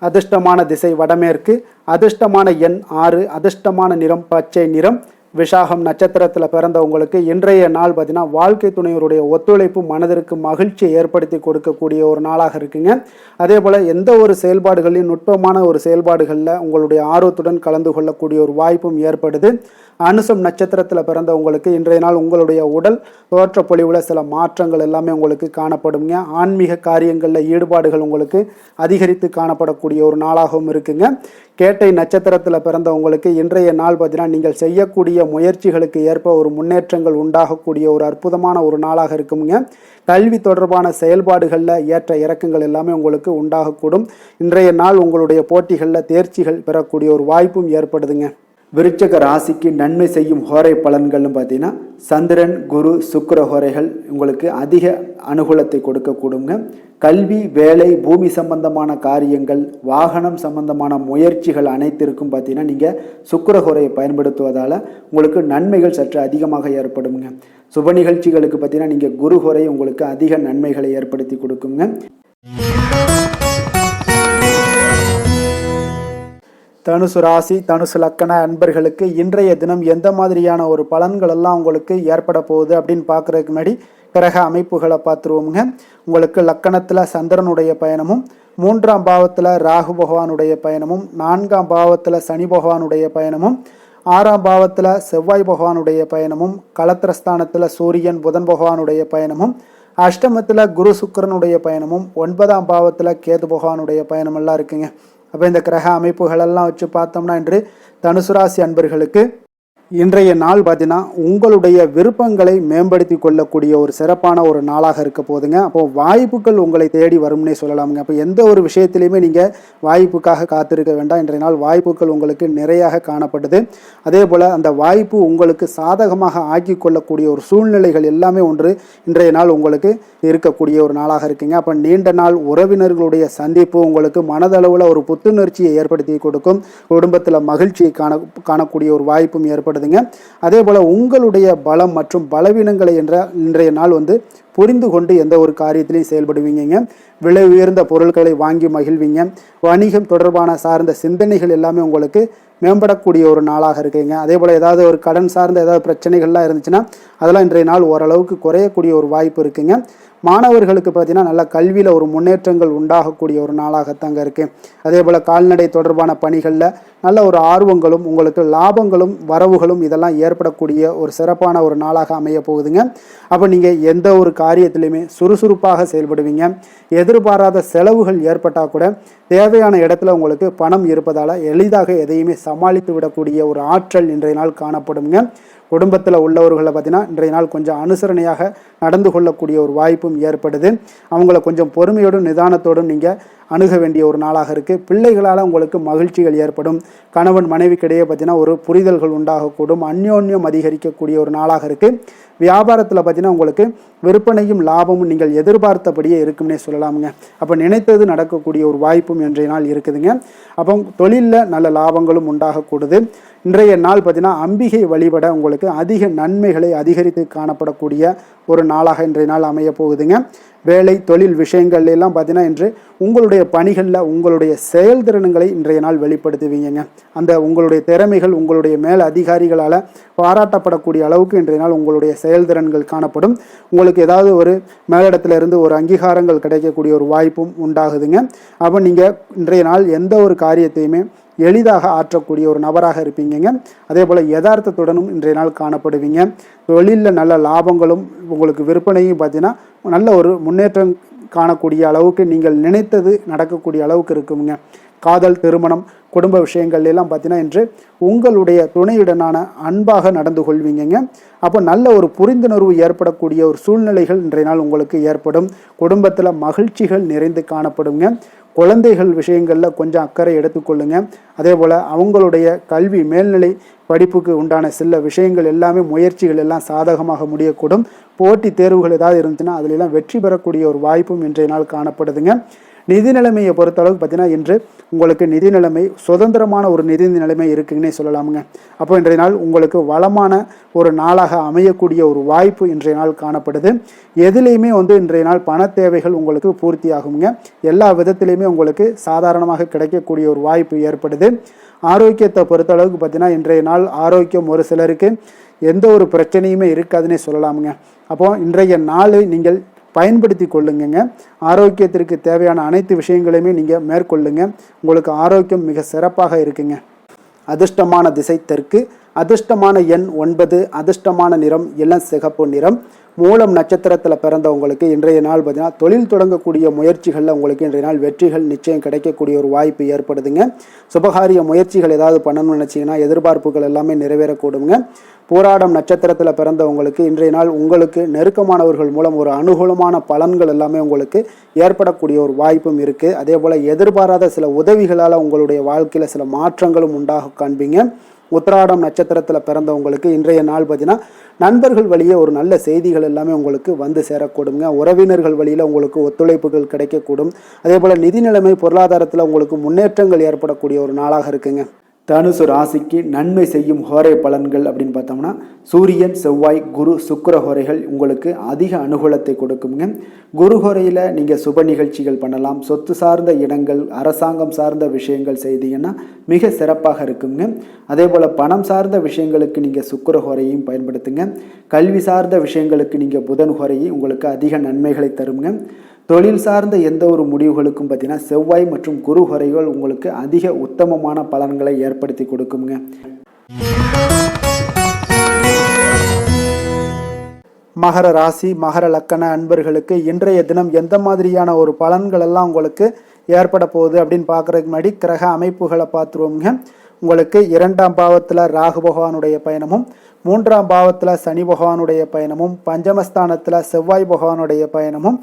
அதிர்ஷ்டமான திசை வடமேற்கு, அதிர்ஷ்டமான எண் 6, அதிர்ஷ்டமான நிறம் பச்சை நிறம். விசாகம் நட்சத்திரத்தில் பிறந்தவங்களுக்கு இன்றைய நாள் பார்த்தீங்கன்னா வாழ்க்கை துணைவருடைய ஒத்துழைப்பு மனதிற்கு மகிழ்ச்சியை ஏற்படுத்தி கொடுக்கக்கூடிய ஒரு நாளாக இருக்குங்க. அதே போல் எந்த ஒரு செயல்பாடுகளையும் நுட்பமான ஒரு செயல்பாடுகளில் உங்களுடைய ஆர்வத்துடன் கலந்து கொள்ளக்கூடிய ஒரு வாய்ப்பும் ஏற்படுது. அனுசம் நட்சத்திரத்தில் பிறந்தவங்களுக்கு இன்றைய நாள் உங்களுடைய உடல் தோற்ற பொலிவில் சில மாற்றங்கள் எல்லாமே உங்களுக்கு காணப்படுங்க. ஆன்மீக காரியங்களில் ஈடுபாடுகள் உங்களுக்கு அதிகரித்து காணப்படக்கூடிய ஒரு நாளாகவும் இருக்குங்க. கேட்டை நட்சத்திரத்தில் பிறந்தவங்களுக்கு இன்றைய நாள் பார்த்தீங்கன்னா நீங்கள் செய்யக்கூடிய முயற்சிகளுக்கு ஏற்ப ஒரு முன்னேற்றங்கள் உண்டாகக்கூடிய ஒரு அற்புதமான ஒரு நாளாக இருக்குங்க. கல்வி தொடர்பான செயல்பாடுகளில் ஏற்ற இறக்கங்கள் எல்லாமே உங்களுக்கு உண்டாகக்கூடும். இன்றைய நாள் உங்களுடைய போட்டிகளில் தேர்ச்சிகள் பெறக்கூடிய ஒரு வாய்ப்பும் ஏற்படுதுங்க. விருச்சக ராசிக்கு நன்மை செய்யும் ஹோரை பலன்கள்னு பார்த்தீங்கன்னா சந்திரன், குரு, சுக்கிர ஹோரைகள் உங்களுக்கு அதிக அனுகூலத்தை கொடுக்கக்கூடுங்க. கல்வி, வேலை, பூமி சம்பந்தமான காரியங்கள், வாகனம் சம்பந்தமான முயற்சிகள் அனைத்திற்கும் பார்த்தீங்கன்னா நீங்கள் சுக்கிர ஹோரையை பயன்படுத்துவதால் உங்களுக்கு நன்மைகள் சற்று அதிகமாக ஏற்படுங்க. சுப நிகழ்ச்சிகளுக்கு பார்த்தீங்கன்னா நீங்கள் குரு ஹோரை உங்களுக்கு அதிக நன்மைகளை ஏற்படுத்தி கொடுக்குங்க. தனுசு ராசி, தனுசு லக்கண அன்பர்களுக்கு இன்றைய தினம் எந்த மாதிரியான ஒரு பலன்கள் எல்லாம் உங்களுக்கு ஏற்பட போகுது அப்படின்னு பார்க்குறதுக்கு முன்னாடி கிரக அமைப்புகளை பார்த்துருவோமுங்க. உங்களுக்கு லக்கணத்தில் சந்திரனுடைய பயணமும், 3ஆம் பாவத்தில் ராகு பகவானுடைய பயணமும், 4ஆம் பாவத்தில் சனி பகவானுடைய பயணமும், 6ஆம் பாவத்தில் செவ்வாய் பகவானுடைய பயணமும், களத்திரஸ்தானத்தில் சூரியன் புதன் பகவானுடைய பயணமும், அஷ்டமத்தில் குரு சுக்கிரனுடைய பயணமும், 9ஆம் பாவத்தில் கேது பகவானுடைய பயணம் எல்லாம் இருக்குங்க. அப்போ இந்த கிரக அமைப்புகளெல்லாம் வச்சு பார்த்தோம்னா இன்று தனுசு ராசி அன்பர்களுக்கு இன்றைய நாள் பார்த்தீங்கன்னா உங்களுடைய விருப்பங்களை மேம்படுத்தி கொள்ளக்கூடிய ஒரு சிறப்பான ஒரு நாளாக இருக்க போதுங்க. அப்போ வாய்ப்புகள் உங்களை தேடி வரும்னே சொல்லலாமுங்க. அப்போ எந்த ஒரு விஷயத்திலையுமே நீங்கள் வாய்ப்புக்காக காத்திருக்க வேண்டாம். இன்றைய நாள் வாய்ப்புகள் உங்களுக்கு நிறையாக காணப்படுது. அதே போல் அந்த வாய்ப்பு உங்களுக்கு சாதகமாக ஆக்கி கொள்ளக்கூடிய ஒரு சூழ்நிலைகள் எல்லாமே ஒன்று இன்றைய நாள் உங்களுக்கு இருக்கக்கூடிய ஒரு நாளாக இருக்குங்க. அப்போ நீண்ட நாள் உறவினர்களுடைய சந்திப்பு உங்களுக்கு மனதளவில் ஒரு புத்துணர்ச்சியை ஏற்படுத்தி கொடுக்கும். குடும்பத்தில் மகிழ்ச்சியை காணக்கூடிய ஒரு வாய்ப்பும் ஏற்படுதுங்க. அதே போல் உங்களுடைய பலம் மற்றும் பலவீனங்களை இன்றைய நாள் புரிந்து கொண்டு எந்த ஒரு காரியத்திலையும் செயல்படுவீங்க. விலை உயர்ந்த பொருட்களை வாங்கி மகிழ்வீங்க. வணிகம் தொடர்பான சார்ந்த சிந்தனைகள் எல்லாமே உங்களுக்கு மேம்படக்கூடிய ஒரு நாளாக இருக்குங்க. அதே போல் ஏதாவது ஒரு கடன் சார்ந்த ஏதாவது பிரச்சனைகள்லாம் இருந்துச்சுன்னா அதெல்லாம் இன்றைய நாள் ஓரளவுக்கு குறையக்கூடிய ஒரு வாய்ப்பு இருக்குங்க. மாணவர்களுக்கு பார்த்தீங்கன்னா நல்ல கல்வியில் ஒரு முன்னேற்றங்கள் உண்டாகக்கூடிய ஒரு நாளாகத்தாங்க இருக்குது. அதே போல் கால்நடை தொடர்பான பணிகளில் நல்ல ஒரு ஆர்வங்களும் உங்களுக்கு லாபங்களும் வரவுகளும் இதெல்லாம் ஏற்படக்கூடிய ஒரு சிறப்பான ஒரு நாளாக அமைய போகுதுங்க. அப்போ நீங்கள் எந்த ஒரு காரியத்திலையுமே சுறுசுறுப்பாக செயல்படுவீங்க. எதிர்பாராத செலவுகள் ஏற்பட்டால் கூட தேவையான இடத்துல உங்களுக்கு பணம் இருப்பதால் எளிதாக எதையுமே சமாளித்து விடக்கூடிய ஒரு ஆற்றல் இன்றைய நாள் காணப்படுங்க. குடும்பத்தில் உள்ளவர்களை பார்த்தீங்கன்னா இன்றைய நாள் கொஞ்சம் அனுசரணையாக நடந்து கொள்ளக்கூடிய ஒரு வாய்ப்பும் ஏற்படுது. அவங்கள கொஞ்சம் பொறுமையோடும் நிதானத்தோடும் நீங்கள் அணுக வேண்டிய ஒரு நாளாக இருக்குது. பிள்ளைகளால் உங்களுக்கு மகிழ்ச்சிகள் ஏற்படும். கணவன் மனைவிக்கிடையே பார்த்தீங்கன்னா ஒரு புரிதல்கள் உண்டாகக்கூடும். அந்யோன்யம் அதிகரிக்கக்கூடிய ஒரு நாளாக இருக்குது. வியாபாரத்தில் பார்த்தீங்கன்னா உங்களுக்கு விற்பனையும் லாபமும் நீங்கள் எதிர்பார்த்தபடியே இருக்கும்னே சொல்லலாமுங்க. அப்போ நினைத்தது நடக்கக்கூடிய ஒரு வாய்ப்பும் இன்றைய நாள் இருக்குதுங்க. அப்போ தொழிலில் நல்ல லாபங்களும் உண்டாகக்கூடுது. இன்றைய நாள் பார்த்தீங்கன்னா அம்பிகை வழிபட உங்களுக்கு அதிக நன்மைகளை அதிகரித்து காணப்படக்கூடிய ஒரு நாளாக இன்றைய நாள் அமைய போகுதுங்க. வேலை தொழில் விஷயங்கள் எல்லாம் பார்த்தீங்கன்னா இன்று உங்களுடைய பணிகளில் உங்களுடைய செயல்திறன்களை இன்றைய நாள் வெளிப்படுத்துவீங்க. அந்த உங்களுடைய திறமைகள் உங்களுடைய மேல் அதிகாரிகளால் பாராட்டப்படக்கூடிய அளவுக்கு இன்றைய நாள் உங்களுடைய செயல்திறன்கள் காணப்படும். உங்களுக்கு ஏதாவது ஒரு மேலிடத்துல இருந்து ஒரு அங்கீகாரங்கள் கிடைக்கக்கூடிய ஒரு வாய்ப்பும் உண்டாகுதுங்க. அப்போ நீங்கள் இன்றைய நாள் எந்த ஒரு காரியத்தையுமே எளிதாக ஆற்றக்கூடிய ஒரு நபராக இருப்பீங்க. அதே போல் யதார்த்தத்துடனும் இன்றைய நாள் காணப்படுவீங்க. தொழிலில் நல்ல லாபங்களும் உங்களுக்கு விற்பனையும் பார்த்தீங்கன்னா நல்ல ஒரு முன்னேற்றம் காணக்கூடிய அளவுக்கு நீங்கள் நினைத்தது நடக்கக்கூடிய அளவுக்கு இருக்குங்க. காதல், திருமணம், குடும்ப விஷயங்கள் எல்லாம் பார்த்தீங்கன்னா இன்று உங்களுடைய துணையுடனான அன்பாக நடந்து கொள்வீங்க. அப்போ நல்ல ஒரு புரிந்துணர்வு ஏற்படக்கூடிய ஒரு சூழ்நிலைகள் இன்றைய நாள் உங்களுக்கு ஏற்படும். குடும்பத்தில் மகிழ்ச்சிகள் நிறைந்து காணப்படுங்க. குழந்தைகள் விஷயங்களில் கொஞ்சம் அக்கறை எடுத்துக்கொள்ளுங்க. அதே போல் அவங்களுடைய கல்வி மேல்நிலை படிப்புக்கு உண்டான சில விஷயங்கள் எல்லாமே முயற்சிகள் எல்லாம் சாதகமாக முடியக்கூடும். போட்டி தேர்வுகள் ஏதாவது இருந்துச்சுன்னா அதிலெல்லாம் வெற்றி பெறக்கூடிய ஒரு வாய்ப்பும் இன்றைய நாள் காணப்படுதுங்க. நிதி நிலைமையை பொறுத்தளவுக்கு பார்த்தீங்கன்னா இன்று உங்களுக்கு நிதி நிலைமை சுதந்திரமான ஒரு நிதி நிலைமை இருக்குன்னே சொல்லலாமுங்க. அப்போ இன்றைய நாள் உங்களுக்கு வளமான ஒரு நாளாக அமையக்கூடிய ஒரு வாய்ப்பு இன்றைய நாள் காணப்படுது. எதுலேயுமே இன்றைய நாள் பண தேவைகள் உங்களுக்கு பூர்த்தி ஆகுங்க. எல்லா விதத்திலையுமே உங்களுக்கு சாதாரணமாக கிடைக்கக்கூடிய ஒரு வாய்ப்பு ஏற்படுது. ஆரோக்கியத்தை பொறுத்தளவுக்கு பார்த்தீங்கன்னா இன்றைய நாள் ஆரோக்கியம் ஒரு சிலருக்கு எந்த ஒரு பிரச்சனையுமே இருக்காதுன்னே சொல்லலாமுங்க. அப்போ இன்றைய நாளை நீங்கள் பயன்படுத்தி கொள்ளுங்க. ஆரோக்கியத்திற்கு தேவையான அனைத்து விஷயங்களையுமே நீங்கள் மேற்கொள்ளுங்க. உங்களுக்கு ஆரோக்கியம் மிக சிறப்பாக இருக்குங்க. அதிர்ஷ்டமான திசை தெற்கு, அதிர்ஷ்டமான எண் 9, அதிர்ஷ்டமான நிறம் இளம் சிகப்பு நிறம். மூலம் நட்சத்திரத்தில் பிறந்தவங்களுக்கு இன்றைய நாள் பார்த்தீங்கன்னா தொழில் தொடங்கக்கூடிய முயற்சிகளில் உங்களுக்கு இன்றைய நாள் வெற்றிகள் நிச்சயம் கிடைக்கக்கூடிய ஒரு வாய்ப்பு ஏற்படுதுங்க. சுபகாரிய முயற்சிகள் ஏதாவது பண்ணணும்னு நினச்சிங்கன்னா எதிர்பார்ப்புகள் எல்லாமே நிறைவேறக்கூடுங்க. போராடம் நட்சத்திரத்தில் பிறந்தவங்களுக்கு இன்றைய நாள் உங்களுக்கு நெருக்கமானவர்கள் மூலம் ஒரு அனுகூலமான பலன்கள் எல்லாமே உங்களுக்கு ஏற்படக்கூடிய ஒரு வாய்ப்பும் இருக்குது. அதே போல் எதிர்பாராத சில உதவிகளால் உங்களுடைய வாழ்க்கையில் சில மாற்றங்களும் உண்டாக காண்பீங்க. உத்திராடம் நட்சத்திரத்தில் பிறந்தவங்களுக்கு இன்றைய நாள் பார்த்தீங்கன்னா நண்பர்கள் வழியே ஒரு நல்ல செய்திகள் எல்லாமே உங்களுக்கு வந்து சேரக்கூடுங்க. உறவினர்கள் வழியில் உங்களுக்கு ஒத்துழைப்புகள் கிடைக்கக்கூடும். அதே போல் நிதி நிலைமை பொருளாதாரத்தில் உங்களுக்கு முன்னேற்றங்கள் ஏற்படக்கூடிய ஒரு நாளாக இருக்குங்க. தனுசு ராசிக்கு நன்மை செய்யும் ஹோரை பலன்கள் அப்படின்னு பார்த்தோம்னா சூரியன், செவ்வாய், குரு, சுக்கிர ஹோரைகள் உங்களுக்கு அதிக அனுகூலத்தை கொடுக்குங்க. குரு ஹோரையில் நீங்கள் சுப நிகழ்ச்சிகள் பண்ணலாம். சொத்து சார்ந்த இடங்கள், அரசாங்கம் சார்ந்த விஷயங்கள் செய்தீங்கன்னா மிக சிறப்பாக இருக்குங்க. அதே போல் பணம் சார்ந்த விஷயங்களுக்கு நீங்கள் சுக்கிர ஹோரையும் பயன்படுத்துங்க. கல்வி சார்ந்த விஷயங்களுக்கு நீங்கள் புதன் ஹோரையும் உங்களுக்கு அதிக நன்மைகளை தருங்க. தொழில் சார்ந்த எந்த ஒரு முடிவுகளுக்கும் பார்த்தீங்கன்னா செவ்வாய் மற்றும் குரு ஹோரைகள் உங்களுக்கு அதிக உத்தமமான பலன்களை ஏற்படுத்தி கொடுக்குங்க. மகர ராசி, மகர லக்கண அன்பர்களுக்கு இன்றைய தினம் எந்த மாதிரியான ஒரு பலன்கள் எல்லாம் உங்களுக்கு ஏற்பட போகுது அப்படின்னு பார்க்குறதுக்கு முன்னாடி கிரக அமைப்புகளை பார்த்துருவோங்க. உங்களுக்கு 2ஆம் பாவத்தில் ராகு பகவானுடைய பயணமும், 3ஆம் பாவத்தில் சனி பகவானுடைய பயணமும், பஞ்சமஸ்தானத்தில் செவ்வாய் பகவானுடைய பயணமும்,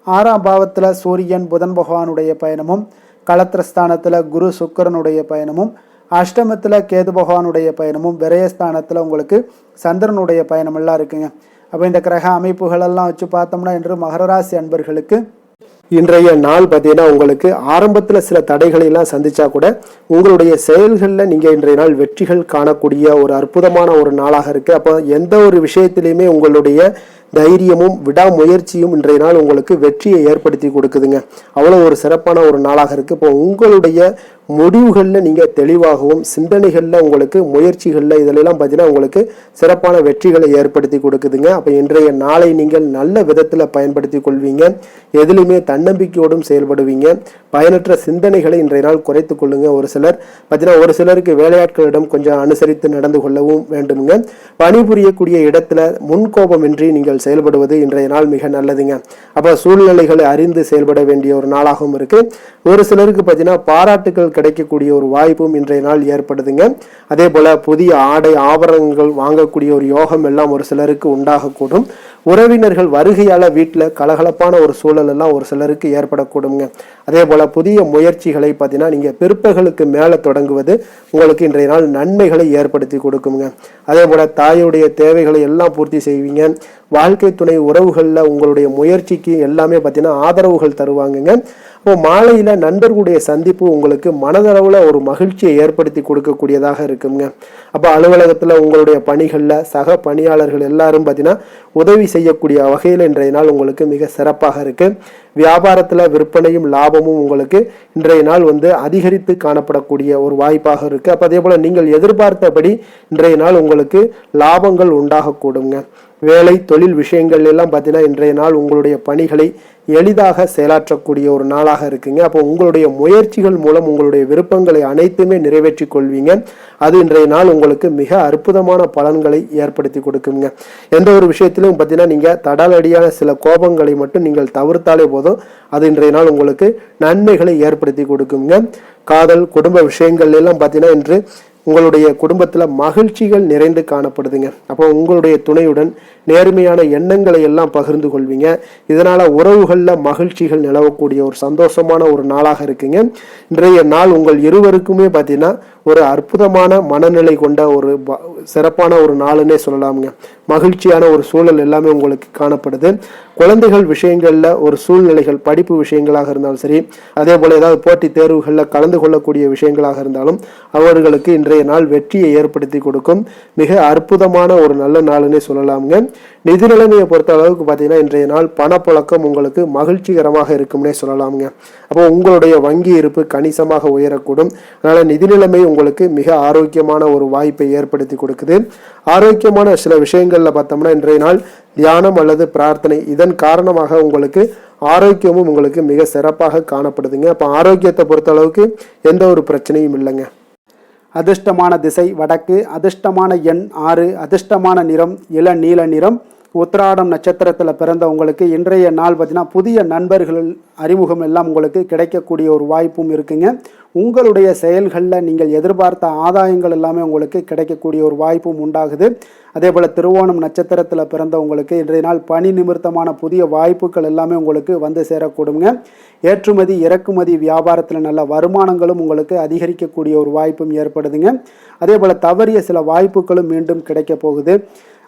6ஆம் பாவத்தில் சூரியன் புதன் பகவானுடைய பயணமும், களத்திரஸ்தானத்தில் குரு சுக்கிரனுடைய பயணமும், அஷ்டமத்தில் கேது பகவானுடைய பயணமும், விரயஸ்தானத்தில் உங்களுக்கு சந்திரனுடைய பயணமெல்லாம் இருக்குங்க. அப்போ இந்த கிரக அமைப்புகளெல்லாம் வச்சு பார்த்தோம்னா இன்று மகர ராசி அன்பர்களுக்கு இன்றைய நாள் பார்த்தீங்கன்னா உங்களுக்கு ஆரம்பத்தில் சில தடைகளை எல்லாம் சந்திச்சா கூட உங்களுடைய செயல்களில் நீங்கள் இன்றைய நாள் வெற்றிகள் காணக்கூடிய ஒரு அற்புதமான ஒரு நாளாக இருக்கு. அப்போ எந்த ஒரு விஷயத்திலையுமே உங்களுடைய தைரியமும் விடாமுயற்சியும் இன்றைய நாள் உங்களுக்கு வெற்றியை ஏற்படுத்தி கொடுக்குதுங்க. அவ்வளோ ஒரு சிறப்பான ஒரு நாளாக இருக்கு. இப்போ உங்களுடைய முடிவுகளில் நீங்கள் தெளிவாகவும், சிந்தனைகளில் உங்களுக்கு முயற்சிகளில் இதிலெல்லாம் பார்த்தீங்கன்னா உங்களுக்கு சிறப்பான வெற்றிகளை ஏற்படுத்தி கொடுக்குதுங்க. அப்போ இன்றைய நாளை நீங்கள் நல்ல விதத்தில் பயன்படுத்தி கொள்வீங்க. எதுலையுமே தன்னம்பிக்கையோடும் செயல்படுவீங்க. பயனற்ற சிந்தனைகளை இன்றைய நாள் குறைத்து கொள்ளுங்க. ஒரு சிலர் பார்த்தீங்கன்னா ஒரு சிலருக்கு வேலையாட்களிடம் கொஞ்சம் அனுசரித்து நடந்து கொள்ளவும் வேண்டுமுங்க. பணிபுரியக்கூடிய இடத்துல முன்கோபமின்றி நீங்கள் செயல்படுவது இன்றைய நாள் மிக நல்லதுங்க. அப்போ சூழ்நிலைகளை அறிந்து செயல்பட வேண்டிய ஒரு நாளாகவும் இருக்கு. ஒரு சிலருக்கு பார்த்தீங்கன்னா பாராட்டுகள் கிடைக்கக்கூடிய ஒரு வாய்ப்பும் இன்றைய நாள் ஏற்படுதுங்க. அதே போல புதிய ஆடை ஆபரணங்கள் வாங்கக்கூடிய ஒரு யோகம் எல்லாம் ஒரு சிலருக்கு உண்டாகக்கூடும். உறவினர்கள் வருகையால வீட்டில் கலகலப்பான ஒரு சூழல் எல்லாம் ஒரு சிலருக்கு ஏற்படக்கூடுங்க. அதே போல புதிய முயற்சிகளை பார்த்தீங்கன்னா நீங்க பிற்பகலுக்கு மேலே தொடங்குவது உங்களுக்கு இன்றைய நாள் நன்மைகளை ஏற்படுத்தி கொடுக்குங்க. அதே போல தாயுடைய தேவைகளை எல்லாம் பூர்த்தி செய்வீங்க. வாழ்க்கை துணை உறவுகளில் உங்களுடைய முயற்சிக்கு எல்லாமே பார்த்தீங்கன்னா ஆதரவுகள் தருவாங்கங்க. இப்போ மாலையில நண்பர்களுடைய சந்திப்பு உங்களுக்கு மனதளவுல ஒரு மகிழ்ச்சியை ஏற்படுத்தி கொடுக்கக்கூடியதாக இருக்குங்க. அப்போ அலுவலகத்துல உங்களுடைய பணிகள்ல சக பணியாளர்கள் எல்லாரும் பார்த்தீங்கன்னா உதவி செய்யக்கூடிய வகையில் இன்றைய நாள் உங்களுக்கு மிக சிறப்பாக இருக்கு. வியாபாரத்துல விற்பனையும் லாபமும் உங்களுக்கு இன்றைய நாள் அதிகரித்து காணப்படக்கூடிய ஒரு வாய்ப்பாக இருக்கு. அப்போ அதே போல நீங்கள் எதிர்பார்த்தபடி இன்றைய நாள் உங்களுக்கு லாபங்கள் உண்டாகக்கூடுங்க. வேலை தொழில் விஷயங்கள் எல்லாம் பார்த்தீங்கன்னா இன்றைய நாள் உங்களுடைய பணிகளை எளிதாக செயலாற்றக்கூடிய ஒரு நாளாக இருக்குங்க. அப்போ உங்களுடைய முயற்சிகள் மூலம் உங்களுடைய விருப்பங்களை அனைத்துமே நிறைவேற்றி கொள்வீங்க. அது இன்றைய நாள் உங்களுக்கு மிக அற்புதமான பலன்களை ஏற்படுத்தி கொடுக்குங்க. எந்த ஒரு விஷயத்திலும் பார்த்தீங்கன்னா நீங்கள் தடாலடியான சில கோபங்களை மட்டும் நீங்கள் தவிர்த்தாலே போதும், அது இன்றைய நாள் உங்களுக்கு நன்மைகளை ஏற்படுத்தி கொடுக்குங்க. காதல் குடும்ப விஷயங்கள் எல்லாம் பார்த்தீங்கன்னா இன்று உங்களுடைய குடும்பத்தில் மகிழ்ச்சிகள் நிறைந்து காணப்படுதுங்க. அப்போ உங்களுடைய துணையுடன் நேர்மையான எண்ணங்களை எல்லாம் பகிர்ந்து கொள்வீங்க. இதனால உறவுகளில் மகிழ்ச்சிகள் நிலவக்கூடிய ஒரு சந்தோஷமான ஒரு நாளாக இருக்குங்க. இன்றைய நாள் உங்கள் இருவருக்குமே பார்த்தீங்கன்னா ஒரு அற்புதமான மனநிலை கொண்ட ஒரு சிறப்பான ஒரு நாளுன்னே சொல்லலாமுங்க. மகிழ்ச்சியான ஒரு சூழல் எல்லாமே உங்களுக்கு காணப்படுது. குழந்தைகள் விஷயங்கள்ல ஒரு சூழ்நிலைகள் படிப்பு விஷயங்களாக இருந்தாலும் சரி, அதே போல ஏதாவது போட்டித் தேர்வுகளில் கலந்து கொள்ளக்கூடிய விஷயங்களாக இருந்தாலும் அவர்களுக்கு இன்றைய நாள் வெற்றியை ஏற்படுத்தி கொடுக்கும் மிக அற்புதமான ஒரு நல்ல நாளுன்னே சொல்லலாமுங்க. நிதி நிலைமையை பொறுத்த அளவுக்கு பார்த்தீங்கன்னா இன்றைய நாள் பணப்புழக்கம் உங்களுக்கு மகிழ்ச்சிகரமாக இருக்கும்னே சொல்லலாமுங்க. அப்போ உங்களுடைய வங்கி இருப்பு கணிசமாக உயரக்கூடும். அதனால நிதி நிலைமை உங்களுக்கு மிக ஆரோக்கியமான ஒரு வாய்ப்பை ஏற்படுத்தி கொடுக்குது. ஆரோக்கியமான சில விஷயங்கள்ல பார்த்தோம்னா இன்றைய நாள் தியானம் அல்லது பிரார்த்தனை, இதன் காரணமாக உங்களுக்கு ஆரோக்கியமும் உங்களுக்கு மிக சிறப்பாக காணப்படுதுங்க. அப்போ ஆரோக்கியத்தை பொறுத்த அளவுக்கு எந்த ஒரு பிரச்சனையும் இல்லைங்க. அதிர்ஷ்டமான திசை வடக்கு, அதிர்ஷ்டமான எண் 6, அதிர்ஷ்டமான நிறம் இளநீல நிறம், உத்திராடம் நட்சத்திரத்தில் பிறந்தவங்களுக்கு இன்றைய நாள் பார்த்தீங்கன்னா புதிய நண்பர்கள் அறிமுகம் எல்லாம் உங்களுக்கு கிடைக்கக்கூடிய ஒரு வாய்ப்பும் இருக்குங்க. உங்களுடைய செயல்களில் நீங்கள் எதிர்பார்த்த ஆதாயங்கள் எல்லாமே உங்களுக்கு கிடைக்கக்கூடிய ஒரு வாய்ப்பும் உண்டாகுது. அதே போல் திருவோணம் நட்சத்திரத்தில் பிறந்தவங்களுக்கு இன்றைய நாள் பணி நிமித்தமான புதிய வாய்ப்புகள் எல்லாமே உங்களுக்கு வந்து சேரக்கூடுங்க. ஏற்றுமதி இறக்குமதி வியாபாரத்தில் நல்ல வருமானங்களும் உங்களுக்கு அதிகரிக்கக்கூடிய ஒரு வாய்ப்பும் ஏற்படுதுங்க. அதே போல் தவறிய சில வாய்ப்புகளும் மீண்டும் கிடைக்க போகுது.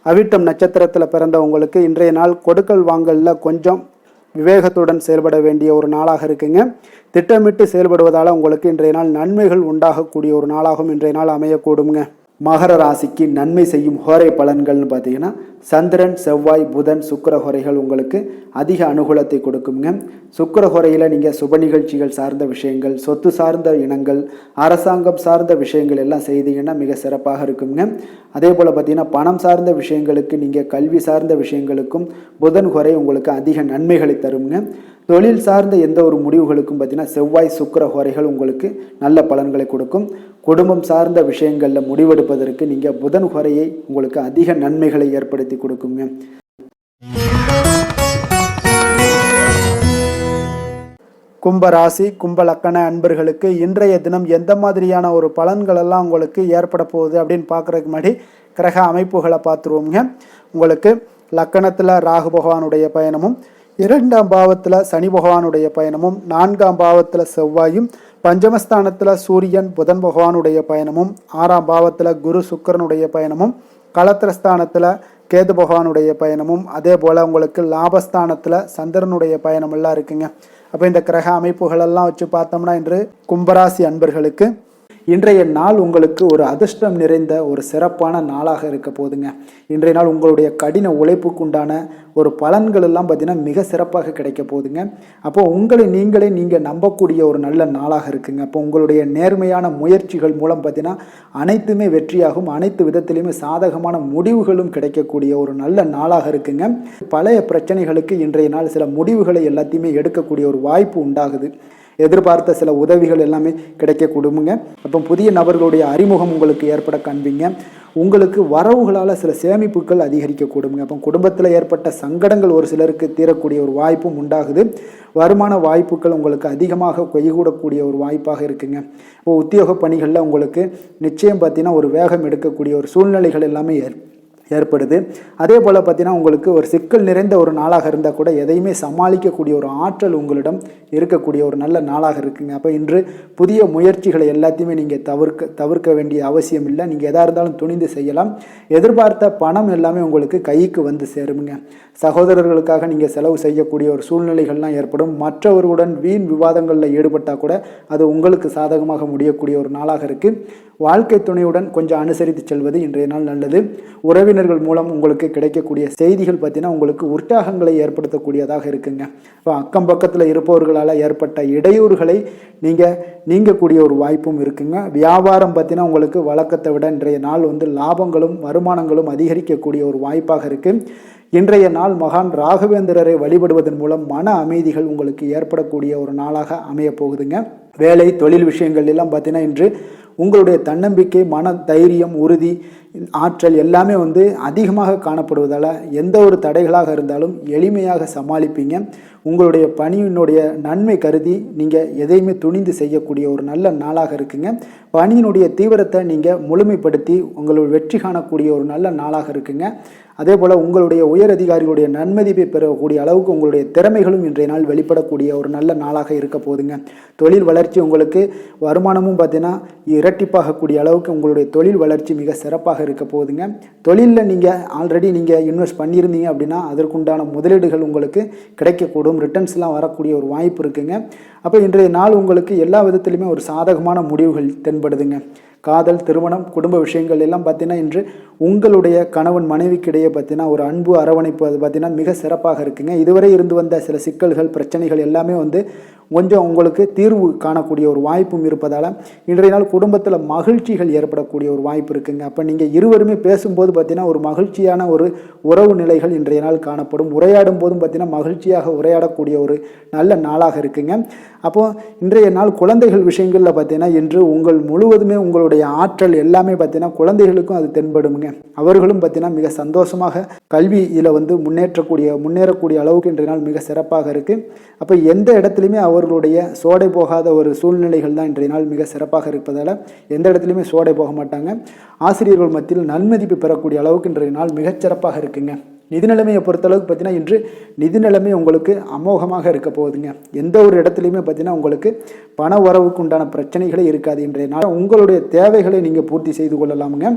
அவிட்டம் நட்சத்திரத்தில் பிறந்தவங்களுக்கு இன்றைய நாள் கொடுக்கல் வாங்கலில் கொஞ்சம் விவேகத்துடன் செயல்பட வேண்டிய ஒரு நாளாக இருக்குங்க. திட்டமிட்டு செயல்படுவதால் உங்களுக்கு இன்றைய நாள் நன்மைகள் உண்டாகக்கூடிய ஒரு நாளாகவும் இன்றைய நாள் அமையக்கூடுங்க. மகர ராசிக்கு நன்மை செய்யும் ஹோரை பலன்கள்னு பார்த்தீங்கன்னா சந்திரன் செவ்வாய் புதன் சுக்கிர ஹோரைகள் உங்களுக்கு அதிக அனுகூலத்தை கொடுக்குங்க. சுக்கிர ஹோரையில் நீங்கள் சுப நிகழ்ச்சிகள் சார்ந்த விஷயங்கள், சொத்து சார்ந்த இனங்கள், அரசாங்கம் சார்ந்த விஷயங்கள் எல்லாம் செய்தீங்கன்னா மிக சிறப்பாக இருக்குங்க. அதே போல் பார்த்தீங்கன்னா பணம் சார்ந்த விஷயங்களுக்கு, நீங்கள் கல்வி சார்ந்த விஷயங்களுக்கும் புதன் ஹோரை உங்களுக்கு அதிக நன்மைகளை தருங்க. தொழில் சார்ந்த எந்த ஒரு முடிவுகளுக்கும் பார்த்தீங்கன்னா செவ்வாய் சுக்கிர ஹோரைகள் உங்களுக்கு நல்ல பலன்களை கொடுக்கும். குடும்பம் சார்ந்த விஷயங்களில் முடிவெடுப்பதற்கு நீங்கள் புதன் ஹோரையை உங்களுக்கு அதிக நன்மைகளை ஏற்படுத்தி கொடுக்குங்க. கும்பராசி கும்பலக்கண அன்பர்களுக்கு இன்றைய தினம் எந்த மாதிரியான ஒரு பலன்கள் எல்லாம் உங்களுக்கு ஏற்பட போகுது அப்படின்னு பார்க்குறதுக்கு முன்னாடி கிரக அமைப்புகளை பார்த்துருவோங்க. உங்களுக்கு லக்கணத்தில் ராகு பகவானுடைய பயணமும், 2ஆம் பாவத்தில் சனி பகவானுடைய பயணமும், 4ஆம் பாவத்தில் செவ்வாயும், பஞ்சமஸ்தானத்தில் சூரியன் புதன் பகவானுடைய பயணமும், 6ஆம் பாவத்தில் குரு சுக்கிரனுடைய பயணமும், களத்திரஸ்தானத்தில் கேது பகவானுடைய பயணமும், அதே போல் உங்களுக்கு லாபஸ்தானத்தில் சந்திரனுடைய பயணம் எல்லாம் இருக்குங்க. அப்போ இந்த கிரக அமைப்புகளெல்லாம் வச்சு பார்த்தோம்னா இன்று கும்பராசி அன்பர்களுக்கு இன்றைய நாள் உங்களுக்கு ஒரு அதிர்ஷ்டம் நிறைந்த ஒரு சிறப்பான நாளாக இருக்க போதுங்க. இன்றைய நாள் உங்களுடைய கடின உழைப்புக்கு உண்டான ஒரு பலன்கள் எல்லாம் பார்த்தீங்கன்னா மிக சிறப்பாக கிடைக்க போகுதுங்க. அப்போ உங்களை நீங்கள் நம்பக்கூடிய ஒரு நல்ல நாளாக இருக்குங்க. அப்போ உங்களுடைய நேர்மையான முயற்சிகள் மூலம் பார்த்தீங்கன்னா அனைத்துமே வெற்றியாகும், அனைத்து விதத்திலையுமே சாதகமான முடிவுகளும் கிடைக்கக்கூடிய ஒரு நல்ல நாளாக இருக்குங்க. பழைய பிரச்சனைகளுக்கு இன்றைய நாள் சில முடிவுகளை எல்லாத்தையுமே எடுக்கக்கூடிய ஒரு வாய்ப்பு உண்டாகுது. எதிர்பார்த்த சில உதவிகள் எல்லாமே கிடைக்க கொடுங்க. அப்போ புதிய நபர்களுடைய அறிமுகம் உங்களுக்கு ஏற்பட காண்பீங்க. உங்களுக்கு வரவுகளால் சில சேமிப்புகள் அதிகரிக்க கொடுங்க. அப்போ குடும்பத்தில் ஏற்பட்ட சங்கடங்கள் ஒரு சிலருக்கு தீரக்கூடிய ஒரு வாய்ப்பும் உண்டாகுது. வருமான வாய்ப்புகள் உங்களுக்கு அதிகமாக கைகூடக்கூடிய ஒரு வாய்ப்பாக இருக்குங்க. இப்போ உத்தியோக பணிகளில் உங்களுக்கு நிச்சயம் பார்த்தீங்கன்னா ஒரு வேகம் எடுக்கக்கூடிய ஒரு சூழ்நிலைகள் எல்லாமே ஏற்படுது. அதே போல் பார்த்தீங்கன்னா உங்களுக்கு ஒரு சிக்கல் நிறைந்த ஒரு நாளாக இருந்தால் கூட எதையுமே சமாளிக்கக்கூடிய ஒரு ஆற்றல் உங்களிடம் இருக்கக்கூடிய ஒரு நல்ல நாளாக இருக்குங்க. அப்போ இன்று புதிய முயற்சிகளை எல்லாத்தையுமே நீங்கள் தவிர்க்க வேண்டிய அவசியம் இல்லை. நீங்கள் எதாக இருந்தாலும் துணிந்து செய்யலாம். எதிர்பார்த்த பணம் எல்லாமே உங்களுக்கு கைக்கு வந்து சேருங்க. சகோதரர்களுக்காக நீங்கள் செலவு செய்யக்கூடிய ஒரு சூழ்நிலைகள்லாம் ஏற்படும். மற்றவர்களுடன் வீண் விவாதங்களில் ஈடுபட்டால் கூட அது உங்களுக்கு சாதகமாக முடியக்கூடிய ஒரு நாளாக இருக்குது. வாழ்க்கை துணையுடன் கொஞ்சம் அனுசரித்து செல்வது இன்றைய நாள் நல்லது. உறவினர்கள் மூலம் உங்களுக்கு கிடைக்கக்கூடிய செய்திகள் பார்த்தீங்கன்னா உங்களுக்கு உற்சாகங்களை ஏற்படுத்தக்கூடியதாக இருக்குங்க. இப்போ அக்கம் பக்கத்தில் இருப்பவர்களால் ஏற்பட்ட இடையூறுகளை நீங்கக்கூடிய ஒரு வாய்ப்பும் இருக்குங்க. வியாபாரம் பார்த்தீங்கன்னா உங்களுக்கு வழக்கத்தை விட இன்றைய நாள் லாபங்களும் வருமானங்களும் அதிகரிக்கக்கூடிய ஒரு வாய்ப்பாக இருக்குது. இன்றைய நாள் மகான் ராகவேந்திரரை வழிபடுவதன் மூலம் மன அமைதிகள் உங்களுக்கு ஏற்படக்கூடிய ஒரு நாளாக அமைய போகுதுங்க. வேலை தொழில் விஷயங்கள் எல்லாம் பார்த்தீங்கன்னா இன்று உங்களுடைய தன்னம்பிக்கை, மன தைரியம், உறுதி, ஆற்றல் எல்லாமே அதிகமாக காணப்படுவதால் எந்த ஒரு தடைகளாக இருந்தாலும் எளிமையாக சமாளிப்பீங்க. உங்களுடைய பணியினுடைய நன்மை கருதி நீங்கள் எதையுமே துணிந்து செய்யக்கூடிய ஒரு நல்ல நாளாக இருக்குங்க. பணியினுடைய தீவிரத்தை நீங்கள் முழுமைப்படுத்தி உங்களுடைய வெற்றி காணக்கூடிய ஒரு நல்ல நாளாக இருக்குங்க. அதே போல் உங்களுடைய உயர் அதிகாரிகளுடைய நன்மதிப்பை பெறக்கூடிய அளவுக்கு உங்களுடைய திறமைகளும் இன்றைய நாள் வெளிப்படக்கூடிய ஒரு நல்ல நாளாக இருக்க போதுங்க. தொழில் வளர்ச்சி உங்களுக்கு வருமானமும் பார்த்தீங்கன்னா இரட்டிப்பாகக்கூடிய அளவுக்கு உங்களுடைய தொழில் வளர்ச்சி மிக சிறப்பாக இருக்க போகுதுங்க. தொழிலில் நீங்கள் ஆல்ரெடி இன்வெஸ்ட் பண்ணியிருந்தீங்க அப்படின்னா அதற்குண்டான முதலீடுகள் உங்களுக்கு கிடைக்கக்கூடும். ரிட்டர்ன்ஸ்லாம் வரக்கூடிய ஒரு வாய்ப்பு இருக்குங்க. அப்போ இன்றைய நாள் உங்களுக்கு எல்லா விதத்திலுமே ஒரு சாதகமான முடிவுகள் தென்படுதுங்க. காதல், திருமணம், குடும்ப விஷயங்கள் எல்லாம் பார்த்தீங்கன்னா இன்று உங்களுடைய கணவன் மனைவிக்கிடையே பார்த்தீங்கன்னா ஒரு அன்பு அரவணைப்பு அது பார்த்தீங்கன்னா மிக சிறப்பாக இருக்குங்க. இதுவரை இருந்து வந்த சில சிக்கல்கள் பிரச்சனைகள் எல்லாமே கொஞ்சம் உங்களுக்கு தீர்வு காணக்கூடிய ஒரு வாய்ப்பும் இருப்பதால் இன்றைய நாள் குடும்பத்தில் மகிழ்ச்சிகள் ஏற்படக்கூடிய ஒரு வாய்ப்பு இருக்குங்க. அப்போ நீங்கள் இருவருமே பேசும்போது பார்த்தீங்கன்னா ஒரு மகிழ்ச்சியான ஒரு உறவு நிலைகள் இன்றைய நாள் காணப்படும். உரையாடும் போதும் பார்த்தீங்கன்னா மகிழ்ச்சியாக உரையாடக்கூடிய ஒரு நல்ல நாளாக இருக்குங்க. அப்போது இன்றைய நாள் குழந்தைகள் விஷயங்களில் பார்த்தீங்கன்னா இன்று உங்கள் முழுவதுமே உங்களுடைய ஆற்றல் எல்லாமே பார்த்தீங்கன்னா குழந்தைகளுக்கும் அது தென்படுங்க. அவர்களும் பார்த்தீங்கன்னா மிக சந்தோஷமாக கல்வியில் முன்னேறக்கூடிய அளவுக்கு இன்றைய நாள் மிக சிறப்பாக இருக்குது. அப்போ எந்த இடத்துலையுமே அவர்களுடைய சோடை போகாத ஒரு சூழ்நிலைகள் தான் இன்றைய நாள் மிக சிறப்பாக இருப்பதால் எந்த இடத்துலையுமே சோடை போக மாட்டாங்க. ஆசிரியர்கள் மத்தியில் நன்மதிப்பு பெறக்கூடிய அளவுக்கு இன்றைய நாள் மிகச்சிறப்பாக இருக்குங்க. நிதி நிலைமையை பொறுத்தளவுக்கு பார்த்தீங்கன்னா இன்று நிதி நிலைமை உங்களுக்கு அமோகமாக இருக்க போகுதுங்க. எந்த ஒரு இடத்துலையுமே பார்த்தீங்கன்னா உங்களுக்கு பண வரவுக்கு உண்டான பிரச்சனைகளே இருக்காது. இன்றைய நாள் உங்களுடைய தேவைகளை நீங்கள் பூர்த்தி செய்து கொள்ளலாமுங்க.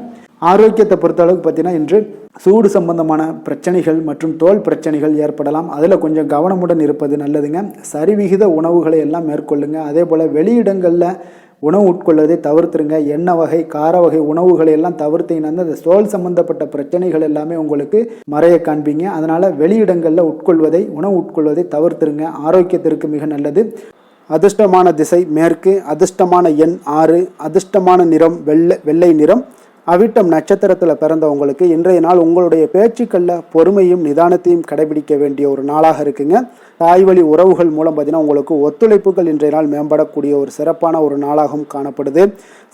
ஆரோக்கியத்தை பொறுத்தளவுக்கு பார்த்தீங்கன்னா இன்று சூடு சம்பந்தமான பிரச்சனைகள் மற்றும் தோல் பிரச்சனைகள் ஏற்படலாம். அதில் கொஞ்சம் கவனமுடன் இருப்பது நல்லதுங்க. சரிவிகித உணவுகளை எல்லாம் மேற்கொள்ளுங்க. அதே போல் வெளியிடங்களில் உணவு உட்கொள்வதை தவிர்த்துருங்க. எண்ணெய் வகை கார வகை உணவுகளை எல்லாம் தவிர்த்தீங்கன்னா அந்த தோல் சம்பந்தப்பட்ட பிரச்சனைகள் எல்லாமே உங்களுக்கு மறைய காண்பீங்க. அதனால் வெளியிடங்களில் உணவு உட்கொள்வதை தவிர்த்துருங்க. ஆரோக்கியத்திற்கு மிக நல்லது. அதிர்ஷ்டமான திசை மேற்கு, அதிர்ஷ்டமான எண் 6, அதிர்ஷ்டமான நிறம் வெள்ளை நிறம். அவிட்டம் நட்சத்திரத்தில் பிறந்தவங்களுக்கு இன்றைய நாள் உங்களுடைய பேச்சுக்களில் பொறுமையும் நிதானத்தையும் கடைபிடிக்க வேண்டிய ஒரு நாளாக இருக்குங்க. தாய்வழி உறவுகள் மூலம் பார்த்தீங்கன்னா உங்களுக்கு ஒத்துழைப்புகள் இன்றைய நாள் மேம்படக்கூடிய ஒரு சிறப்பான ஒரு நாளாகவும் காணப்படுது.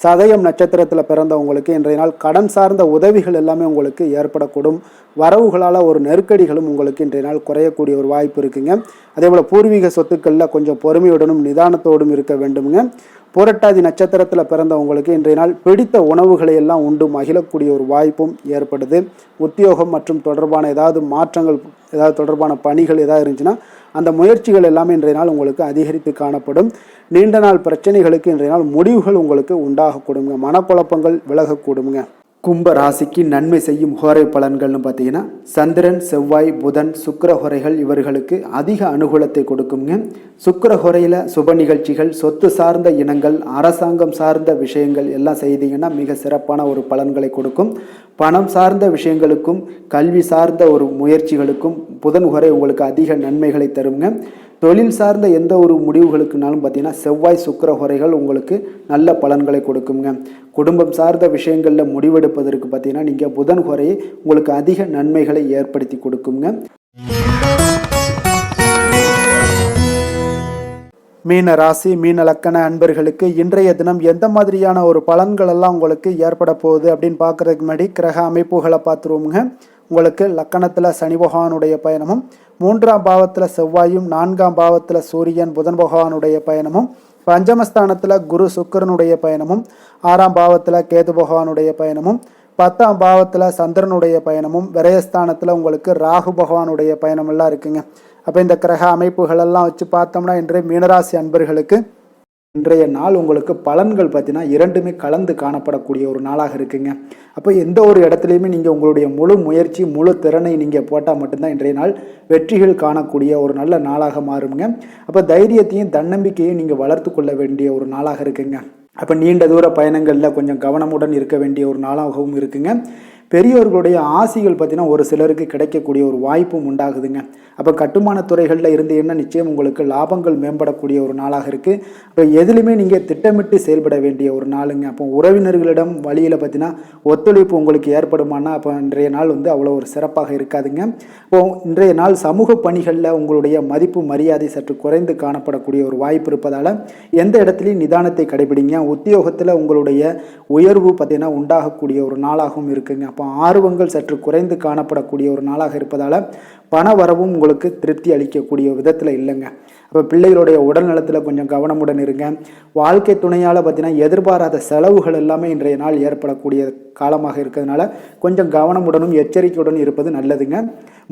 சதயம் நட்சத்திரத்தில் பிறந்தவங்களுக்கு இன்றைய நாள் கடன் சார்ந்த உதவிகள் எல்லாமே உங்களுக்கு ஏற்படக்கூடும். வரவுகளால் ஒரு நெருக்கடிகளும் உங்களுக்கு இன்றைய நாள் குறையக்கூடிய ஒரு வாய்ப்பு இருக்குங்க. அதே போல் பூர்வீக சொத்துக்களில் கொஞ்சம் பொறுமையுடனும் நிதானத்தோடும் இருக்க வேண்டுமுங்க. புரட்டாதி நட்சத்திரத்தில் பிறந்தவங்களுக்கு இன்றைய நாள் பிடித்த உணவுகளை எல்லாம் உண்டு மகிழக்கூடிய ஒரு வாய்ப்பும் ஏற்படுது. உத்தியோகம் மற்றும் தொடர்பான ஏதாவது மாற்றங்கள், ஏதாவது தொடர்பான பணிகள் ஏதாவது இருந்துச்சுன்னா அந்த முயற்சிகள் எல்லாமே இன்றைய நாள் உங்களுக்கு அதிகரித்து காணப்படும். நீண்ட நாள் பிரச்சனைகளுக்கு இன்றைய நாள் முடிவுகள் உங்களுக்கு உண்டாகக்கூடுங்க. மனக்குழப்பங்கள் விலகக்கூடுங்க. கும்ப ராசிக்கு நன்மை செய்யும் ஹோரை பலன்கள்னு பார்த்தீங்கன்னா சந்திரன், செவ்வாய், புதன், சுக்கிர ஹோரைகள் இவர்களுக்கு அதிக அனுகூலத்தை கொடுக்குங்க. சுக்கிர ஹோரையில் சுப நிகழ்ச்சிகள், சொத்து சார்ந்த இனங்கள், அரசாங்கம் சார்ந்த விஷயங்கள் எல்லாம் செய்தீங்கன்னா மிக சிறப்பான ஒரு பலன்களை கொடுக்கும். பணம் சார்ந்த விஷயங்களுக்கும் கல்வி சார்ந்த ஒரு முயற்சிகளுக்கும் புதன் ஹோரை உங்களுக்கு அதிக நன்மைகளை தருங்க. தொழில் சார்ந்த எந்த ஒரு முடிவுகளுக்குனாலும் பார்த்தீங்கன்னா செவ்வாய், சுக்கிர ஹோரைகள் உங்களுக்கு நல்ல பலன்களை கொடுக்குங்க. குடும்பம் சார்ந்த விஷயங்களில் முடிவெடுப்பதற்கு பார்த்தீங்கன்னா நீங்கள் புதன் ஹோரையை உங்களுக்கு அதிக நன்மைகளை ஏற்படுத்தி கொடுக்குங்க. மீன ராசி, மீன லக்கண அன்பர்களுக்கு இன்றைய தினம் எந்த மாதிரியான ஒரு பலன்கள் எல்லாம் உங்களுக்கு ஏற்பட போகுது அப்படின்னு பார்க்கறதுக்கு முன்னாடி கிரக அமைப்புகளை பார்த்துருவோமுங்க. உங்களுக்கு லக்கணத்தில் சனி பகவானுடைய பயணமும், 3ஆம் பாவத்தில் செவ்வாயும், 4ஆம் பாவத்தில் சூரியன் புதன் பகவானுடைய பயணமும், பஞ்சமஸ்தானத்தில் குரு சுக்கிரனுடைய பயணமும், 6ஆம் பாவத்தில் கேது பகவானுடைய பயணமும், 10ஆம் பாவத்தில் சந்திரனுடைய பயணமும், விரயஸ்தானத்தில் உங்களுக்கு ராகு பகவானுடைய பயணம் எல்லாம் இருக்குங்க. அப்போ இந்த கிரக அமைப்புகளெல்லாம் வச்சு பார்த்தோம்னா இன்றைய மீனராசி அன்பர்களுக்கு இன்றைய நாள் உங்களுக்கு பலன்கள் பார்த்தீங்கன்னா இரண்டுமே கலந்து காணப்படக்கூடிய ஒரு நாளாக இருக்குங்க. அப்போ எந்த ஒரு இடத்துலையுமே நீங்கள் உங்களுடைய முழு முயற்சி முழு திறனை நீங்கள் போட்டால் மட்டும்தான் இன்றைய நாள் வெற்றிகள் காணக்கூடிய ஒரு நல்ல நாளாக மாறுங்க. அப்போ தைரியத்தையும் தன்னம்பிக்கையும் நீங்கள் வளர்த்து கொள்ள வேண்டிய ஒரு நாளாக இருக்குங்க. அப்போ நீண்ட தூர பயணங்களில் கொஞ்சம் கவனமுடன் இருக்க வேண்டிய ஒரு நாளாகவும் இருக்குங்க. பெரியோர்களுடைய ஆசிகள் பார்த்தீங்கன்னா ஒரு சிலருக்கு கிடைக்கக்கூடிய ஒரு வாய்ப்பும் உண்டாகுதுங்க. அப்போ கட்டுமான துறைகளில் இருந்தீங்கன்னா நிச்சயம் உங்களுக்கு லாபங்கள் மேம்படக்கூடிய ஒரு நாளாக இருக்குது. அப்போ எதுலையுமே நீங்கள் திட்டமிட்டு செயல்பட வேண்டிய ஒரு நாளுங்க. அப்போ உறவினர்களிடம் வழியில் பார்த்தீங்கன்னா ஒத்துழைப்பு உங்களுக்கு ஏற்படுமானா அப்போ இன்றைய நாள் அவ்வளோ ஒரு சிறப்பாக இருக்காதுங்க. இப்போ இன்றைய நாள் சமூக பணிகளில் உங்களுடைய மதிப்பு மரியாதை சற்று குறைந்து காணப்படக்கூடிய ஒரு வாய்ப்பு இருப்பதால் எந்த இடத்துலையும் நிதானத்தை கடைபிடிங்க. உத்தியோகத்தில் உங்களுடைய உயர்வு பார்த்தீங்கன்னா உண்டாகக்கூடிய ஒரு நாளாகவும் இருக்குங்க. அப்போ ஆர்வங்கள் சற்று குறைந்து காணப்படக்கூடிய ஒரு நாளாக இருப்பதால் பண வரவும் உங்களுக்கு திருப்தி அளிக்கக்கூடிய விதத்தில் இல்லைங்க. அப்போ பிள்ளைகளுடைய உடல் நலத்தில் கொஞ்சம் கவனமுடன் இருங்க. வாழ்க்கை துணையால் பார்த்தீங்கன்னா எதிர்பாராத செலவுகள் எல்லாமே இன்றைய நாள் ஏற்படக்கூடிய காலமாக இருக்கிறதுனால கொஞ்சம் கவனமுடனும் எச்சரிக்கையுடன் இருப்பது நல்லதுங்க.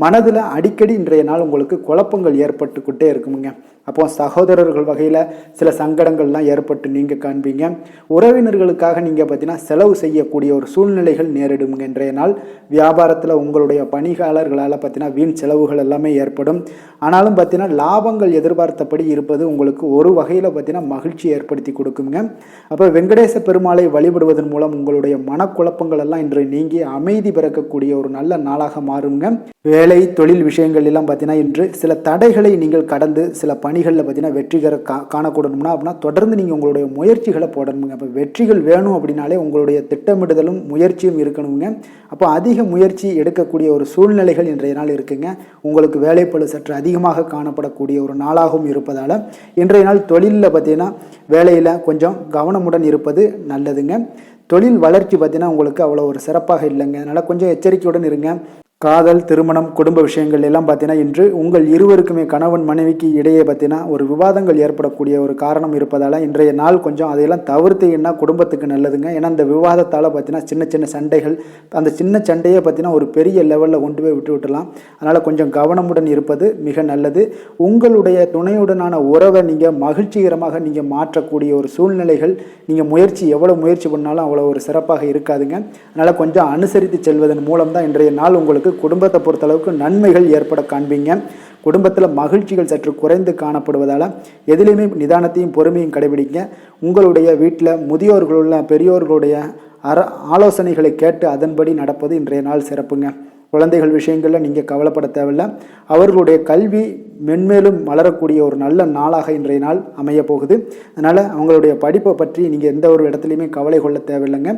மனதில் அடிக்கடி இன்றைய நாள் உங்களுக்கு குழப்பங்கள் ஏற்பட்டுக்கிட்டே இருக்குங்க. அப்போ சகோதரர்கள் வகையில் சில சங்கடங்கள்லாம் ஏற்பட்டு நீங்கள் காண்பீங்க. உறவினர்களுக்காக நீங்கள் பார்த்தீங்கன்னா செலவு செய்யக்கூடிய ஒரு சூழ்நிலைகள் நேரிடுங்க. இன்றைய நாள் வியாபாரத்தில் உங்களுடைய பணியாளர்களால் பார்த்தீங்கன்னா வீண் செலவுகள் எல்லாமே ஏற்படும். ஆனாலும் பார்த்தீங்கன்னா லாபங்கள் எதிர்பார்த்தபடி இருப்பது உங்களுக்கு ஒரு வகையில் பார்த்தீங்கன்னா மகிழ்ச்சி ஏற்படுத்தி கொடுக்குங்க. அப்போ வெங்கடேச பெருமாளை வழிபடுவதன் மூலம் உங்களுடைய மனக்குழப்பங்கள் எல்லாம் இன்று நீங்கி அமைதி பிறக்கக்கூடிய ஒரு நல்ல நாளாக மாறுங்க. வேலை தொழில் விஷயங்கள் எல்லாம் பார்த்தீங்கன்னா இன்று சில தடைகளை நீங்கள் கடந்து சில பணிகளில் பார்த்தீங்கன்னா வெற்றிகர காணக்கூடணும்னா அப்படின்னா தொடர்ந்து நீங்கள் உங்களுடைய முயற்சிகளை போடணுங்க. அப்போ வெற்றிகள் வேணும் அப்படின்னாலே உங்களுடைய திட்டமிடுதலும் முயற்சியும் இருக்கணுங்க. அப்போ அதிக முயற்சி எடுக்கக்கூடிய ஒரு சூழ்நிலைகள் இன்றைய நாள் இருக்குங்க. உங்களுக்கு வேலைப்பளு சற்று அதிகமாக காணப்படக்கூடிய ஒரு நாளாகவும் இருப்பதால் இன்றைய நாள் தொழிலில் பார்த்தீங்கன்னா வேலையில் கொஞ்சம் கவனமுடன் இருப்பது நல்லதுங்க. தொழில் வளர்ச்சி பார்த்தீங்கன்னா உங்களுக்கு அவ்வளோ ஒரு சிறப்பாக இல்லைங்க. அதனால் கொஞ்சம் எச்சரிக்கையுடன் இருங்க. காதல், திருமணம், குடும்ப விஷயங்கள் எல்லாம் பார்த்தீங்கன்னா இன்று உங்கள் இருவருக்குமே கணவன் மனைவிக்கு இடையே பார்த்தீங்கன்னா ஒரு விவாதங்கள் ஏற்படக்கூடிய ஒரு காரணம் இருப்பதால் இன்றைய நாள் கொஞ்சம் அதையெல்லாம் தவிர்த்தீங்கன்னா குடும்பத்துக்கு நல்லதுங்க. ஏன்னா அந்த விவாதத்தால் பார்த்தீங்கன்னா சின்ன சின்ன சண்டைகள், அந்த சின்ன சண்டையை பார்த்தீங்கன்னா ஒரு பெரிய லெவலில் கொண்டு போய் விட்டுலாம். அதனால் கொஞ்சம் கவனமுடன் இருப்பது மிக நல்லது. உங்களுடைய துணையுடனான உறவை நீங்கள் மகிழ்ச்சிகரமாக நீங்கள் மாற்றக்கூடிய ஒரு சூழ்நிலைகள் நீங்கள் எவ்வளோ முயற்சி பண்ணாலும் அவ்வளோ ஒரு சிறப்பாக இருக்காதுங்க. அதனால் கொஞ்சம் அனுசரித்து செல்வதன் மூலம் தான் இன்றைய நாள் உங்களுக்கு குடும்பத்தை பொறுத்தளவுக்கு நன்மைகள் ஏற்பட காண்பீங்க. குடும்பத்தில் மகிழ்ச்சிகள் சற்று குறைந்து காணப்படுவதால் எதிலையுமே நிதானத்தையும் பொறுமையும் கடைபிடிங்க. உங்களுடைய வீட்டில் முதியோர்களுள்ள பெரியோர்களுடைய ஆலோசனைகளை கேட்டு அதன்படி நடப்பது இன்றைய நாள் சிறப்புங்க. குழந்தைகள் விஷயங்களில் நீங்கள் கவலைப்பட தேவையில்லை. அவர்களுடைய கல்வி மென்மேலும் வளரக்கூடிய ஒரு நல்ல நாளாக இன்றைய நாள் அமைய போகுது. அதனால் அவங்களுடைய படிப்பை பற்றி நீங்கள் எந்த ஒரு இடத்துலையுமே கவலை கொள்ள தேவையில்லைங்க.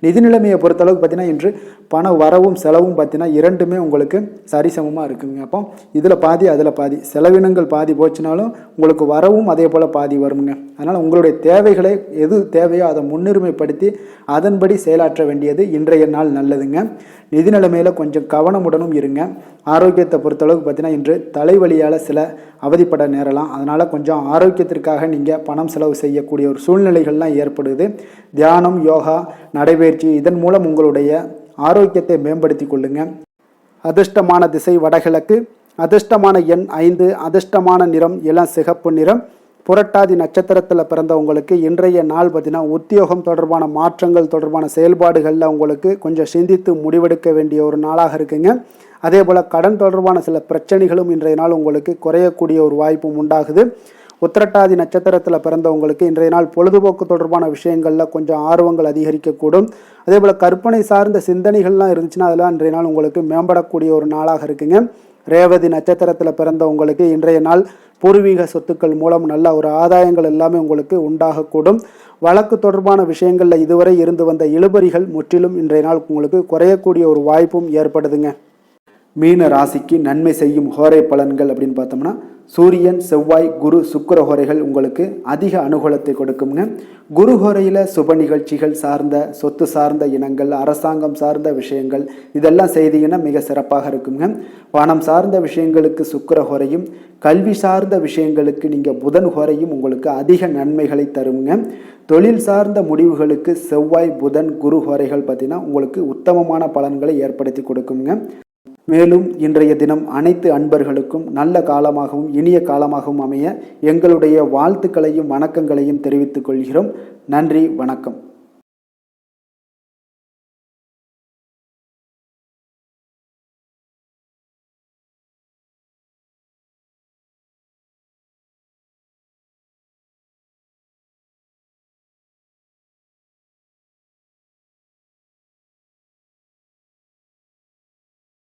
நிதி நிலைமையை பொறுத்தளவுக்கு பார்த்தீங்கன்னா இன்று பண வரவும் செலவும் பார்த்தீங்கன்னா இரண்டுமே உங்களுக்கு சரிசமமாக இருக்குங்க. அப்போ இதில் பாதி அதில் பாதி, செலவினங்கள் பாதி போச்சுனாலும் உங்களுக்கு வரவும் அதே போல் பாதி வருங்க. அதனால் உங்களுடைய தேவைகளை எது தேவையோ அதை முன்னுரிமைப்படுத்தி அதன்படி செயலாற்ற வேண்டியது இன்றைய நாள் நல்லதுங்க. நிதி நிலைமையில் கொஞ்சம் கவனமுடனும் இருங்க. ஆரோக்கியத்தை பொறுத்தளவுக்கு பார்த்தீங்கன்னா இன்று தலைவலியால் சில அவதிப்பட நேரலாம். அதனால் கொஞ்சம் ஆரோக்கியத்திற்காக நீங்கள் பணம் செலவு செய்யக்கூடிய ஒரு சூழ்நிலைகள்லாம் ஏற்படுது. தியானம், யோகா, நடைபயிற்சி இதன் மூலம் உங்களுடைய ஆரோக்கியத்தை மேம்படுத்தி கொள்ளுங்க. அதிர்ஷ்டமான திசை வடகிழக்கு, அதிர்ஷ்டமான எண் 5, அதிர்ஷ்டமான நிறம் இளம் சிகப்பு நிறம். புரட்டாதி நட்சத்திரத்தில் பிறந்தவங்களுக்கு இன்றைய நாள் பார்த்தீங்கன்னா உத்தியோகம் தொடர்பான மாற்றங்கள் தொடர்பான செயல்பாடுகளில் உங்களுக்கு கொஞ்சம் சிந்தித்து முடிவெடுக்க வேண்டிய ஒரு நாளாக இருக்குங்க. அதே போல் கடன் தொடர்பான சில பிரச்சனைகளும் இன்றைய நாள் உங்களுக்கு குறையக்கூடிய ஒரு வாய்ப்பும் உண்டாகுது. உத்திரட்டாதி நட்சத்திரத்தில் பிறந்தவங்களுக்கு இன்றைய நாள் பொழுதுபோக்கு தொடர்பான விஷயங்களில் கொஞ்சம் ஆர்வங்கள் அதிகரிக்கக்கூடும். அதே போல் கற்பனை சார்ந்த சிந்தனைகள்லாம் இருந்துச்சுன்னா அதெல்லாம் இன்றைய நாள் உங்களுக்கு மேம்படக்கூடிய ஒரு நாளாக இருக்குங்க. ரேவதி நட்சத்திரத்தில் பிறந்தவங்களுக்கு இன்றைய நாள் பூர்வீக சொத்துக்கள் மூலம் நல்ல ஒரு ஆதாயங்கள் எல்லாமே உங்களுக்கு உண்டாகக்கூடும். வழக்கு தொடர்பான விஷயங்களில் இதுவரை இருந்து வந்த இழுபறிகள் முற்றிலும் இன்றைய நாள் உங்களுக்கு குறையக்கூடிய ஒரு வாய்ப்பும் ஏற்படுதுங்க. மீன ராசிக்கு நன்மை செய்யும் ஹோரை பலன்கள் அப்படின்னு பார்த்தோம்னா சூரியன், செவ்வாய், குரு, சுக்கிர ஹோரைகள் உங்களுக்கு அதிக அனுகூலத்தை கொடுக்குங்க. குரு ஹோரையில் சுப நிகழ்ச்சிகள் சார்ந்த, சொத்து சார்ந்த இனங்கள், அரசாங்கம் சார்ந்த விஷயங்கள் இதெல்லாம் செய்தீங்கன்னா மிக சிறப்பாக இருக்குங்க. பணம் சார்ந்த விஷயங்களுக்கு சுக்கிர ஹோரையும், கல்வி சார்ந்த விஷயங்களுக்கு நீங்கள் புதன் ஹோரையும் உங்களுக்கு அதிக நன்மைகளை தருங்க. தொழில் சார்ந்த முடிவுகளுக்கு செவ்வாய், புதன், குரு ஹோரைகள் பார்த்தீங்கன்னா உங்களுக்கு உத்தமமான பலன்களை ஏற்படுத்தி கொடுக்குங்க. மேலும் இன்றைய தினம் அனைத்து அன்பர்களுக்கும் நல்ல காலமாகவும் இனிய காலமாகவும் அமைய எங்களுடைய வாழ்த்துக்களையும் வணக்கங்களையும் தெரிவித்துக் கொள்கிறோம். நன்றி, வணக்கம்.